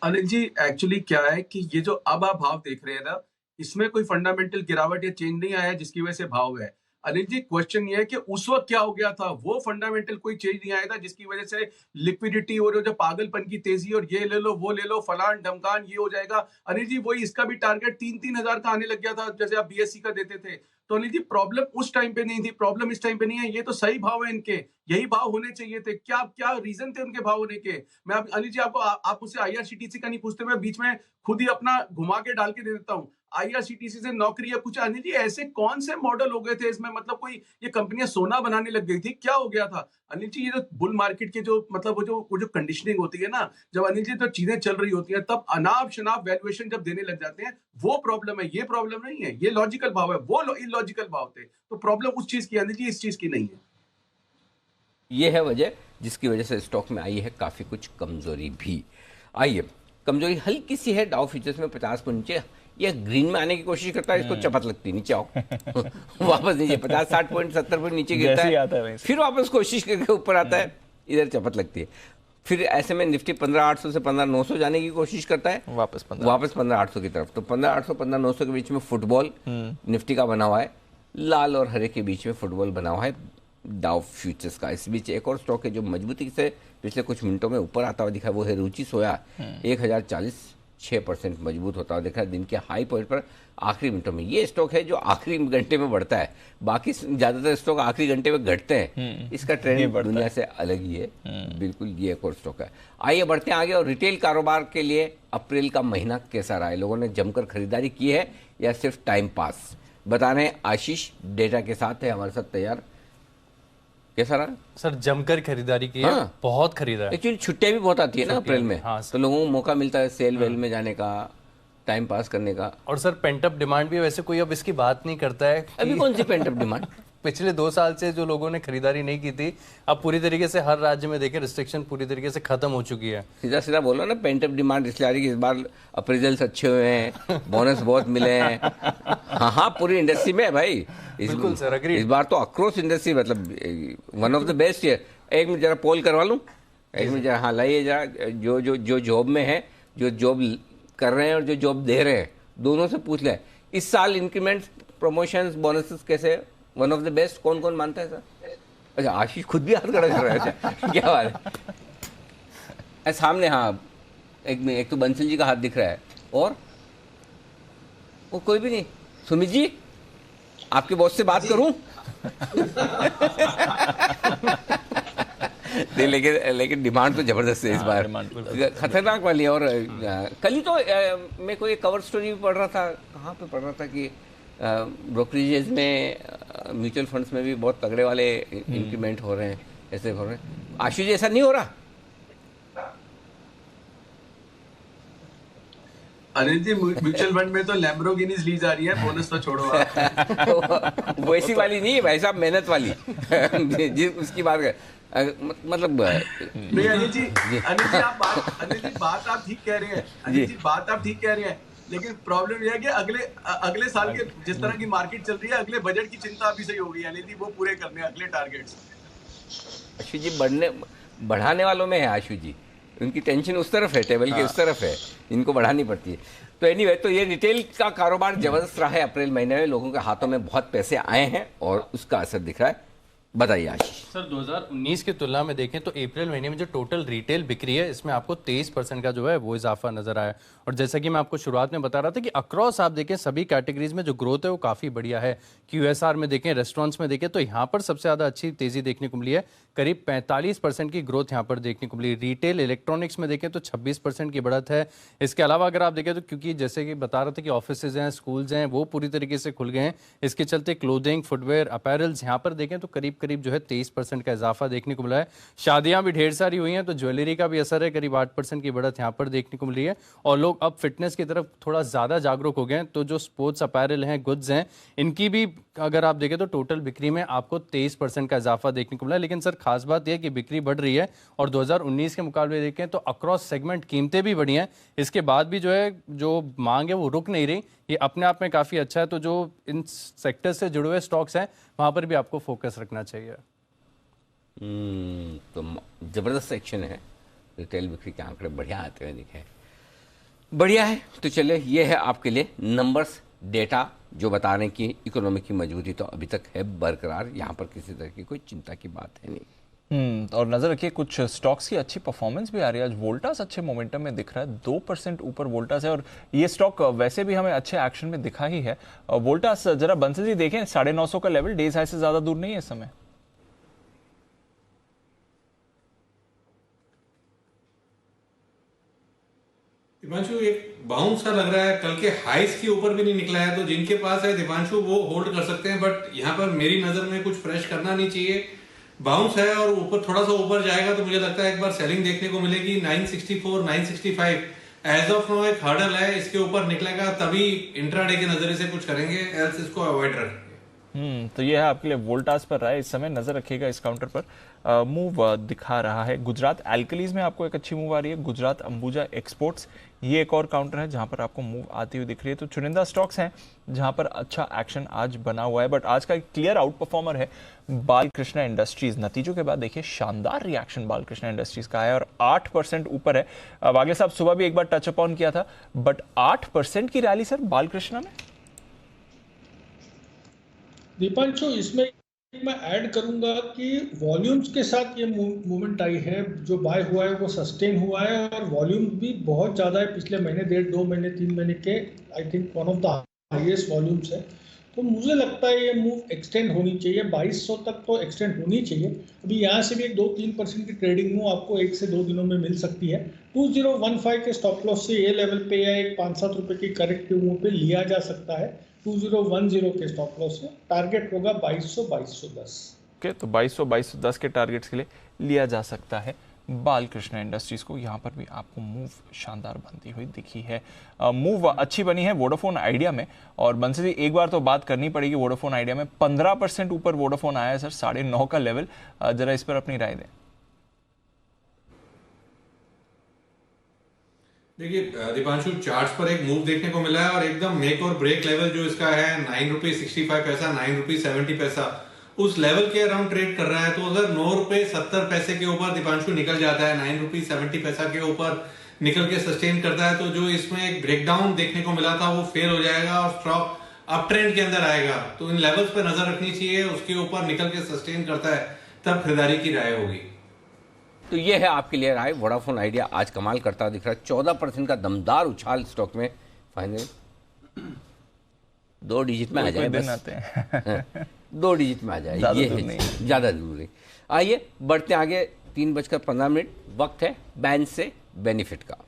अनिल जी एक्चुअली क्या है कि ये जो अब आप भाव देख रहे हैं ना, इसमें कोई फंडामेंटल गिरावट या चेंज नहीं आया जिसकी वजह से भाव है। अनिल जी क्वेश्चन ये है कि उस वक्त क्या हो गया था, वो फंडामेंटल कोई चेंज नहीं आया था जिसकी वजह से लिक्विडिटी और जो पागलपन की तेजी और ये ले लो वो ले लो फलान ढमकान ये हो जाएगा। अनिल जी वही इसका भी टारगेट 3-3 हजार का आने लग गया था जैसे आप BSE का देते थे। तो अनिल जी प्रॉब्लम उस टाइम पे नहीं थी, प्रॉब्लम इस टाइम पे नहीं है। ये तो सही भाव है इनके, यही भाव होने चाहिए थे। क्या रीजन थे उनके भाव होने के? मैं अनिल जी आपको आप मुझसे IRCTC का नहीं पूछते, मैं बीच में खुद ही अपना घुमा के डाल के दे देता हूँ। IRCTC से नौकरी या कुछ। अनिल जी ऐसे कौन से मॉडल हो गए थे इसमें, मतलब कोई ये कंपनियां सोना बनाने लग गई थी, क्या हो गया था? अनिल जी ये जो बुल मार्केट के जो मतलब वो जो कंडीशनिंग होती है ना, जब अनिल जी तो चीजें चल रही होती हैं तब अनाप शनाप वैल्यूएशन जब देने लग जाते हैं, वो प्रॉब्लम है। ये प्रॉब्लम नहीं है, ये लॉजिकल भाव है, वो इलॉजिकल भाव थे। तो प्रॉब्लम उस चीज की अनिल जी, इस चीज की नहीं है। ये है वजह जिसकी वजह से स्टॉक में आई है काफी कुछ कमजोरी भी आई है। कमजोरी हल्की सी है, डाउ फ्यूचर्स में 50 पॉइंट नीचे, ये ग्रीन में आने की कोशिश करता है, इसको चपत लगती है, नीचे आओ वापस नीचे 50-60 पॉइंट 70 पॉइंट नीचे गिरता है, फिर वापस कोशिश करके ऊपर आता है, इधर चपत लगती है। फिर ऐसे में निफ्टी 15,800 से 15,900 जाने की कोशिश करता है, वापस 15,800 की तरफ। तो 15,800 15,900 के बीच में फुटबॉल निफ्टी का बना हुआ है, लाल और हरे के बीच में फुटबॉल बना हुआ है डाउ फ्यूचर्स का। इस बीच एक और स्टॉक है जो मजबूती से पिछले कुछ मिनटों में ऊपर आता हुआ दिखा है, वो है रुचि सोया। 1040 6% मजबूत होता हुआ दिख रहा है दिन के हाई पॉइंट पर आखिरी मिनटों में। ये स्टॉक है जो आखिरी घंटे में बढ़ता है, बाकी ज्यादातर स्टॉक आखिरी घंटे में घटते हैं। इसका ट्रेंड दुनिया से अलग ही है बिल्कुल। ये एक और स्टॉक है। आइए बढ़ते हैं आगे। और रिटेल कारोबार के लिए अप्रैल का महीना कैसा रहा है? लोगों ने जमकर खरीदारी की है या सिर्फ टाइम पास? बता रहे हैं आशीष डेटा के साथ है हमारे साथ तैयार। कैसा रहा सर? जमकर खरीदारी की है। हाँ। बहुत खरीदा है। एक्चुअली छुट्टियां भी बहुत आती है ना अप्रैल में। हाँ, तो लोगों को मौका मिलता है सेल वेल में जाने का, टाइम पास करने का। और सर पेंट अप डिमांड भी, वैसे कोई अब इसकी बात नहीं करता है। अभी कौन सी पेंट अप डिमांड? पिछले 2 साल से जो लोगों ने खरीदारी नहीं की थी, अब पूरी तरीके से हर राज्य में देखे रिस्ट्रिक्शन पूरी तरीके से खत्म हो चुकी है। सीधा सीधा बोलो ना, पेंट अप डिमांड इसलिए आ रही है कि इस बार अप्रेजल्स अच्छे हुए हैं, बोनस बहुत मिले हैं। हाँ पूरी इंडस्ट्री में है भाई। बिल्कुल सर, अग्री। इस बार तो अक्रॉस इंडस्ट्री मतलब वन ऑफ द बेस्ट है। एक मिनट जरा पोल करवा लूँ, एक मिनट जरा। हाँ लाइए जरा, जो जॉब में है, जो जॉब कर रहे हैं और जो जॉब दे रहे हैं, दोनों से पूछ ले इस साल इंक्रीमेंट, प्रमोशंस, बोनसेस कैसे? One of the best. कौन कौन मानता है सर? अच्छा आशीष खुद भी हाथ खड़ा कर रहा है। क्या बात है? सामने हाँ एक तो बंसल जी का हाथ दिख रहा है, और वो कोई भी नहीं। सुमित जी आपके बॉस से बात करूं? लेकिन डिमांड तो जबरदस्त है इस बार, खतरनाक वाली है। और कल ही तो मैं कोई कवर स्टोरी पढ़ रहा था, कहाँ पे पढ़ रहा था कि ब्रोकरेजेस में, म्यूचुअल फंड्स में भी बहुत तगड़े वाले इंक्रीमेंट हो रहे हैं, ऐसे हो रहे हैं। आशु जी ऐसा नहीं हो रहा? अनिल जी म्यूचुअल फंड में तो लैम्बोर्गिनीज ली जा रही है, बोनस तो छोड़ो आप। वैसी वाली नहीं है भाई साहब, मेहनत वाली जी उसकी बात कर, मतलब नहीं अनिल जी बात आप ठीक कह रहे हैं। अनिल जी बात आप ठीक कह रहे हैं, लेकिन प्रॉब्लम यह है कि अगले साल के जिस तरह की मार्केट चल रही है, अगले बजट की चिंता अभी से ही होगी। अनिल जी वो पूरे करने हैं अगले टारगेट्स। आशु जी बढ़ाने वालों में है आशु जी, उनकी टेंशन उस तरफ है, टेबल के उस तरफ है, इनको बढ़ानी पड़ती है। तो एनीवे, तो ये रिटेल का कारोबार जबरदस्त रहा है अप्रैल महीने में, लोगों के हाथों में बहुत पैसे आए हैं और उसका असर दिख रहा है बताइए आशीष। सर 2019 की तुलना में देखें तो अप्रैल महीने में जो टोटल रिटेल बिक्री है इसमें आपको 23% का जो है वो इजाफा नजर आया। और जैसा कि मैं आपको शुरुआत में बता रहा था कि अक्रॉस आप देखें सभी कैटेगरीज में जो ग्रोथ है वो काफ़ी बढ़िया है। QSR में देखें, रेस्टोरेंट्स में देखें तो यहाँ पर सबसे ज़्यादा अच्छी तेज़ी देखने को मिली है, करीब 45% की ग्रोथ यहाँ पर देखने को मिली। रिटेल इलेक्ट्रॉनिक्स में देखें तो 26% की बढ़त है। इसके अलावा अगर आप देखें तो क्योंकि जैसे कि बता रहा था कि ऑफिसेज हैं, स्कूल्स हैं, वो पूरी तरीके से खुल गए हैं, इसके चलते क्लोथिंग, फुटवेयर, अपैरल्स यहाँ पर देखें तो करीब करीब जो है 23% का इजाफा देखने को मिला है। शादियां भी ढेर सारी हुई हैं तो ज्वेलरी का भी असर है, करीब 8% की बढ़त यहाँ पर देखने को मिल रही है। और लोग अब फिटनेस की तरफ थोड़ा ज़्यादा जागरूक हो गए हैं, तो जो स्पोर्ट्स अपैरल हैं, गुड्स हैं, इनकी भी अगर आप देखें तो टोटल बिक्री में आपको 23% का इजाफा देखने को मिला है। लेकिन सर खास बात यह है कि बिक्री बढ़ रही है और 2019 के मुकाबले देखें तो अक्रॉस सेगमेंट कीमतें भी बढ़ी हैं। इसके बाद भी जो है जो मांग है वो रुक नहीं रही, ये अपने आप में काफ़ी अच्छा है। तो जो इन सेक्टर से जुड़े हुए स्टॉक्स हैं वहाँ पर भी आपको फोकस रखना चाहिए। तो ज़बरदस्त सेक्शन है, रिटेल बिक्री के आंकड़े बढ़िया आते हुए दिखे, बढ़िया है। तो चलिए ये है आपके लिए नंबर्स, डेटा जो बता रहे हैं कि इकोनॉमी की मजबूती तो अभी तक है बरकरार, यहाँ पर किसी तरह की कोई चिंता की बात है नहीं। और नजर रखिए कुछ स्टॉक्स की अच्छी परफॉर्मेंस भी आ रही है। आज वोल्टास अच्छे मोमेंटम में दिख रहा है, 2% ऊपर वोल्टास है और ये स्टॉक वैसे भी हमें अच्छे एक्शन में दिखा ही है। वोल्टास जरा बंसल जी देखें, 950 का लेवल डेज हाई से ज्यादा दूर नहीं है इस समय। दीपांशु एक बाउंस सा लग रहा है, कल के हाइस के ऊपर भी नहीं निकला है, तो जिनके पास है दीपांशु वो होल्ड कर सकते हैं, बट यहाँ पर मेरी नजर में कुछ फ्रेश करना नहीं चाहिए। बाउंस है और ऊपर थोड़ा सा ऊपर जाएगा तो मुझे लगता है एक बार सेलिंग देखने को मिलेगी। 964, 965 एज ऑफ नाउ एक हर्डल है, इसके ऊपर निकलेगा तभी इंट्राडे के नजरिए से कुछ करेंगे, एल्स इसको अवॉइड रखेंगे। तो ये है आपके लिए वोल्टास पर राय। इस समय नजर रखिएगा इस काउंटर पर मूव दिखा रहा है। गुजरात एल्कलीज में आपको एक अच्छी मूव आ रही है। गुजरात अंबुजा एक्सपोर्ट्स ये एक और काउंटर है जहां पर आपको मूव आती हुई दिख रही है। तो चुनिंदा स्टॉक्स हैं जहां पर अच्छा एक्शन आज बना हुआ है, बट आज का क्लियर आउट परफॉर्मर है बालकृष्ण इंडस्ट्रीज। नतीजों के बाद देखिए शानदार रिएक्शन बालकृष्ण इंडस्ट्रीज का है और 8% ऊपर है। वागले साहब सुबह भी एक बार टच अपॉन किया था, बट 8% की रैली सर बालकृष्ण में। दीपांशु इसमें मैं ऐड करूंगा कि वॉल्यूम्स के साथ ये मूवमेंट आई है, जो बाय हुआ है वो सस्टेन हुआ है और वॉल्यूम भी बहुत ज़्यादा है पिछले महीने, 1.5, 2 महीने, 3 महीने के I think one of the highest volumes है। तो मुझे लगता है ये मूव एक्सटेंड होनी चाहिए, 2200 तक तो एक्सटेंड होनी चाहिए। अभी यहाँ से भी एक 2-3% की ट्रेडिंग मूव आपको 1 से 2 दिनों में मिल सकती है। 2015 के स्टॉप लॉस से ये लेवल पे या एक 5-7 रुपये की करेक्टिव मूव पे लिया जा सकता है। 2010 के स्टॉप लॉस से टारगेट होगा 2200-2210। ओके, तो 2200-2210 के टारगेट्स के लिए लिया जा सकता है बालकृष्ण इंडस्ट्रीज को। यहाँ पर भी आपको मूव शानदार बनती हुई दिखी है। मूव अच्छी बनी है वोडाफोन आइडिया में, और बंसी जी एक बार तो बात करनी पड़ेगी वोडाफोन आइडिया में। 15% ऊपर वोडाफोन आया है सर, 9.5 का लेवल। जरा इस पर अपनी राय दें। देखिए दीपांशु, चार्ट्स पर एक मूव देखने को मिला है और एकदम मेक और ब्रेक लेवल जो इसका है 9 रुपये 65 पैसा, 9 रुपये 70 पैसा, उस लेवल के अराउंड ट्रेड कर रहा है। तो अगर 9 रुपये 70 पैसे के ऊपर दीपांशु निकल जाता है, 9 रुपये 70 पैसा के ऊपर निकल के सस्टेन करता है, तो जो इसमें एक ब्रेकडाउन देखने को मिला था वो फेल हो जाएगा और स्टॉक अप ट्रेंड के अंदर आएगा। तो इन लेवल्स पे नजर रखनी चाहिए, उसके ऊपर निकल के सस्टेन करता है तब खरीदारी की राय होगी। तो ये है आपके लिए राय। वोडाफोन आइडिया आज कमाल करता दिख रहा है, 14% का दमदार उछाल स्टॉक में। फाइनल 2 डिजिट में आ जाए, बस 2 डिजिट में आ जाए, ये है ज्यादा जरूरी। आइए बढ़ते आगे, 3:15 वक्त है बैंक से बेनिफिट का।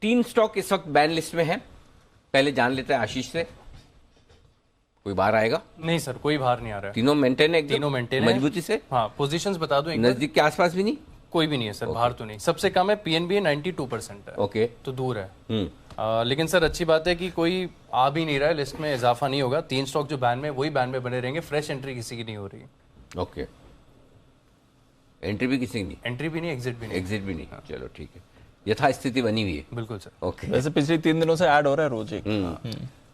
तीन स्टॉक इस वक्त बैन लिस्ट में है। पहले जान लेते हैं आशीष से, कोई बाहर आएगा? नहीं सर, कोई बाहर नहीं आ रहा है। तीनों मेंटेन है, तीनों मेंटेन है मजबूती से। हाँ, पोजीशंस बता दो। नजदीक के आसपास भी नहीं, कोई भी नहीं है सर, बाहर तो नहीं। सबसे कम है पीएनबी 92% है। ओके, तो दूर है। लेकिन सर अच्छी बात है कि कोई आ भी नहीं रहा है, लिस्ट में इजाफा नहीं होगा। 3 स्टॉक जो बैन में वही बैन में बने रहेंगे, फ्रेश एंट्री किसी की नहीं हो रही। ओके, एंट्री भी किसी की नहीं, एंट्री भी नहीं, एग्जिट भी नहीं, एग्जिट भी नहीं। चलो ठीक है, यथास्थिति बनी हुई है। बिल्कुल सर। ओके, वैसे पिछले 3 दिनों से ऐड हो रहा है रोज एक।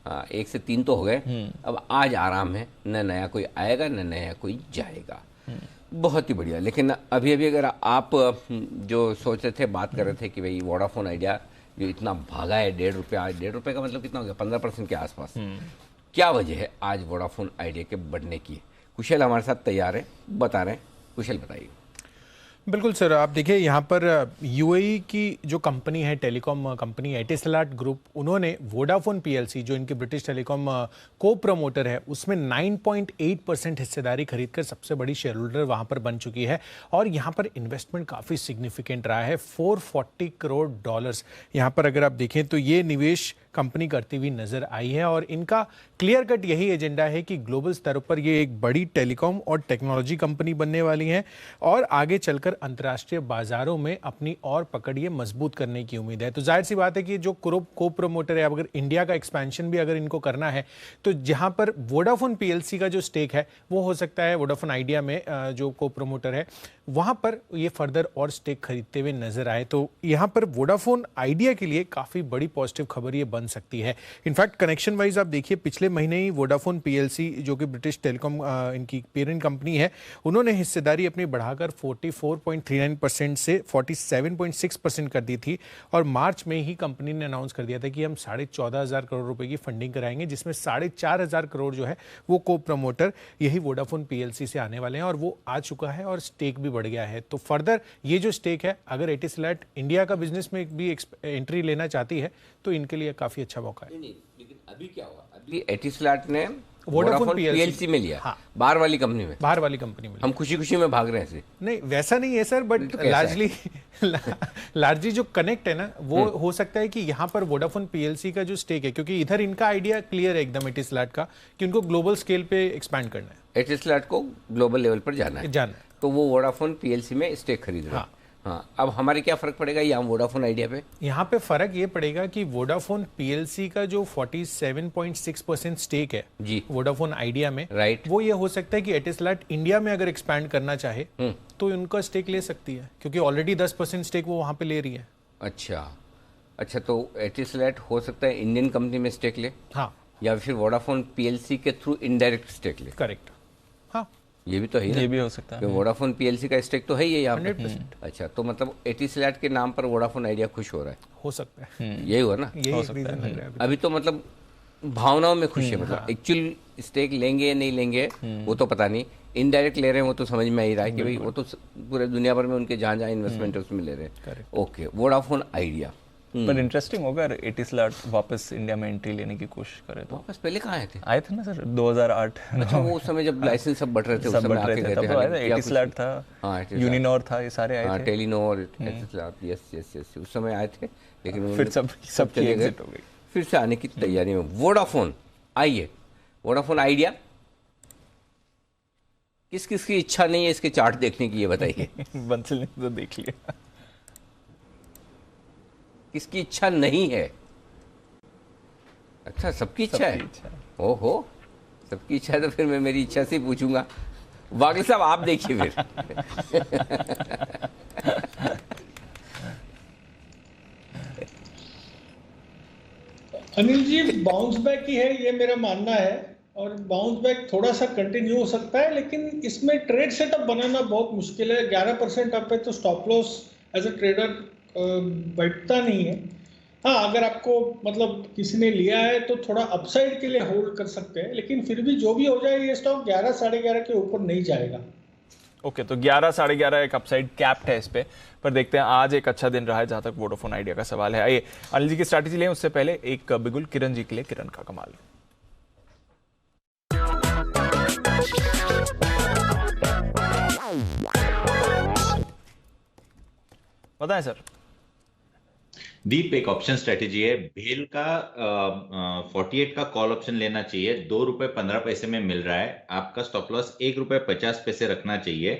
हाँ, 1 से 3 तो हो गए। अब आज आराम है, न नया कोई आएगा न नया कोई जाएगा। बहुत ही बढ़िया। लेकिन अभी अभी अगर आप जो सोच रहे थे, बात कर रहे थे कि भाई वोडाफोन आइडिया जो इतना भागा है, ₹1.5 का मतलब कितना हो गया, 15% के आसपास, क्या वजह है आज वोडाफोन आइडिया के बढ़ने की? कुशल हमारे साथ तैयार है, बता रहे हैं। कुशल बताइए। बिल्कुल सर, आप देखिए यहाँ पर यूएई की जो कंपनी है, टेलीकॉम कंपनी एटिसलाट ग्रुप, उन्होंने वोडाफोन पीएलसी जो इनकी ब्रिटिश टेलीकॉम को प्रमोटर है, उसमें 9.8% हिस्सेदारी खरीदकर सबसे बड़ी शेयर होल्डर वहाँ पर बन चुकी है। और यहाँ पर इन्वेस्टमेंट काफ़ी सिग्निफिकेंट रहा है, $440 करोड़। यहाँ पर अगर आप देखें तो ये निवेश कंपनी करती हुई नजर आई है और इनका क्लियर कट यही एजेंडा है कि ग्लोबल स्तर पर ये एक बड़ी टेलीकॉम और टेक्नोलॉजी कंपनी बनने वाली है और आगे चलकर अंतर्राष्ट्रीय बाजारों में अपनी और पकड़ ये मजबूत करने की उम्मीद है। तो जाहिर सी बात है कि जो को प्रोमोटर है, अगर इंडिया का एक्सपेंशन भी अगर इनको करना है तो जहां पर वोडाफोन पीएलसी का जो स्टेक है वो हो सकता है वोडाफोन आइडिया में जो को प्रोमोटर है वहां पर ये फर्दर और स्टेक खरीदते हुए नजर आए। तो यहाँ पर वोडाफोन आइडिया के लिए काफी बड़ी पॉजिटिव खबर ये बन सकती है। इनफैक्ट कनेक्शन वाइज आप देखिए, पिछले महीने ही वोडाफोन पीएलसी जो कि ब्रिटिश टेलीकॉम इनकी पेरेंट कंपनी है, उन्होंने हिस्सेदारी अपनी बढ़ाकर 44.39% से 47.6% कर दी थी और मार्च में ही कंपनी ने अनाउंस कर दिया था कि हम 14,500 करोड़ रुपए की फंडिंग कराएंगे, जिसमें 4,500 करोड़ जो है वो को प्रमोटर यही वोडाफोन पीएलसी से आने वाले हैं और वो आ चुका है और स्टेक भी बढ़ गया है। तो फर्दर ये जो स्टेक है, अगर एटिसलैट इंडिया का बिजनेस में भी एंट्री लेना चाहती है तो इनके लिए काफी अच्छा मौका है। नहीं, लेकिन अभी क्या हुआ, अभी एटिसलैट ने वोडाफोन पीएलसी में लिया। हाँ। बाहर वाली कंपनी में हम खुशी खुशी में भाग रहे हैं। नहीं, वैसा नहीं है सर, बट लार्जली जो कनेक्ट है ना वो हो सकता है कि यहाँ पर वोडाफोन पीएलसी का जो स्टेक है, क्योंकि इधर इनका आइडिया क्लियर है एकदम एटिसलैट का कि उनको ग्लोबल स्केल पे एक्सपैंड करना है, एटिसलैट को ग्लोबल लेवल पर जाना है, तो वो वोडाफोन पीएलसी में स्टेक खरीद रहे हैं। हाँ, अब हमारे क्या फर्क पड़ेगा यहाँ वोडाफोन आइडिया पे? यहाँ पे फर्क ये पड़ेगा कि वोडाफोन पीएलसी का जो 47.6% स्टेक है जी वोडाफोन आइडिया में, राइट, वो ये हो सकता है कि एटिसलैट इंडिया में अगर एक्सपैंड करना चाहे तो उनका स्टेक ले सकती है, क्योंकि ऑलरेडी 10% स्टेक वो वहां पे ले रही है। अच्छा, तो एटिसलैट हो सकता है इंडियन कंपनी में स्टेक ले, हाँ, या फिर वोडाफोन पीएलसी के थ्रू इनडायरेक्ट स्टेक ले। करेक्ट, हाँ, ये भी तो है, ये भी हो सकता है। वोडाफोन पीएलसी का स्टेक तो है ही यहाँ पे। 100%। अच्छा, तो मतलब एटिसलैट के नाम पर वोडाफोन आइडिया खुश हो रहा है, हो सकता है, यही हुआ ना, यही रीजन लग रहा है अभी तो मतलब भावनाओं में खुश है, मतलब एक्चुअल स्टेक लेंगे या नहीं लेंगे वो तो पता नहीं, इनडायरेक्ट ले रहे हैं वो तो समझ में आ ही रहा है कि भाई वो तो पूरे दुनिया भर में उनके जहाँ जहाँ इन्वेस्टमेंट है उसमें ले रहे हैं। Okay, Vodafone idea. पर इंटरेस्टिंग होगा अगर एटिसलैट वापस इंडिया में एंट्री लेने की कोशिश करे तो। वापस पहले कहाँ आए थे ना सर 2008। अच्छा, वो समय जब लाइसेंस सब बढ़ रहे थे, उस समय आके गए थे। एटिसलैट था, यूनिनॉर था, ये सारे आए थे, टेलीनॉर, एटिसलैट, यस, उस समय आए थे, लेकिन फिर सब चले गए, फिर से आने की तैयारी में। वोडाफोन आइए, वोडाफोन आइडिया किस किस की इच्छा नहीं है इसके चार्ट देखने की, ये बताइए। बंसल ने तो देख लिया, किसकी इच्छा नहीं है? अच्छा, सबकी इच्छा है। ओहो, सबकी इच्छा है, तो फिर मैं मेरी इच्छा से ही पूछूंगा। वागिल साहब आप देखिए फिर। अनिल जी, बाउंस बैक ही है ये मेरा मानना है, और बाउंस बैक थोड़ा सा कंटिन्यू हो सकता है, लेकिन इसमें ट्रेड सेटअप बनाना बहुत मुश्किल है। 11% अप है तो stop loss as a trader बैठता नहीं है। हाँ, अगर आपको मतलब किसी ने लिया है तो थोड़ा अपसाइड के लिए होल्ड कर सकते हैं, लेकिन फिर भी जो भी हो जाए ये स्टॉक 11 साढ़े 11 के ऊपर नहीं जाएगा। ओके, तो 11 साढ़े 11 एक अपसाइड कैप्ड है इस पे, पर देखते हैं। आज एक अच्छा दिन रहा है जहां तक वोडाफोन आइडिया का सवाल है। आइए अनिल जी की स्ट्रैटेजी लें, उससे पहले एक बिगुल किरण जी के लिए, किरण का कमाल। बताएं सर। दीप, एक ऑप्शन स्ट्रेटेजी है, भेल का 48 का कॉल ऑप्शन लेना चाहिए, ₹2.15 में मिल रहा है। आपका स्टॉप लॉस ₹1.50 रखना चाहिए,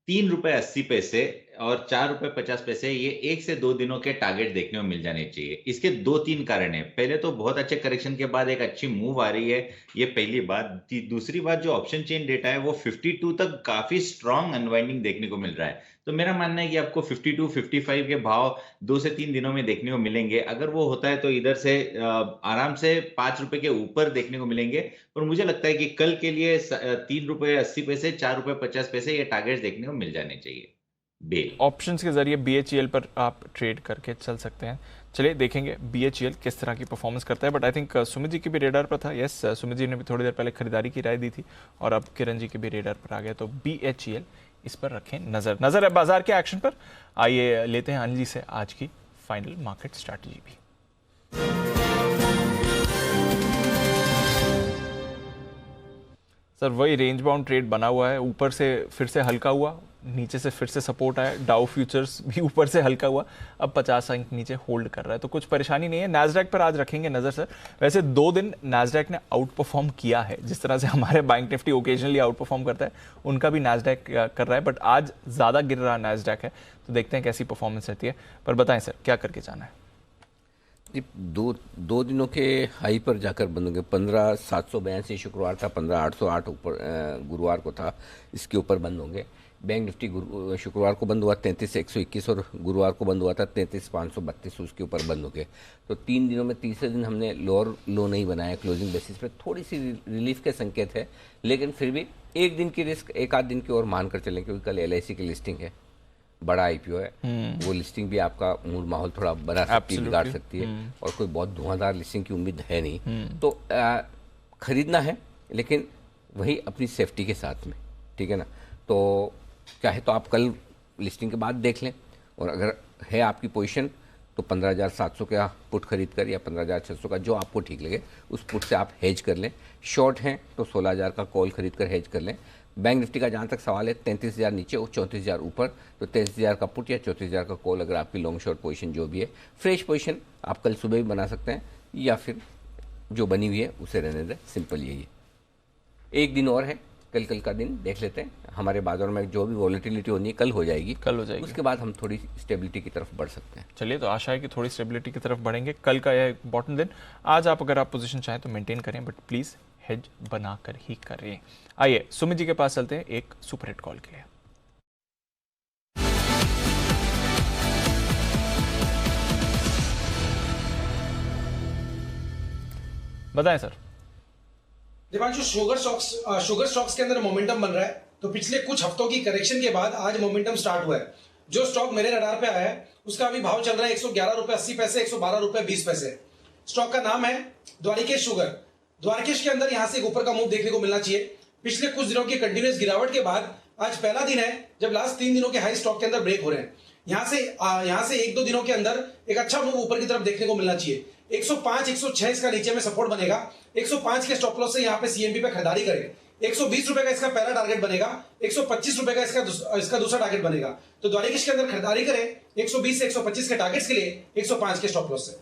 ₹3.80 और 4 रुपए 50 पैसे, ये 1 से 2 दिनों के टारगेट देखने को मिल जाने चाहिए। इसके 2-3 कारण है। पहले तो बहुत अच्छे करेक्शन के बाद एक अच्छी मूव आ रही है, ये पहली बात। दूसरी बात, जो ऑप्शन चेन डेटा है वो 52 तक काफी स्ट्रांग अनवाइंडिंग देखने को मिल रहा है। तो मेरा मानना है कि आपको 52-55 के भाव 2 से 3 दिनों में देखने को मिलेंगे। अगर वो होता है तो इधर से आराम से 5 रुपए के ऊपर देखने को मिलेंगे। और मुझे लगता है कि कल के लिए 3 रुपए 80 पैसे, 4 रुपए 50 पैसे ये टारगेट देखने को मिल जाने चाहिए। ऑप्शंस के जरिए BHEL पर आप ट्रेड करके चल सकते हैं। चलिए देखेंगे BHEL किस तरह की परफॉर्मेंस करता है। But I think Sumit ji की भी रेडार पर था। यस, सुमित जी ने भी थोड़ी देर पहले खरीदारी की राय दी थी और अब किरण जी की भी रेडार पर आ गया। तो BHEL, इस पर रखें नजर है बाजार के एक्शन पर। आइए लेते हैं अनिल जी से आज की फाइनल मार्केट स्ट्रैटेजी भी। सर वही रेंज बाउंड ट्रेड बना हुआ है, ऊपर से फिर से हल्का हुआ, नीचे से फिर से सपोर्ट आया, डाउ फ्यूचर्स भी ऊपर से हल्का हुआ, अब 50 अंक नीचे होल्ड कर रहा है, तो कुछ परेशानी नहीं है। नैस्डैक पर आज रखेंगे नजर सर। वैसे 2 दिन नैस्डैक ने आउट परफॉर्म किया है, जिस तरह से हमारे bank Nifty occasionally out perform करता है, उनका भी नैस्डैक कर रहा है, बट आज ज्यादा गिर रहा नैस्डैक है, तो देखते हैं कैसी परफॉर्मेंस रहती है। पर बताएं सर, क्या करके जाना है? दो दिनों के हाई पर जाकर बंद होंगे। 15,782 शुक्रवार था, 15,808 ऊपर गुरुवार को था, इसके ऊपर बंद होंगे। बैंक निफ्टी शुक्रवार को बंद हुआ 33,121 और गुरुवार को बंद हुआ था 33,532, उसके ऊपर बंद हो गए। तो 3 दिनों में तीसरे दिन हमने लोअर लो नहीं बनाया क्लोजिंग बेसिस पे, थोड़ी सी रिलीफ के संकेत है, लेकिन फिर भी एक दिन की रिस्क एक आध दिन की ओर मानकर चलें, क्योंकि कल LIC की लिस्टिंग है, बड़ा IPO है, वो लिस्टिंग भी आपका मूड माहौल थोड़ा बना सकती है, बिगाड़ सकती है, और कोई बहुत धुआंधार लिस्टिंग की उम्मीद है नहीं। तो खरीदना है, लेकिन वही अपनी सेफ्टी के साथ में, ठीक है ना। तो चाहे तो आप कल लिस्टिंग के बाद देख लें, और अगर है आपकी पोजीशन तो 15,700 का पुट खरीद कर या 15,600 का, जो आपको ठीक लगे उस पुट से आप हेज कर लें। शॉर्ट हैं तो 16,000 का कॉल खरीद कर हेज कर लें। बैंक निफ्टी का जहाँ तक सवाल है, 33,000 नीचे और 34,000 ऊपर, तो 33,000 का पुट या 34,000 का कॉल, अगर आपकी लॉन्ग शॉर्ट पोजीशन जो भी है, फ्रेश पोजीशन आप कल सुबह भी बना सकते हैं, या फिर जो बनी हुई है उसे रहने दें। सिंपल यही है। एक दिन और है, कल का दिन देख लेते हैं। हमारे बाजार में जो भी वॉलेटिलिटी होनी है कल हो जाएगी, उसके बाद हम थोड़ी स्टेबिलिटी की तरफ बढ़ सकते हैं। चलिए, तो आशा है कि थोड़ी स्टेबिलिटी की तरफ बढ़ेंगे। कल का यह इंपॉर्टेंट दिन। आज आप अगर आप पोजीशन चाहें तो मेंटेन करें, बट प्लीज हेज बनाकर ही करें। आइए सुमित जी के पास चलते हैं एक सुपर हिट कॉल के लिए। बताएं सर। दीपांशु, शुगर स्टॉक्स के अंदर मोमेंटम बन रहा है, तो पिछले कुछ हफ्तों की करेक्शन के बाद आज मोमेंटम स्टार्ट हुआ है। जो स्टॉक मेरे रडार पे आया है उसका अभी भाव चल रहा है 111 रुपए 80 पैसे, 112 रुपए 20 पैसे। स्टॉक का नाम है द्वारिकेश शुगर। द्वारिकेश के अंदर यहां से एक ऊपर का मूव देखने को मिलना चाहिए। पिछले कुछ दिनों की कंटिन्यूअस गिरावट के बाद आज पहला दिन है जब लास्ट 3 दिनों के हाई स्टॉक के अंदर ब्रेक हो रहे हैं। यहां से 1-2 दिनों के अंदर एक अच्छा मूव ऊपर की तरफ देखने को मिलना चाहिए। 105, 106 इसका नीचे में सपोर्ट बनेगा। 105 के स्टॉप लॉस से यहाँ पे CMB पे खरीदारी करें। 120 रुपए का इसका पहला टारगेट बनेगा, 125 रुपए का इसका दूसरा टारगेट बनेगा। तो द्वारिकेश के अंदर खरीदारी करें 120 से 125 के टारगेट्स के लिए 105 के स्टॉप लॉस से।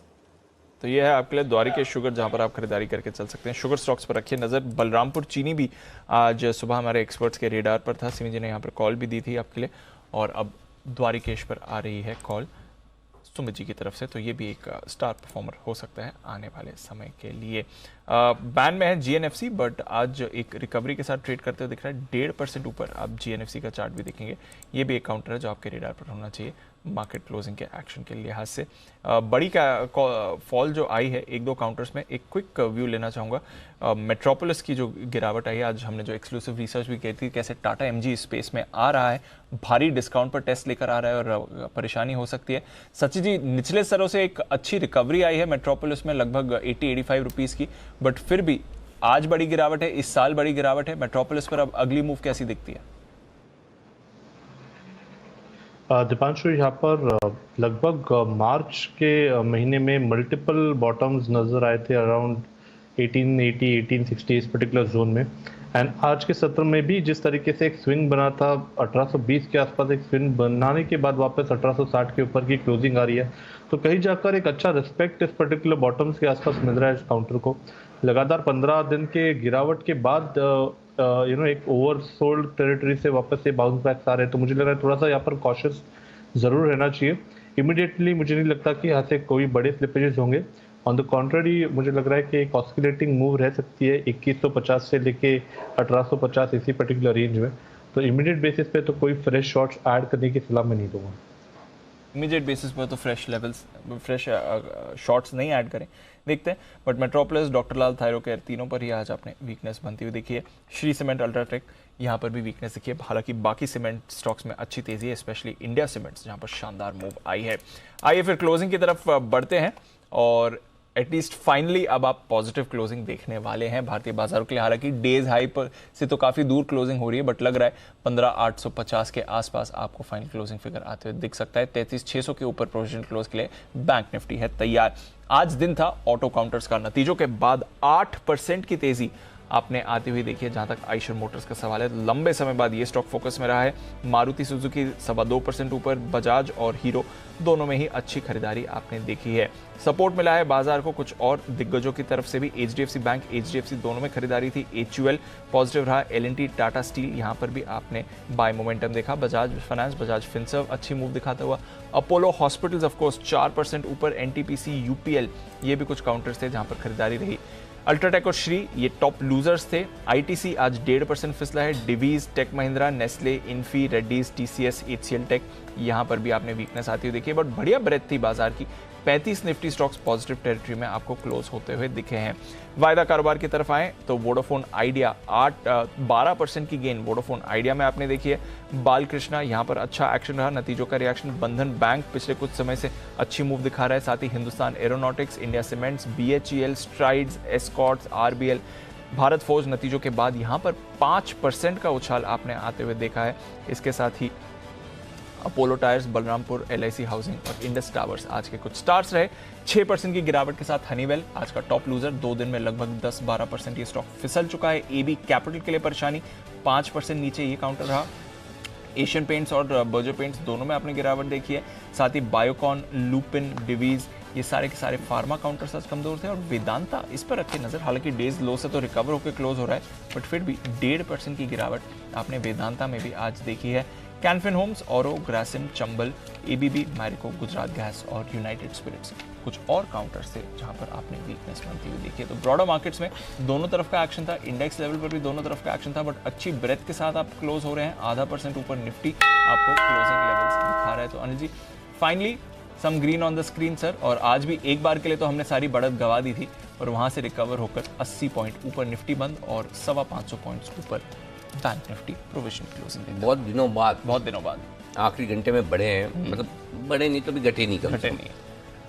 तो ये है आपके लिए द्वारिकेश शुगर, जहां पर आप खरीदारी करके चल सकते हैं। शुगर स्टॉक्स पर रखिए नजर। बलरामपुर चीनी भी आज सुबह हमारे एक्सपर्ट्स के रेडार पर था। सिमी जी ने यहाँ पर कॉल भी दी थी आपके लिए, और अब द्वारिकेश पर आ रही है कॉल सुमित जी की तरफ से। तो ये भी एक स्टार परफॉर्मर हो सकता है आने वाले समय के लिए। बैन में है GNFC, बट आज एक रिकवरी के साथ ट्रेड करते हुए दिख रहा है। 1.5% ऊपर आप GNFC का चार्ट भी देखेंगे। ये भी एक काउंटर है जो आपके रेडार पर होना चाहिए मार्केट क्लोजिंग के एक्शन के लिहाज से। बड़ी का फॉल जो आई है 1-2 काउंटर्स में, एक क्विक व्यू लेना चाहूँगा। मेट्रोपोलिस की जो गिरावट आई है, आज हमने जो एक्सक्लूसिव रिसर्च भी की थी, कैसे टाटा MG स्पेस में आ रहा है, भारी डिस्काउंट पर टेस्ट लेकर आ रहा है और परेशानी हो सकती है। सचिन जी, निचले स्तरों से एक अच्छी रिकवरी आई है मेट्रोपोलिस में, लगभग 80-85 रुपीज़ की, बट फिर भी आज बड़ी गिरावट है, इस साल बड़ी गिरावट है। मेट्रोपोलिस पर अब अगली मूव कैसी दिखती है? दीपांशु, यहाँ पर लगभग मार्च के महीने में मल्टीपल बॉटम्स नजर आए थे अराउंड 1880, 1860 इस पर्टिकुलर जोन में। एंड आज के सत्र में भी जिस तरीके से एक स्विंग बना था 1820 के आसपास, एक स्विंग बनाने के बाद वापस 1860 के ऊपर की क्लोजिंग आ रही है, तो कहीं जाकर एक अच्छा रिस्पेक्ट इस पर्टिकुलर बॉटम्स के आसपास मिल रहा है इस काउंटर को। लगातार 15 दिन के गिरावट के बाद एक ओवरसोल्ड टेरिटरी से वापस से बाउंस बैक आ रहे हैं, तो मुझे लग रहा है थोड़ा सा यहाँ पर कॉशियस जरूर रहना चाहिए। इमीडिएटली मुझे नहीं लगता कि यहाँ से कोई बड़े स्लिपेजेस होंगे। ऑन द कॉन्ट्ररी मुझे लग रहा है कि एक ऑस्किलेटिंग मूव रह सकती है 2150 से लेके 1850 इसी पर्टिकुलर रेंज में। तो इमीडिएट बेसिस पे तो कोई फ्रेश शॉट्स ऐड करने की सलाह मैं नहीं दूंगा। इमीडिएट बेसिस पर तो फ्रेश शॉट्स नहीं ऐड करें, देखते हैं। बट मेट्रोपोलिस, डॉक्टर लाल, थायरोकेयर तीनों पर ही आज आपने वीकनेस बनती हुई देखी है। श्री सीमेंट, अल्ट्राटेक यहाँ पर भी वीकनेस देखी है। हालांकि बाकी सीमेंट स्टॉक्स में अच्छी तेजी है, स्पेशली इंडिया सीमेंट्स जहाँ पर शानदार मूव आई है। आइए फिर क्लोजिंग की तरफ बढ़ते हैं और एटलीस्ट फाइनली अब आप पॉजिटिव क्लोजिंग देखने वाले हैं भारतीय बाजारों के लिए। हालांकि डेज हाई पर से तो काफी दूर क्लोजिंग हो रही है, बट लग रहा है 15,850 के आसपास आपको फाइनल क्लोजिंग फिगर आते हुए दिख सकता है। 33,600 के ऊपर प्रोविजन क्लोज के लिए बैंक निफ्टी है तैयार। आज दिन था ऑटो काउंटर्स का, नतीजों के बाद 8% की तेजी आपने आती हुई देखी है। जहां तक आइशर मोटर्स का सवाल है, लंबे समय बाद ये स्टॉक फोकस में रहा है। मारुति सुजुकी 2.25% ऊपर, बजाज और हीरो दोनों में ही अच्छी खरीदारी आपने देखी है। सपोर्ट मिला है बाजार को कुछ और दिग्गजों की तरफ से भी। HDFC बैंक, HDFC दोनों में खरीदारी थी। HUL पॉजिटिव रहा। L&T, टाटा स्टील यहां पर भी आपने बाय मोमेंटम देखा। बजाज फाइनेंस, बजाज फिनसर्व अच्छी मूव दिखाता हुआ। अपोलो हॉस्पिटल्स ऑफ कोर्स 4% ऊपर। NTPC, UPL ये भी कुछ काउंटर्स थे जहां पर खरीदारी रही। अल्ट्राटेक और श्री ये टॉप लूजर्स थे। ITC आज 1.5% फिसला है। Divi's, tech Mahindra, Nestle, Infy, Reddy's, TCS, HCL tech यहां पर भी आपने वीकनेस आती हुई देखी है। बट बढ़िया ब्रेथ थी बाजार की। 35 निफ्टी स्टॉक्स पॉजिटिव टेरिटरी में आपको क्लोज होते हुए दिखे हैं। वायदा कारोबार की तरफ आए तो वोडाफोन आइडिया 12% की गेन वोडाफोन आइडिया में आपने देखी है। बालकृष्णा यहां पर अच्छा एक्शन रहा, नतीजों का रिएक्शन। बंधन बैंक पिछले कुछ समय से अच्छी मूव दिखा रहा है। साथ ही Hindustan Aeronautics, India Cements, BHEL, Strides, Escorts, RBL, Bharat Forge नतीजों के बाद यहां पर 5% का उछाल आपने आते हुए देखा है। इसके साथ ही Apollo Tyres, Balrampur, LIC housing और इंडस टावर्स आज के कुछ स्टार्स रहे। 6% की गिरावट के साथ हनीवेल आज का टॉप लूजर। 2 दिन में लगभग 10-12% ये स्टॉक फिसल चुका है। AB कैपिटल के लिए परेशानी, 5% नीचे ये काउंटर रहा। एशियन पेंट्स और बर्जर पेंट्स दोनों में आपने गिरावट देखी है। साथ ही बायोकॉन, लुपिन, डिवीज ये सारे के सारे फार्मा काउंटर्स आज कमजोर थे। और वेदांता इस पर रखे नजर, हालांकि डेज लो से तो रिकवर होकर क्लोज हो रहा है, बट फिर भी 1.5% की गिरावट आपने वेदांता में भी आज देखी है। कैनफिन होम्स, औरो, ग्रासिम, चंबल, ABB, मैरिको, गुजरात गैस और यूनाइटेड स्पिरिट्स कुछ और काउंटर्स थे जहां पर आपने वीकनेस बनती हुई देखी है। तो ब्रॉडर मार्केट्स में दोनों तरफ का एक्शन था, इंडेक्स लेवल पर भी दोनों तरफ का एक्शन था, बट अच्छी ब्रेथ के साथ आप क्लोज हो रहे हैं। 0.5% ऊपर निफ्टी आपको क्लोजिंग लेवल्स दिखा रहा है। तो Anil ji, finally some green on the screen sir. और आज भी एक बार के लिए तो हमने सारी बढ़त गवा दी थी और वहां से रिकवर होकर 80 पॉइंट ऊपर निफ्टी बंद और 550 पॉइंट्स ऊपर बैंक निफ्टी प्रोविजन क्लोजिंग। बहुत दिनों बाद आखिरी घंटे में बढ़े हैं, मतलब बढ़े नहीं तो भी घटे नहीं कम।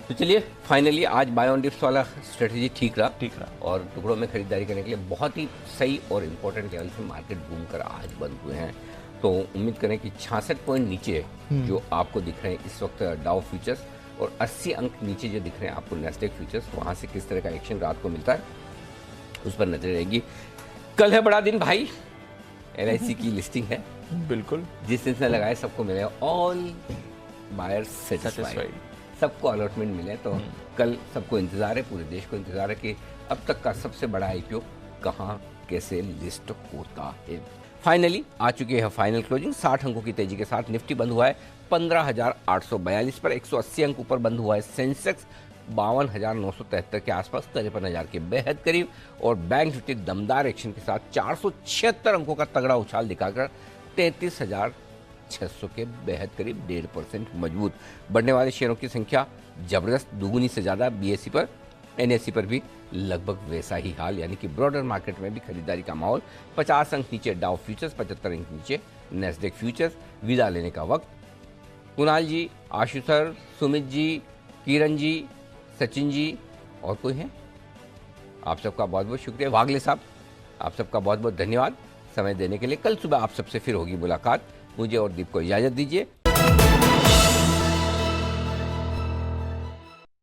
तो चलिए फाइनली आज बाय ऑन डिप्स वाला स्ट्रेटजी ठीक रहा और टुकड़ों में खरीदारी करने के लिए बहुत ही सही और इम्पोर्टेंट लेवल से मार्केट बूम कर आज बंद हुए हैं। तो उम्मीद करें कि 66 पॉइंट नीचे जो आपको दिख रहे हैं इस वक्त डाउ फ्यूचर्स और 80 अंक नीचे जो दिख रहे हैं आपको नेस्डेक फ्यूचर्स, वहाँ से किस तरह का एक्शन रात को मिलता है उस पर नजर रहेगी। कल है बड़ा दिन भाई, LIC की लिस्टिंग है। बिल्कुल, जिस दिन से लगाए सबको मिले ऑल बायर्स सेटिस्फाइड, सबको अलॉटमेंट मिले। तो कल सबको इंतजार है, पूरे देश को इंतजार है कि अब तक का सबसे बड़ा IPO कहाँ कैसे लिस्ट होता है। फाइनली आ चुकी है फाइनल क्लोजिंग। 60 अंकों की तेजी के साथ निफ्टी बंद हुआ है 15,842 पर। 180 अंक ऊपर बंद हुआ है सेंसेक्स 52,973 के आसपास, 53,000 के बेहद करीब। और बैंक निफ्टी दमदार एक्शन के साथ 476 अंकों का तगड़ा उछाल दिखाकर 33,600 के बेहद करीब, 1.5% मजबूत। बढ़ने वाले शेयरों की संख्या जबरदस्त, दुगुनी से ज्यादा। BSE पर, NSE पर भी लगभग वैसा ही हाल, यानी कि ब्रॉडर मार्केट में भी खरीदारी का माहौल। 50 अंक नीचे डाउ फ्यूचर्स, 75 अंक नीचे नेस्डेक फ्यूचर्स। विदा लेने का वक्त। कुणाल जी, आशु सर, सुमित जी, किरण जी, सचिन जी और कोई है, आप सबका बहुत बहुत शुक्रिया। वागले साहब, आप सबका बहुत बहुत धन्यवाद समय देने के लिए। कल सुबह आप सबसे फिर होगी मुलाकात। मुझे और दीप को इजाजत दीजिए।